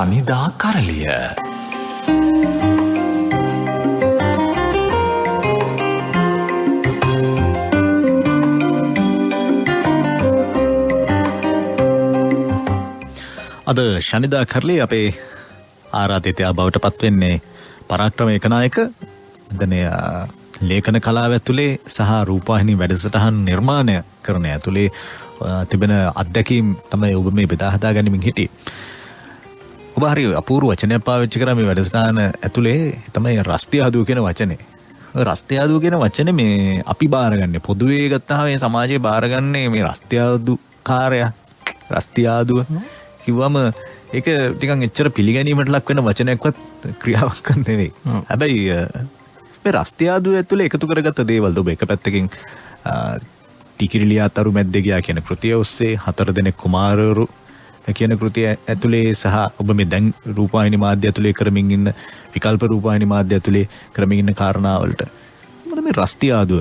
ශනිදා කරලිය. අද ශනිදා කරලි අපේ ආරාධිතයා බවට පත්වෙන්නේ පරාක්‍රම ඒකනායක ලේඛන කලාව ඇතුලේ සහ රූපවාහිනී වැඩසටහන් නිර්මාණය කරන ඇතුලේ තිබෙන අත්දැකීම් තමයි ඔබ මේ බෙදා හදා ගනිමින් හිටියේ. ඔබ හරි අපූර්ව වචනයක් පාවිච්චි කරා මේ වැඩසටහන ඇතුලේ තමයි රස්තියාදුව කියන වචනේ. රස්තියාදුව කියන වචනේ මේ අපි බාරගන්නේ පොදුවේ ගත්තාම මේ සමාජයේ බාරගන්නේ මේ රස්තියාදු කාර්යය රස්තියාදුව කිව්වම ඒක ටිකන් එච්චර පිළිගැනීමට ලක් වෙන වචනයක්වත් ක්‍රියාවක් නෙවෙයි. හැබැයි මේ රස්තියාදුව ඇතුලේ එකතු කරගත්ත දේවල් ඔබ එක පැත්තකින් ටිකිරිලියා තරු මැද්දේ ගියා කියන කෘතිය ඔස්සේ 4 දෙනෙක් කුමාරවරු කියන කෘතිය ඇතුලේ සහ ඔබ මේ දැන් රූපවාහිනී මාධ්‍ය ඇතුලේ කරමින් ඉන්න විකල්ප රූපවාහිනී මාධ්‍ය ඇතුලේ කරමින් ඉන්න කාරණාවලට මොකද මේ රස්තියාදුව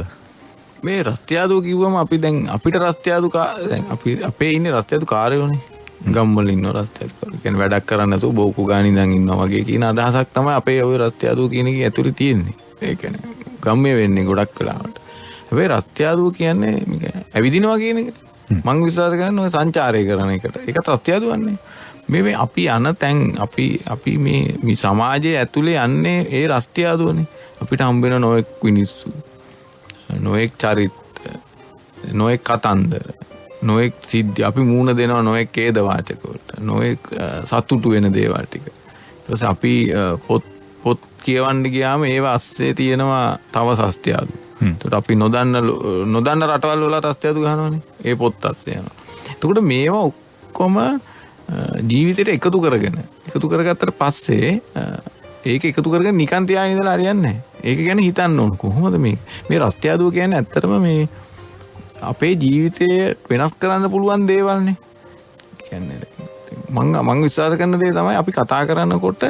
මේ රස්තියාදුව කිව්වම අපි දැන් අපිට රස්තියාදු දැන් අපි අපේ ඉන්නේ රස්තියාදු කාර්යෝනේ ගම්වල ඉන්න රස්තියාදු කියන්නේ වැඩක් කරන්න නැතුව බෝකු ගාන ඉඳන් ඉන්නවා වගේ කියන අදහසක් තමයි අපේ ওই රස්තියාදුව කියන එකේ ඇතුලේ තියෙන්නේ. ඒ කියන්නේ ගම්මේ වෙන්නේ ගොඩක් වෙලාවට. හැබැයි රස්තියාදුව කියන්නේ මේක ඇවිදිනවා කියන එක. මම විශ්වාස කරන්නේ ඔය සංචාරය කරන එකට. ඒකත් රස්තියාදුවන්නේ. මේ අපි යන තැන් අපි මේ සමාජයේ ඇතුලේ යන්නේ ඒ රස්තියාදුවනේ. අපිට හම්බ වෙන නොඑක් මිනිස්සු. නොඑක් චරිත, නොඑක් කතන්දර, නොඑක් සිද්ධි අපි මූණ දෙනවා නොඑක් ඛේද වාචක වලට. නොඑක් සතුටු වෙන දේවල් ටික. ඊට පස්සේ අපි පොත් කියවන්න ගියාම ඒව අස්සේ තියෙනවා තව සස්තියාදු. එතකොට අපි නොදන්න රටවල් වල රස්තියාදු ගන්නවානේ. ඒ පොත් අස්සේ යනවා. එතකොට මේවා ඔක්කොම ජීවිතේට එකතු කරගත්තට පස්සේ ඒක එකතු කරගෙන නිකන් තියාගෙන ඉඳලා හරියන්නේ නැහැ. ඒක ගැන හිතන්න ඕන. කොහොමද මේ රස්තියාදුව කියන්නේ ඇත්තටම මේ අපේ ජීවිතය වෙනස් කරන්න පුළුවන් දේවල්නේ. කියන්නේ මම විශ්වාස කරන දේ තමයි අපි කතා කරනකොට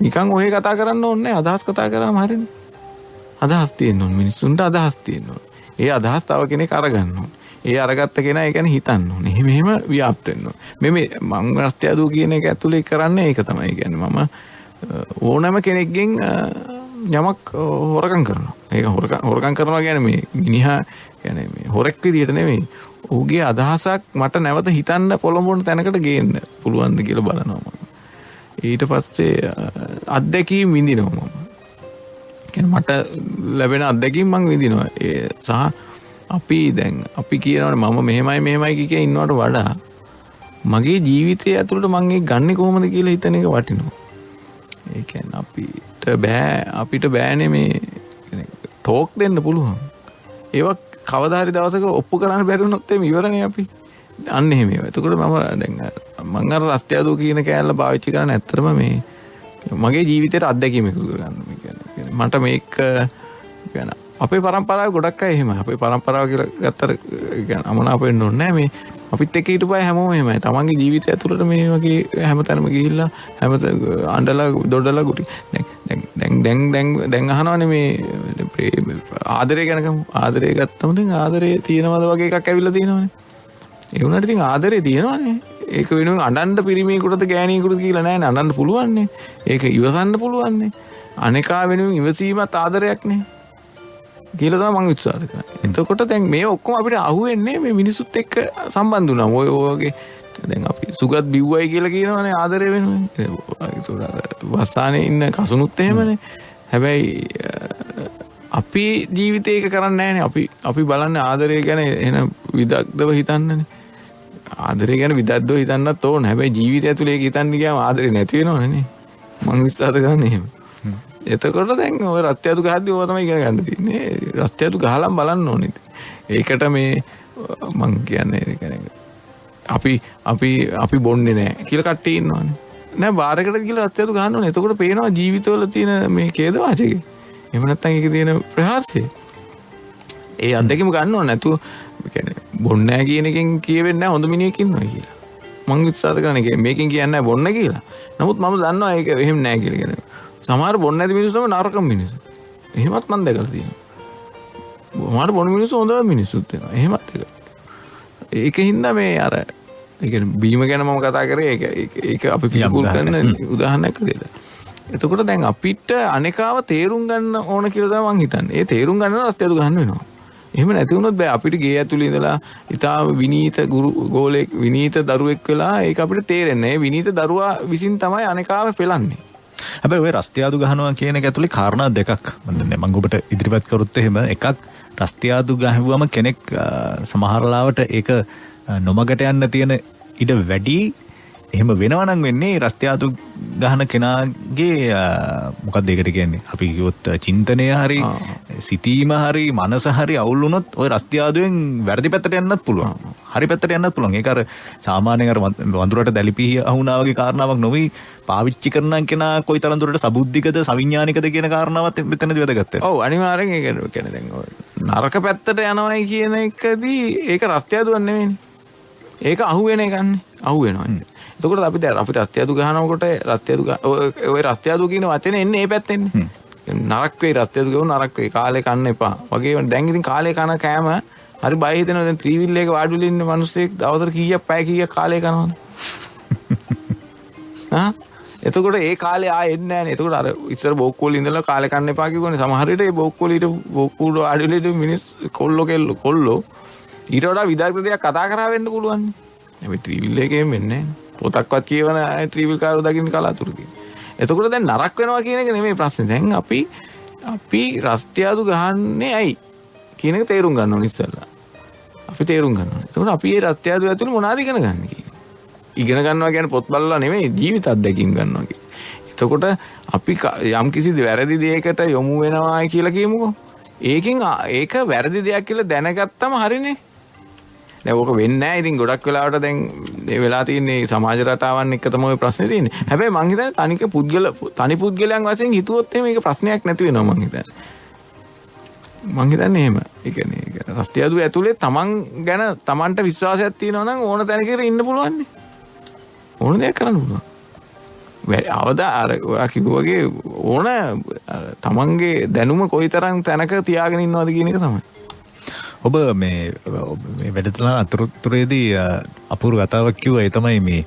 නිකන් ඔහේ කතා කරන්න ඕනේ නැහැ. අදහස් කතා කරාම හරියන්නේ. අදහස් තියෙන්න ඕනේ. මිනිස්සුන්ට අදහස් තියෙන්න ඕනේ. ඒ අදහස් තව කෙනෙක් අරගන්න ඕනේ. ඒ අරගත්ත කෙනා ඒ ගැන හිතන්න ඕනේ. එහෙම ව්‍යාප්ත වෙන්න ඕනේ. මේ මම රස්තියාදුව කියන එක ඇතුලේ කරන්නේ ඒක තමයි. කියන්නේ මම ඕනෑම කෙනෙක්ගෙන් යමක් හොරකම් කරනවා. ඒක හොරකම් කරනවා කියන්නේ මේ මිනිහා කියන්නේ මේ හොරෙක් විදියට නෙමෙයි. ඔහුගේ අදහසක් මට නැවත හිතන්න පොළඹවන තැනකට ගේන්න පුළුවන්ද කියලා බලනවා මම. ඊට පස්සේ අත්දැකීම් විඳිනවා මම. කියන්නේ මට ලැබෙන අත්දැකීම් මම විඳිනවා. ඒ සහ අපි කියනවානේ මම මෙහෙමයි කිය ඉන්නවට වඩා මගේ ජීවිතය ඇතුළට මම ඒක ගන්නෙ කොහොමද කියලා හිතන එක වටිනවා. ඒ කියන්නේ අපිට බෑනේ මේ ටෝක් දෙන්න පුළුවන්. ඒවා කවදා හරි දවසක ඔප්පු කරන්න බැරි වුණොත් එimhe ඉවරනේ අපි. අන්න එහෙම ඒවා. එතකොට මම අර රස්තියාදුව කියන කෑල්ල පාවිච්චි කරන්නේ ඇත්තටම මේ මගේ ජීවිතේට අත්දැකීම් එකතු කරගන්න. මේ කියන්නේ මට මේක කියන්නේ අපේ පරම්පරාව ගොඩක් අය එහෙමයි. අපේ පරම්පරාව කියලා ගත්තට කියන්නේ අමනාප වෙන්න ඕනේ නැහැ. මේ අපිත් එක්ක හිටපු අය හැමෝම එහෙමයි. තමන්ගේ ජීවිතය ඇතුළට මේ වගේ හැමතැනම ගිහිල්ලා අඬලා දොඩලා ගුටි දැන් අහනවානේ මේ ආදරය ගැන ගමු. ආදරය ගත්තම දැන් ආදරය තියෙනවද වගේ එකක් ඇවිල්ලා තියෙනවානේ. ඒ වුණාට ඉතින් ආදරය තියෙනවානේ. ඒක වෙනුවෙන් අඬන්න පිරිමියෙකුටද ගෑණියෙකුටද කියලා නෑනේ. අඬන්න පුළුවන්නේ. ඒක ඉවසන්න පුළුවන්නේ. අනේකා වෙනුවෙන් ඉවසීමත් ආදරයක්නේ. කියලා තමයි මම විශ්වාස කරන්නේ. එතකොට දැන් මේ ඔක්කොම අපිට අහුවෙන්නේ මේ මිනිසුත් එක්ක සම්බන්ධ වුණාම ඔය වගේ දැන් අපි සුගත් බිව්වයි කියලා කියනවනේ ආදරය වෙනුවෙන්. ඒක වස්සානේ ඉන්න කසුනුත් එහෙමනේ. හැබැයි අපි ජීවිතේ ඒක කරන්නේ නැහැනේ. අපි බලන්නේ ආදරය ගැන එන විදග්ධව හිතන්නනේ. ආදරය ගැන විදග්ධව හිතන්නත් ඕන. හැබැයි ජීවිතය ඇතුලේ ඒක හිතන්න ගියාම ආදරේ නැති වෙනවනේ නේ. මම විශ්වාස කරන්නේ එහෙම. එතකොට දැන් ඔය රස්තියාදු ගහද්දි ඕවා තමයි ඉගෙන ගන්න තියෙන්නේ. රස්තියාදු ගහලම් බලන්න ඕනේ. ඒකට මේ මං කියන්නේ අපි බොන්නේ නැහැ කියලා කට්ටිය ඉන්නවනේ. නෑ බාරකට ගිහලා රස්තියාදු ගහන්න ඕනේ. එතකොට පේනවා ජීවිතවල තියෙන මේ ඛේද වාචකේ. එහෙම නැත්නම් ඒකේ තියෙන ප්‍රහාසය. ඒ අත්දැකීම ගන්න ඕනේ නැතුව කියන්නේ බොන්නේ නැහැ කියන එකෙන් කියවෙන්නේ නැහැ හොඳ මිනිහෙක් ඉන්නවා කියලා. මං විශ්වාස කරන්නේ මේකෙන් කියන්නේ නැහැ බොන්න කියලා. නමුත් මම දන්නවා ඒක එහෙම නැහැ කියලා කියන්නේ. සමහර බොන්නේ නැති මිනිස්සු තමයි නරකම මිනිස්සු. එහෙමත් මම දැකලා තියෙනවා. සමහර බොන මිනිස්සු හොඳ මිනිස්සුත් වෙනවා. එහෙමත් ඒක. ඒකින්ද මේ අර ඒ කියන්නේ බීම ගැන මම කතා කරේ ඒක අපි පිළිකුල් කරන උදාහරණයක් විදිහට. එතකොට දැන් අපිට අනේකාව තේරුම් ගන්න ඕන කියලා තමයි මං හිතන්නේ. ඒ තේරුම් ගන්න රස්තිය අඩු ගන්න වෙනවා. එහෙම නැති වුණොත් බෑ අපිට ගේ ඇතුළේ ඉඳලා ඉතාම විනීත ගෝලෙක් විනීත දරුවෙක් වෙලා ඒක අපිට තේරෙන්නේ නැහැ. විනීත දරුවා විසින් තමයි අනේකාව පෙළන්නේ. හැබැයි ඔය රස්තියාදු ගහනවා කියන එක ඇතුලේ කාරණා දෙකක් මම ඔබට ඉදිරිපත් කරොත් එහෙම එකක් රස්තියාදු ගහුවම කෙනෙක් සමහර ලාවට ඒක නොමගට යන්න තියෙන ඉඩ වැඩි. එහෙම වෙනවා නම් වෙන්නේ රස්තියාදු ගහන කෙනාගේ මොකක්ද ඒකට කියන්නේ අපි කිව්වොත් චින්තනය හරි සිතීම හරි මනස හරි අවුල් වුණොත් ওই රස්තියාදුවෙන් වැරදි පැත්තට යන්නත් පුළුවන්. හරි පැත්තට යන්නත් පුළුවන්. ඒක අර සාමාන්‍යයෙන් අර වඳුරට දැලිපිහි අහුණා වගේ කාරණාවක් නොවි පාවිච්චි කරන කෙනා කොයිතරම් දුරට සබුද්ධිකද සවිඥානිකද කියන කාරණාවත් මෙතනදී වැදගත් වෙනවා. ඔව් අනිවාර්යෙන් ඒක කියන්නේ දැන් නරක පැත්තට යනවයි කියන එකදී ඒක රස්තියාදුවක් නෙවෙයිනේ. ඒක අහුවෙන එකන්නේ. අහුවෙනවා. එතකොට අපි දැන් අපිට රස්තියාදු ගහනකොට ඔය රස්තියාදු කියන වචනේ එන්නේ මේ පැත්තෙන්නේ. නරක වේ රස්තියාදු ගවුන නරක වේ කාලේ කන්න එපා. වගේ දැන් ඉතින් කාලේ කන කෑම හරි බය හිතෙනවා. දැන් ත්‍රිවිල් එක වාඩි වෙලා ඉන්න මිනිස්සෙක් දවසට කීයක් පැය කීයක් කාලේ කනවද? එතකොට ඒ කාලේ ආයෙ එන්නේ නැහැ නේ. එතකොට අර ඉස්සර බෝක්කුවල ඉඳලා කාලේ කන්න එපා කියවනේ සමහර විට ඒ බෝක්කුවල ඊට බෝක්කුවල වාඩි වෙලා ඉන්න මිනිස් කොල්ලෝ ඊට වඩා විදග්ධ දෙයක් කතා කරා වෙන්න පුළුවන් නේ. හැබැයි ත්‍රිවිල් එකේම වෙන්නේ නැහැ. පොතක්වත් කියවන ත්‍රිවිල් කාරෝ දකින්න කලාතුරකින්. එතකොට දැන් නරක වෙනවා කියන එක නෙමෙයි ප්‍රශ්නේ. දැන් අපි රස්තියාදු ගහන්නේ ඇයි කියන එක තේරුම් ගන්න ඕනේ ඉස්සෙල්ලා. අපි තේරුම් ගන්න ඕනේ. එතකොට අපි මේ රස්තියාදු ඇතුළේ මොනවද ඉගෙන ගන්න කියන්නේ? ඉගෙන ගන්නවා කියන්නේ පොත් බලලා නෙමෙයි ජීවිත අත්දැකීම් ගන්නවා කියන්නේ. එතකොට අපි යම් කිසි වැරදි දෙයකට යොමු වෙනවා කියලා කියමුකෝ. ඒකෙන් ඒක වැරදි දෙයක් කියලා දැනගත්තම හරිනේ. දැන් ඕක වෙන්නේ නැහැ. ඉතින් ගොඩක් වෙලාවට දැන් මේ වෙලා තියෙන්නේ සමාජ රටාවන් එක තමයි ප්‍රශ්නේ තියෙන්නේ. හැබැයි මං හිතන්නේ තනි පුද්ගලයන් වශයෙන් හිතුවොත් එහෙම මේක ප්‍රශ්නයක් නැති වෙනවා මං හිතන්නේ. මං හිතන්නේ එහෙම. ඒ කියන්නේ රස්තියාදු ඇතුලේ තමන් ගැන තමන්ට විශ්වාසයක් තියෙනවා නම් ඕන තැනකට ඉන්න පුළුවන් නේ. ඕන දෙයක් කරන්න පුළුවන්. අවදා අර ඔයා කිව්වා වගේ ඕන තමන්ගේ දැනුම කොයිතරම් තැනක තියාගෙන ඉන්නවද කියන එක තමයි. ඔබ මේ වැඩසටහන අතරතුරේදී අපූර්ව කතාවක් කිව්වා. ඒ තමයි මේ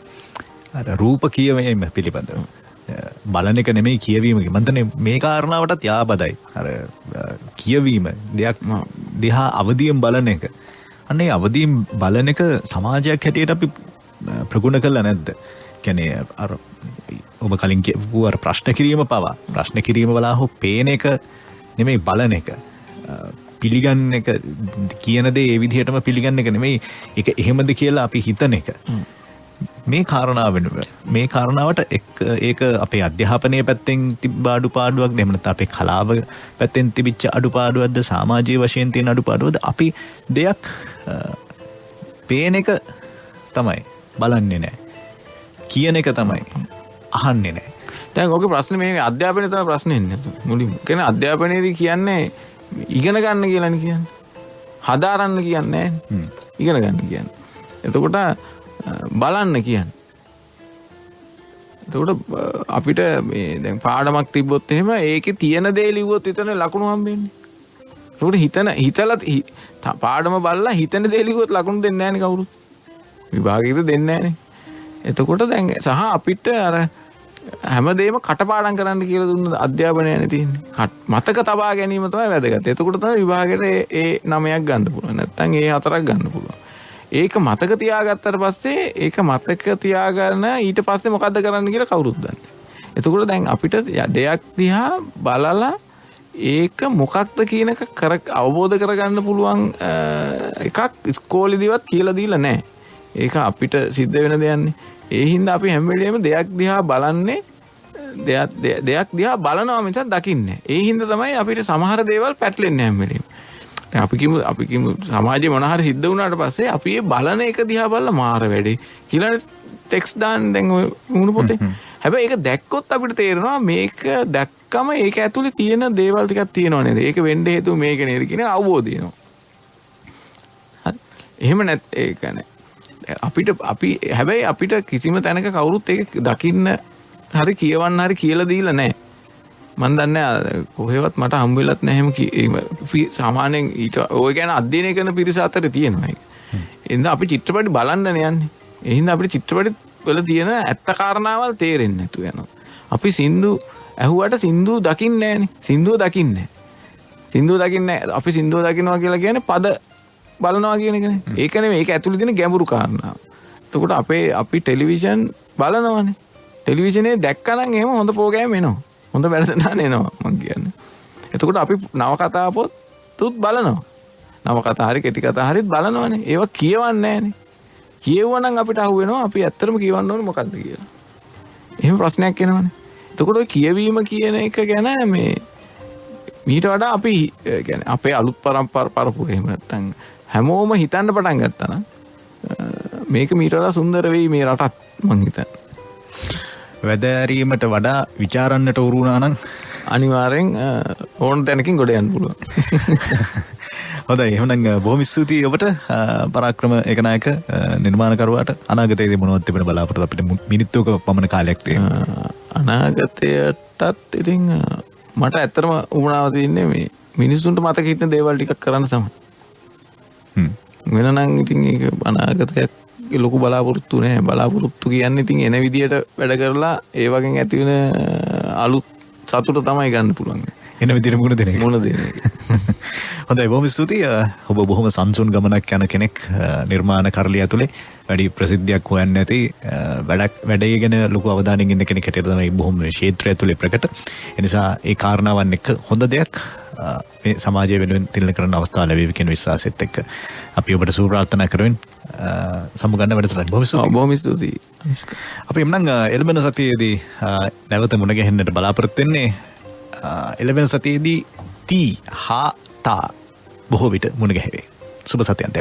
අර රූප කියවීම පිළිබඳව. බලන එක නෙමෙයි කියවීම. මම හිතන්නේ මේ කාරණාවටත් යාබදයි. අර කියවීම දෙයක් දිහා අවදියෙන් බලන එක. අන්නේ අවදියෙන් බලන එක සමාජයක් හැටියට අපි ප්‍රගුණ කළා නැද්ද? කියන්නේ අර ඔබ කලින් කියපු අර ප්‍රශ්න කිරීම පවා ප්‍රශ්න කිරීම වලා හෝ පේන එක නෙමෙයි බලන එක. පිළිගන්න එක කියන දේ ඒ විදිහටම පිළිගන්න එක නෙමෙයි ඒක එහෙමද කියලා අපි හිතන එක. මේ කාරණාවට ඒක අපේ අධ්‍යාපනයේ පැත්තෙන් තිබ්බ අඩුපාඩුවක් එහෙම නැත්නම් අපේ කලාව පැත්තෙන් තිබිච්ච අඩුපාඩුවක්ද සමාජීය වශයෙන් තියෙන අඩුපාඩුවක්ද අපි දෙයක් පේන එක තමයි බලන්නේ නැහැ. කියන එක තමයි අහන්නේ නැහැ. දැන් ඔගේ ප්‍රශ්නේ මේ අධ්‍යාපනයේ තමයි ප්‍රශ්නේ ඉන්නේ මුලින්ම. කියන්නේ අධ්‍යාපනයේදී කියන්නේ ඉගෙන ගන්න කියලානේ කියන්නේ. හදාරන්න කියන්නේ නැහැ. ඉගෙන ගන්න කියන්නේ. එතකොට බලන්න කියන්නේ. එතකොට අපිට මේ දැන් පාඩමක් තිබ්බොත් එහෙම ඒකේ තියෙන දේ ලිව්වොත් විතරනේ ලකුණු හම්බෙන්නේ. එතකොට හිතලා පාඩම බලලා හිතන දේ ලිව්වොත් ලකුණු දෙන්නේ නැහැනේ කවුරුත්. විභාගෙට දෙන්නේ නැහැනේ. එතකොට දැන් සහ අපිට අර හැමදේම කටපාඩම් කරන්න කියලා දුන්න අධ්‍යාපනයනේ තියෙන්නේ. මතක තබා ගැනීම තමයි වැදගත්. එතකොට තමයි විභාගෙට ඒ 9ක් ගන්න පුළුවන්. නැත්නම් ඒ 4ක් ගන්න පුළුවන්. ඒක මතක තියාගත්තට පස්සේ ඒක මතක තියාගන්න ඊට පස්සේ මොකද්ද කරන්න කියලා කවුරුත් දන්නේ. එතකොට දැන් අපිට දෙයක් දිහා බලලා ඒක මොකක්ද කියන එක අවබෝධ කරගන්න පුළුවන් එකක් ඉස්කෝලේදීවත් කියලා දීලා නැහැ. ඒක අපිට සිද්ධ වෙන දෙයක්නේ. ඒ හින්දා අපි හැම වෙලේම දෙයක් දිහා බලන්නේ දෙයක් දිහා බලනවා මිසක් දකින්නේ. ඒ හින්දා තමයි අපිට සමහර දේවල් පැටලෙන්නේ හැම වෙලේම. දැන් අපි කිමු සමාජයේ මොන හරි සිද්ධ වුණාට පස්සේ අපි ඒ බලන එක දිහා බලලා මාර වැඩේ කියලා ටෙක්ස්ට් දාන්න දැන් ඔය වුණ පොතේ. හැබැයි ඒක දැක්කොත් අපිට තේරෙනවා මේක දැක්කම ඒක ඇතුලේ තියෙන දේවල් ටිකක් තියෙනව නේද? ඒක වෙන්න හේතුව මේක නේද කියන අවබෝධය එනවා. හරි. එහෙම නැත්නම් ඒක නෑ. අපිට කිසිම තැනක කවුරුත් ඒක දකින්න හරි කියවන්න හරි කියලා දීලා නැහැ. මම දන්නේ කොහෙවත් මට හම්බ වෙලත් නැහැ එහෙම සාමාන්‍යයෙන් ඊට ඔය ගැන අධ්‍යයනය කරන පිරිස අතරේ තියෙනවා ඒක. එහෙනම් අපි චිත්‍රපටි බලන්නනේ යන්නේ. ඒ හින්දා අපිට චිත්‍රපටි වල තියෙන ඇත්ත කාරණාවල් තේරෙන්නේ නැතු වෙනවා. අපි සින්දු ඇහුවට සින්දු දකින්නේ නැහනේ. සින්දුව දකින්නේ නැහැ. අපි සින්දුව දකින්නවා කියලා කියන්නේ පද බලනවා කියන එකනේ. ඒක නෙමෙයි. ඒක ඇතුළේ තියෙන ගැඹුරු කාරණාව. එතකොට අපි ටෙලිවිෂන් බලනවානේ. ටෙලිවිෂනේ දැක්කනම් එහෙම හොඳ ප්‍රෝග්‍රෑම් එනවා. හොඳ වැඩසටහන එනවා මං කියන්නේ. එතකොට අපි නවකතා පොත්ත් බලනවා. නවකතා හරි කෙටි කතා හරිත් බලනවානේ. ඒවා කියවන්නේ නැහනේ. කියවුවනම් අපිට අහුවෙනවා අපි ඇත්තටම කියවන්න ඕනේ මොකද්ද කියලා. එහෙම ප්‍රශ්නයක් එනවනේ. එතකොට ඔය කියවීම කියන එක ගැන මේ මීට වඩා අපි කියන්නේ අපේ අලුත් පරපුර එහෙම නැත්තම් හැමෝම හිතන්න පටන් ගත්තා නම් මේක මීට වඩා සුන්දර වෙයි මේ රටත් මං හිතන්නේ. වැදෑරීමට වඩා විචාරන්නට උරු වුණා නම් අනිවාර්යෙන් ඕන තැනකින් ගොඩ යන්න පුළුවන්. හොඳයි එහෙනම් බොහොම ස්තුතියි ඔබට පරාක්‍රම ඒකනායක නිර්මාණකරුවාට. අනාගතයේදී මොනවද තිබෙන බලාපොරොත්තු අපිට මිනිත්තුක පමණ කාලයක් තියෙනවා. අනාගතයටත් ඉතින් මට ඇත්තටම උමනාව තියෙන්නේ මේ මිනිස්සුන්ට මතක හිටින දේවල් ටිකක් කරන්න තමයි. වෙනනම් ඉතින් ඒක අනාගතයක් ලොකු බලාපොරොත්තු නෑ. බලාපොරොත්තු කියන්නේ ඉතින් එන විදියට වැඩ කරලා ඒ වගේ ඇති වෙන අලුත් සතුට තමයි ගන්න පුළුවන්. එන විදියට මුණ දෙන එක. හොඳයි බොහොම ස්තුතියි. ඔබ බොහොම සංසුන් ගමනක් යන කෙනෙක්. නිර්මාණ කරලිය ඇතුලේ වැඩි ප්‍රසිද්ධියක් හොයන්නේ නැති වැඩේ ගැන ලොකු අවධානයෙන් ඉන්න කෙනෙක් හැටියට තමයි බොහොම ක්ෂේත්‍රය ඇතුලේ ප්‍රකට. ඒ නිසා ඒ කාරණාවන් එක්ක හොඳ දෙයක් මේ සමාජය වෙනුවෙන් තිරණ කරන අවස්ථාව ලැබෙවි කියන විශ්වාසෙත් එක්ක අපි ඔබට සුබ ප්‍රාර්ථනා කරමින් සමුගන්න වැඩසටහන බොහොම ස්තුතියි. අපි එම්නම් එළඹෙන සතියේදී නැවත මුණ ගැහෙන්නට බලාපොරොත්තු වෙන්නේ. එළඹෙන සතියේදී තා බොහෝ විට මුණ ගැහෙවේ. සුබ සතියක්.